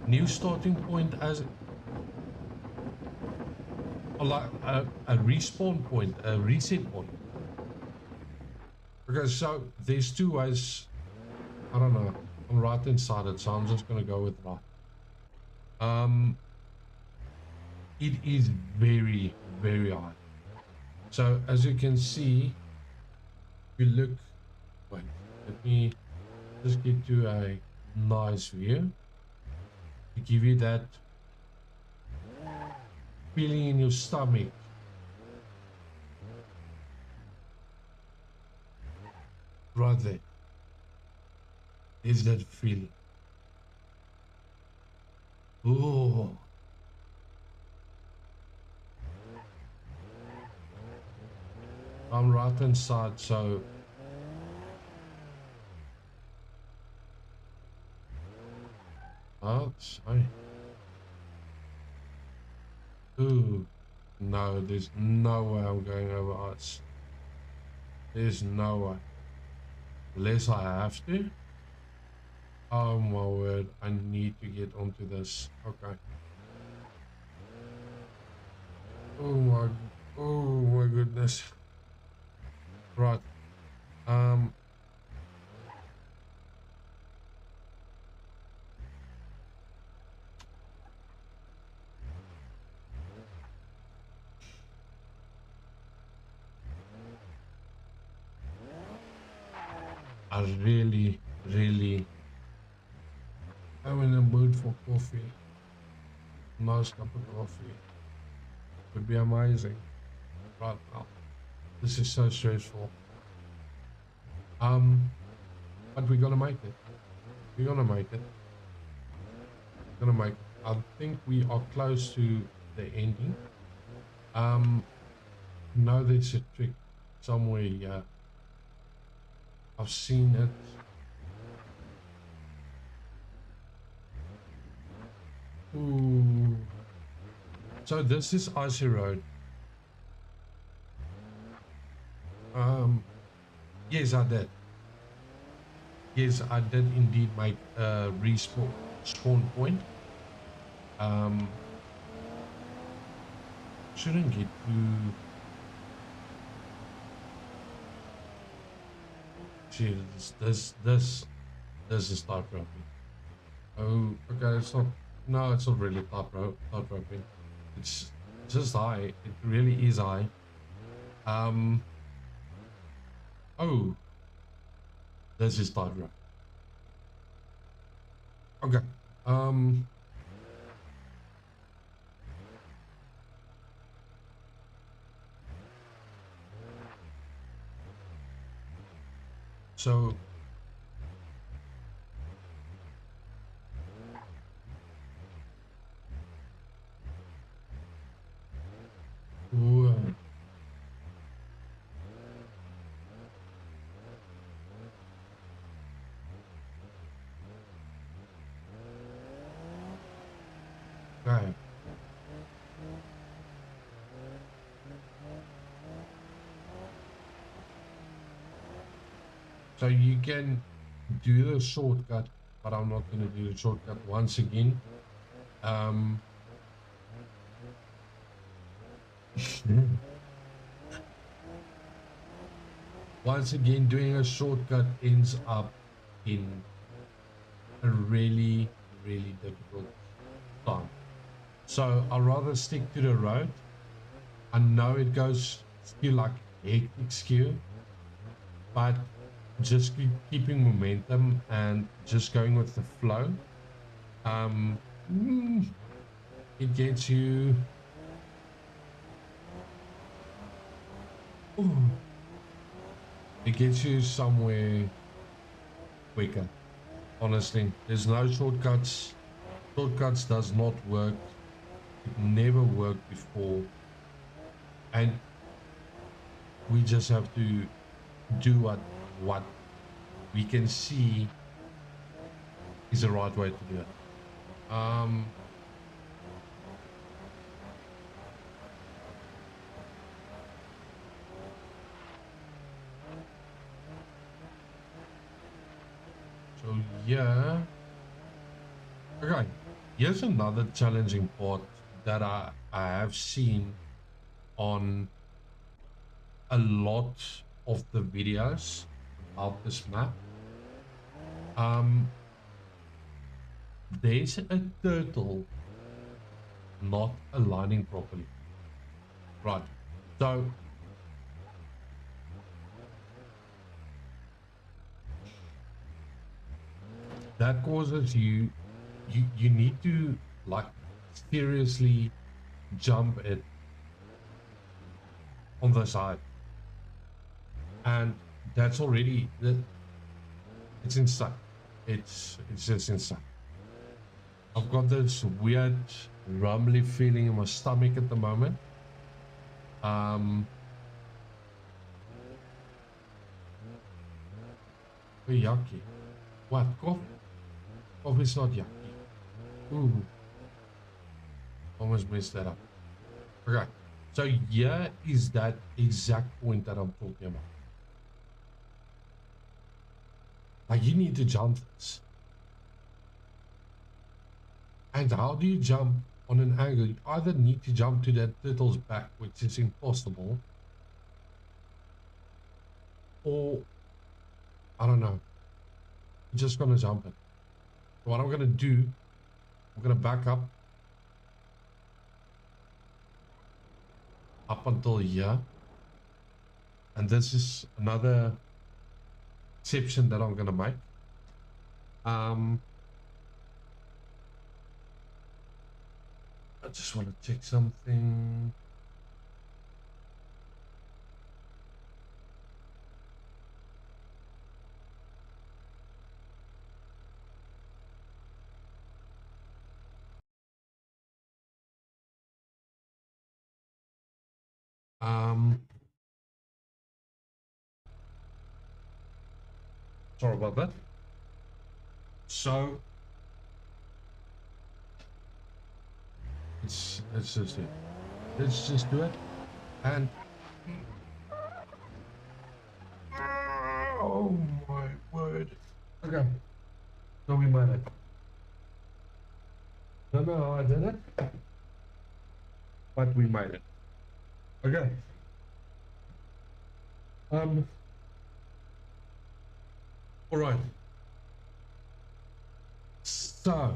New starting point as a respawn point, a reset point. Okay, so there's two ways. I don't know. I'm right inside it, so I'm just gonna go with right. It is very, very high. So as you can see, if you look, wait, let me just get to a nice view to give you that feeling in your stomach. Right there. Is that feeling? Oh, I'm right inside, so oh, sorry. Ooh, no, there's no way I'm going over ice. There's no way. Unless I have to. Oh my word, I need to get onto this. Okay. Oh my, oh my goodness. Right. Um, I really am in a mood for coffee. Nice cup of coffee would be amazing right now. This is so stressful. But we're gonna make it. We're gonna make it. Gonna make it. I think we are close to the ending. No, there's a trick somewhere here. I've seen it. Ooh. So this is icy road. Yes, I did. Yes, I did indeed make a respawn point. Shouldn't get too. Jeez, this is type roping. Oh, okay, it's not. No, it's not really type roping. It's just high. It really is high. Oh, this is type rope. Okay. So ooh, okay. So you can do the shortcut, but I'm not going to do the shortcut once again. Once again, doing a shortcut ends up in a really difficult time. So I'd rather stick to the road. I know it goes still like hectic skew, but just keeping momentum and just going with the flow. It gets you. It gets you somewhere quicker. Honestly, there's no shortcuts. Shortcuts does not work. It never worked before, and we just have to do what we can see is the right way to do it. So yeah. Okay. Here's another challenging part that I have seen on a lot of the videos about this map. There's a turtle not aligning properly. Right. So that causes you need to like seriously jump it on the side. And that's already it's insane. It's just insane. I've got this weird rumbly feeling in my stomach at the moment. Yucky. What? Coffee? Coffee's not yucky. Ooh. Almost messed that up. Okay. So here is that exact point that I'm talking about. Like you need to jump this. And how do you jump on an angle? You either need to jump to that turtle's back, which is impossible, or I don't know. You're just gonna jump it. So what I'm gonna do, I'm gonna back up until here, and this is another exception that I'm gonna make. I just want to check something. Sorry about that. So let's just do it. Let's just do it. And oh my word. Okay. So we made it. Don't know how I did it, but we made it. Okay. All right. So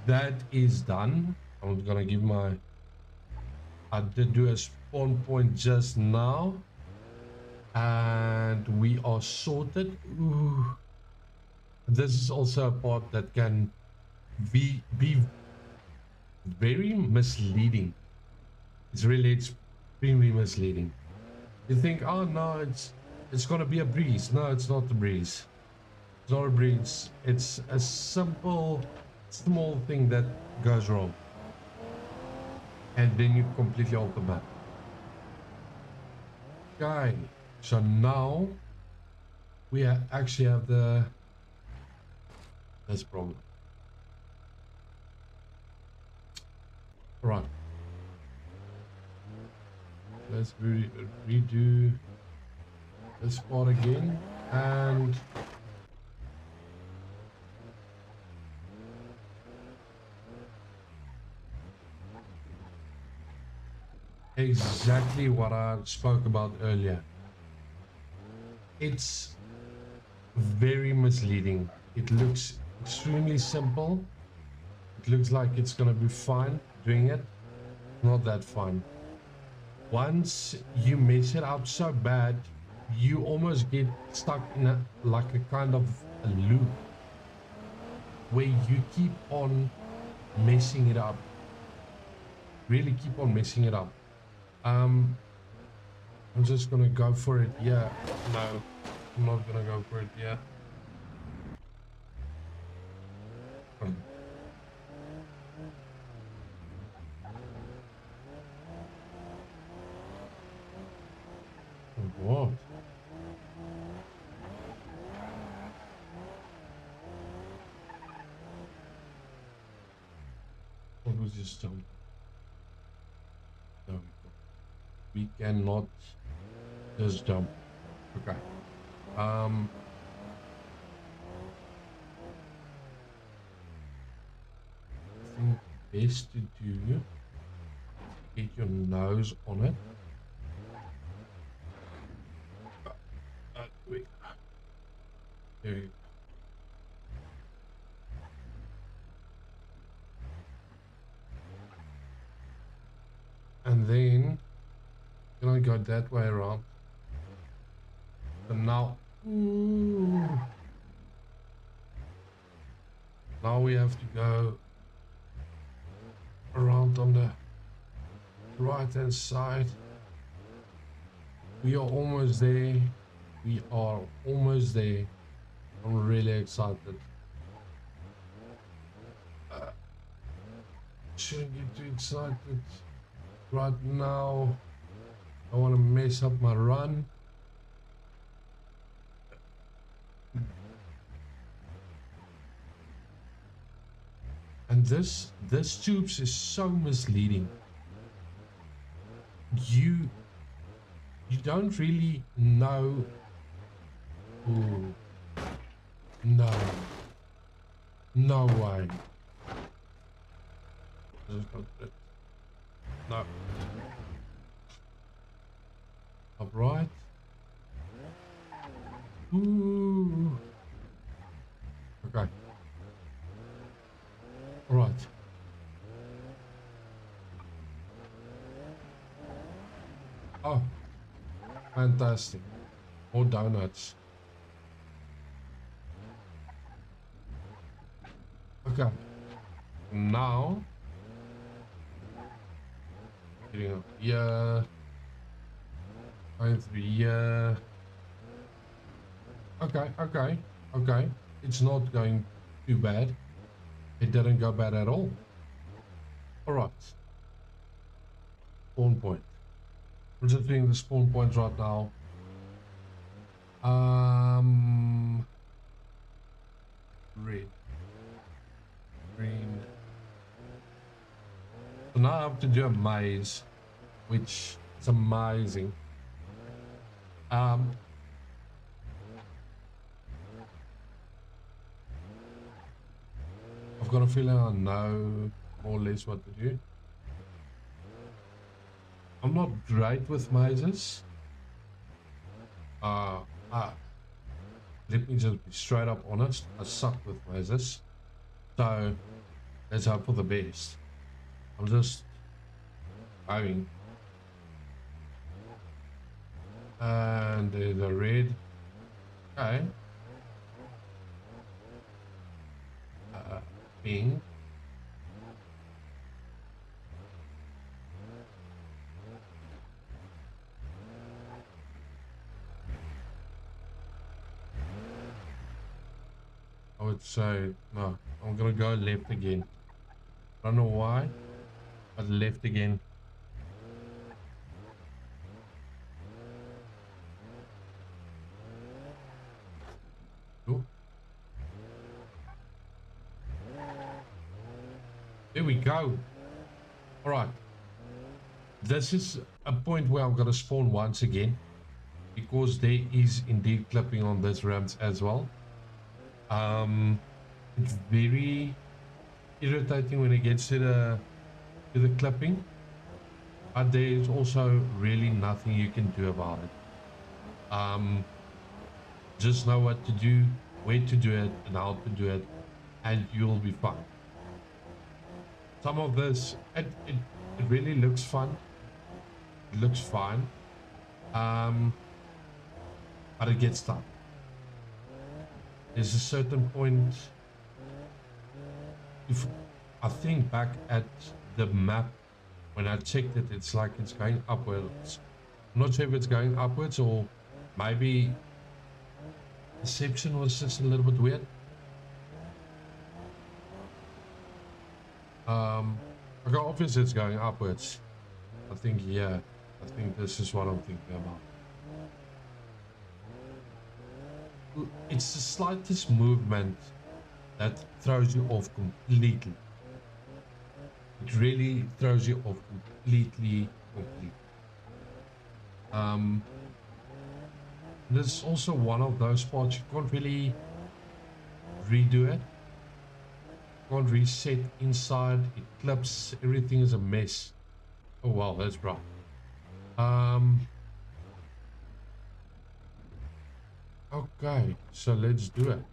that is done. I'm gonna give my. I did do a spawn point just now, and we are sorted. Ooh. This is also a part that can be very misleading. It's really extremely misleading. You think, oh no, it's gonna be a breeze. No, it's not a breeze. It's not a breeze. It's a simple, small thing that goes wrong, and then you completely alter map. Okay, so now we actually have this problem. Right. Let's redo this part again, and exactly what I spoke about earlier. It's very misleading. It looks extremely simple. It looks like it's gonna be fine doing it. Not that fun. Once you mess it up so bad, you almost get stuck in a kind of a loop where you keep on messing it up. Really keep on messing it up. I'm just gonna go for it. Yeah. No, I'm not gonna go for it. Yeah. What? What was this jump? No, we cannot just jump. Okay. I think best to do, get your nose on it. Wait. There you go. And then can I go that way around? And now, ooh, now we have to go around on the right hand side. We are almost there. We are almost there. I'm really excited. Shouldn't get too excited right now. I want to mess up my run. And this tubes is so misleading. You don't really know. Ooh, no, no way. No. Upright. Ooh. Okay. All right. Oh, fantastic. More donuts. Okay. Now, getting up here. Going through here. Okay, okay, okay. It's not going too bad. It didn't go bad at all. Alright. Spawn point. We're just doing the spawn points right now. Red. Green. So now I have to do a maze, which is amazing. I've got a feeling I know more or less what to do. I'm not great with mazes. Let me just be straight up honest. I suck with mazes. So let's hope for the best. I'm just going. And there's a red. Okay. Pink. I would say no. I'm gonna go left again. I don't know why, but left again. Ooh. There we go. All right. This is a point where I'm gonna spawn once again, because there is indeed clipping on this ramp as well. It's very irritating when it gets to the clipping, but there is also really nothing you can do about it. Just know what to do, where to do it, and how to do it, and you'll be fine. Some of this, it really looks fun. It looks fine, but it gets tough. There's a certain point. If I think back at the map when I checked it, it's like it's going upwards. I'm not sure if it's going upwards or maybe perception was just a little bit weird. Okay, obviously it's going upwards. I think, yeah, I think this is what I'm thinking about. It's the slightest movement that throws you off completely. It really throws you off completely. This is also one of those spots you can't really redo it. Can't reset inside. It clips. Everything is a mess. Oh wow, that's rough. Okay, so let's do it.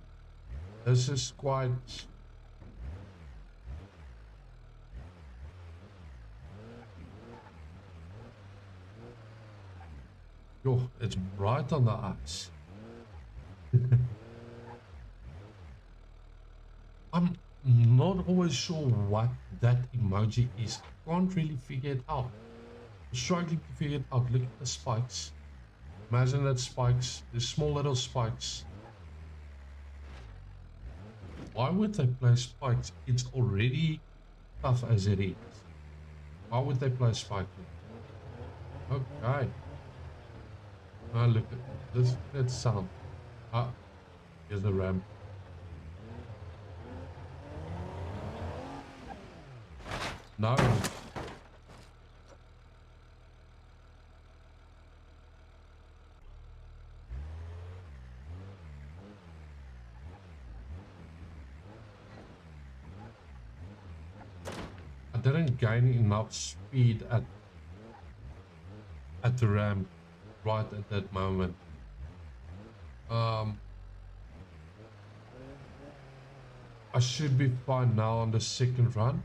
This is quite... Yo, it's right on the ice. I'm not always sure what that emoji is. Can't really figure it out. I'm struggling to figure it out. Look at the spikes. Imagine that spikes, the small little spikes. Why would they play spikes? It's already tough as it is. Why would they play spikes? Okay. Now look at this. That sound. Ah, here's the ramp. No. I didn't gain enough speed at the ramp right at that moment. I should be fine now on the second run.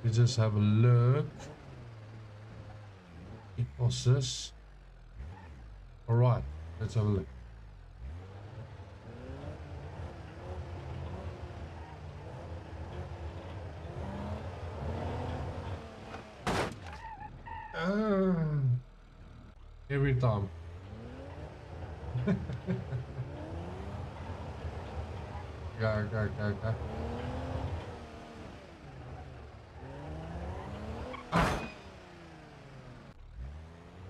We just have a look. Equals this. Alright, Let's have a look. Every time. Go.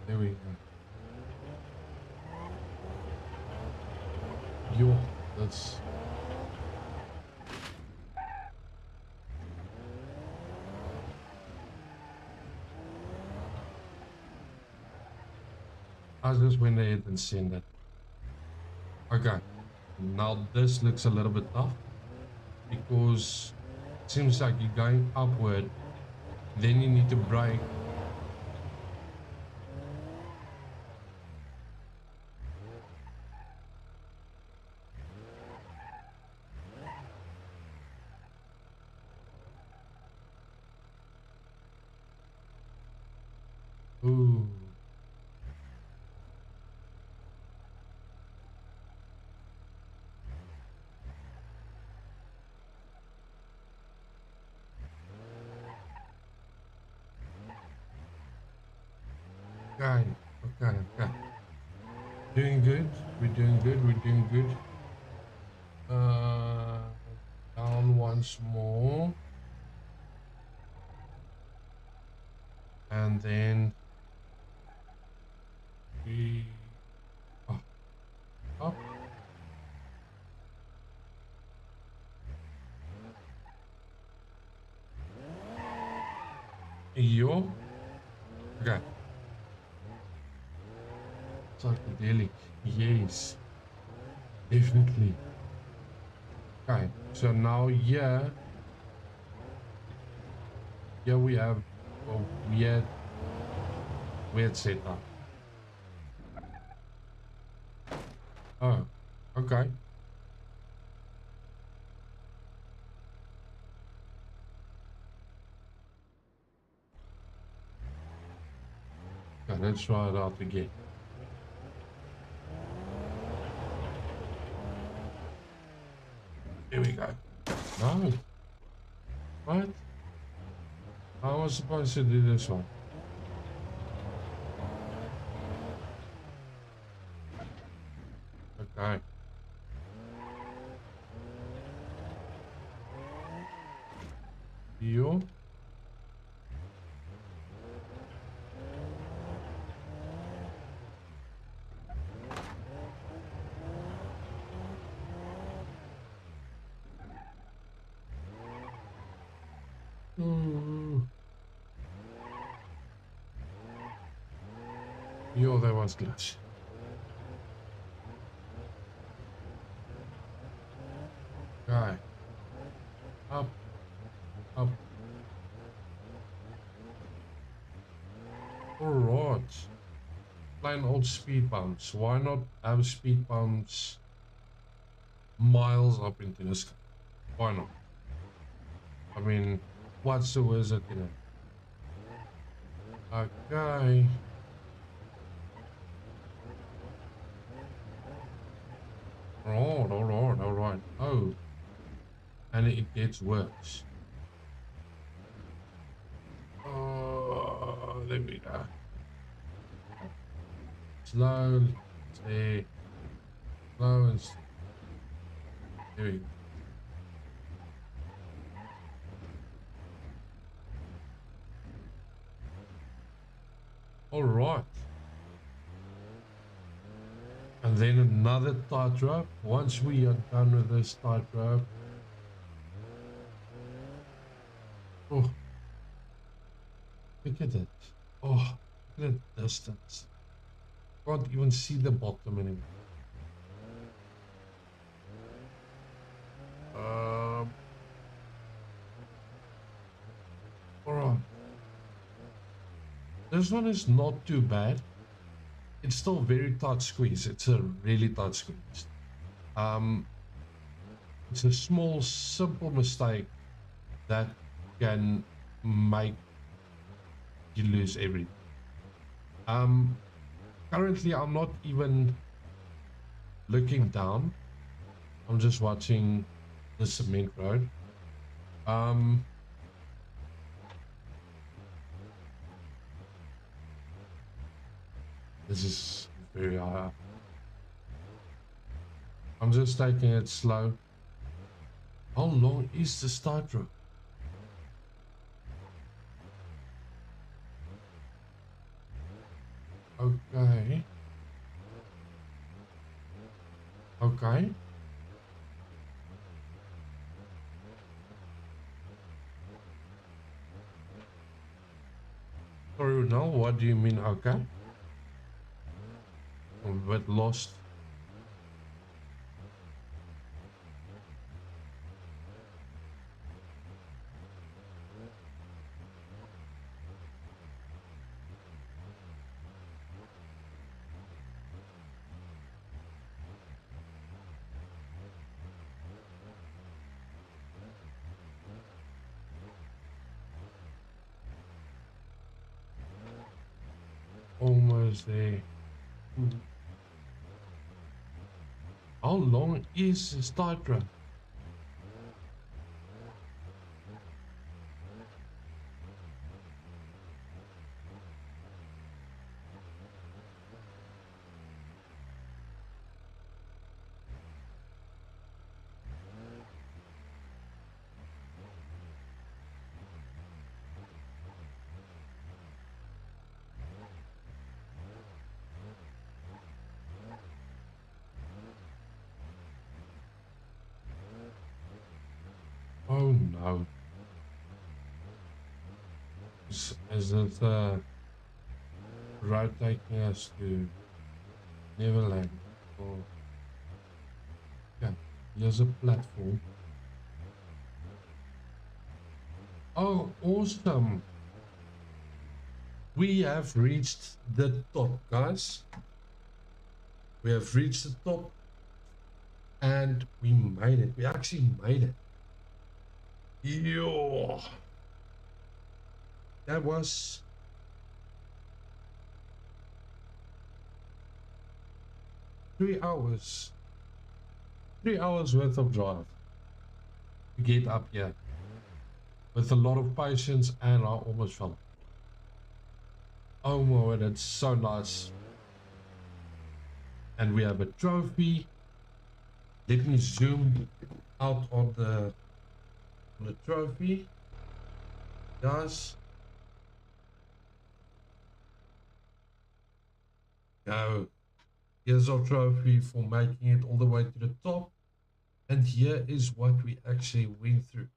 There we go. Yo, that's... I just went ahead and sent it. Okay. Now this looks a little bit tough because it seems like you're going upward. Then you need to brake. Ooh. Okay. Doing good. We're doing good. Down once more. And then we up. Yo. Okay. Psychedelic. Yes. Definitely. Okay. So now here we have a weird setup. Oh, okay. Okay, let's try it out again. Here we go. No. What? How was I supposed to do this one? Okay. You? Yo, that was glitch. Okay. Up. Alright. Plain old speed bumps. Why not have speed bumps miles up into the sky? Why not? I mean, what's the worst that can happen? Okay. Alright. Oh. And it gets worse. Oh, there we go. Slow, stay, slow and stay. There we go. Alright. And then another tightrope. Once we are done with this tightrope. Oh. Look at it. Oh, look at the distance. Can't even see the bottom anymore. Alright. This one is not too bad. It's still very tight squeeze. It's a really tight squeeze. It's a small, simple mistake that can make you lose everything. Currently, I'm not even looking down. I'm just watching the cement road. This is very high. I'm just taking it slow. How long is the start road? Okay. Okay. Sorry, no, what do you mean, okay? I'm a bit lost. Almost there. How long is the start run? Oh no. Is it road taking us to Neverland? Or yeah, here's a platform. Oh, awesome. We have reached the top, guys. We have reached the top and we made it. We actually made it. Yo. That was 3 hours. 3 hours worth of drive to get up here with a lot of patience, and I almost fell. Oh my word, it's so nice. And we have a trophy. Let me zoom out on the trophy. Guys. Go. Here's our trophy for making it all the way to the top. And here is what we actually went through.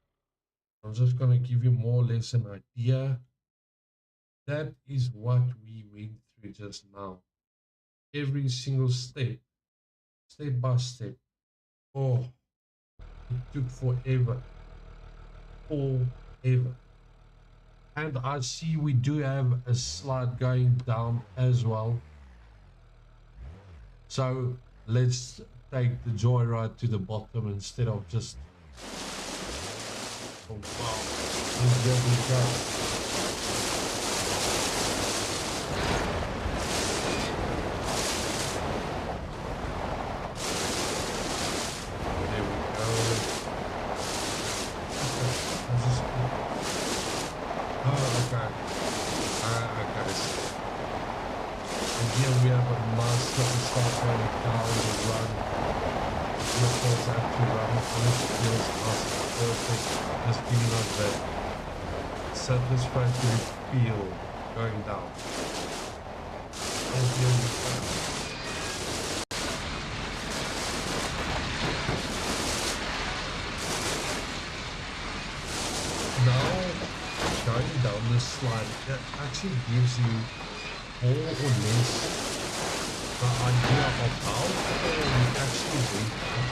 I'm just going to give you more or less an idea. That is what we went through just now. Every single step by step. Oh, it took forever. Forever. And I see we do have a slide going down as well. So let's take the joyride to the bottom instead of just... Oh wow, here we go. There we go. Oh, okay. Okay. And here we have a nice little start going down the run. The vehicles actually running on the feels awesome. Perfect. Just feeling like that satisfactory feel going down. And here we go. Now, going down this slide, that actually gives you more or less the idea of how far we actually went up.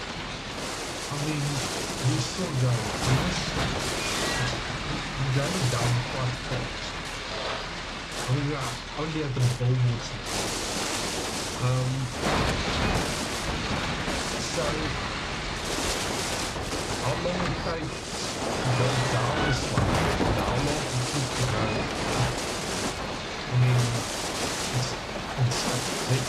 I mean, we're still going. We're going down quite fast. I mean, we're only at the billboards now. So, how long it takes to go down the slide, and how long it took to go up. I mean, it's insane.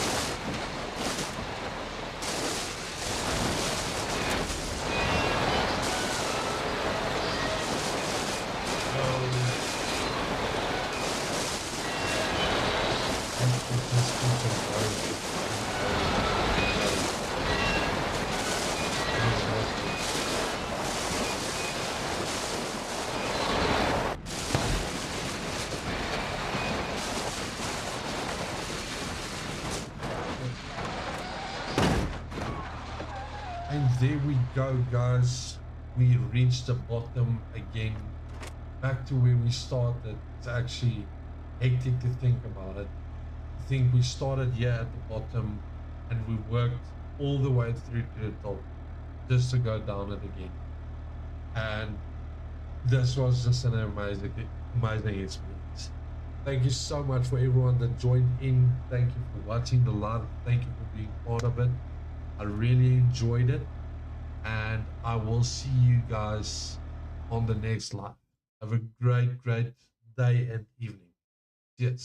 there we go, guys. We reached the bottom again, back to where we started. It's actually hectic to think about it. I think we started here at the bottom and we worked all the way through to the top just to go down it again. And this was just an amazing experience. Thank you so much for everyone that joined in. Thank you for watching the live. Thank you for being part of it. I really enjoyed it, and I will see you guys on the next live. Have a great day and evening. Cheers.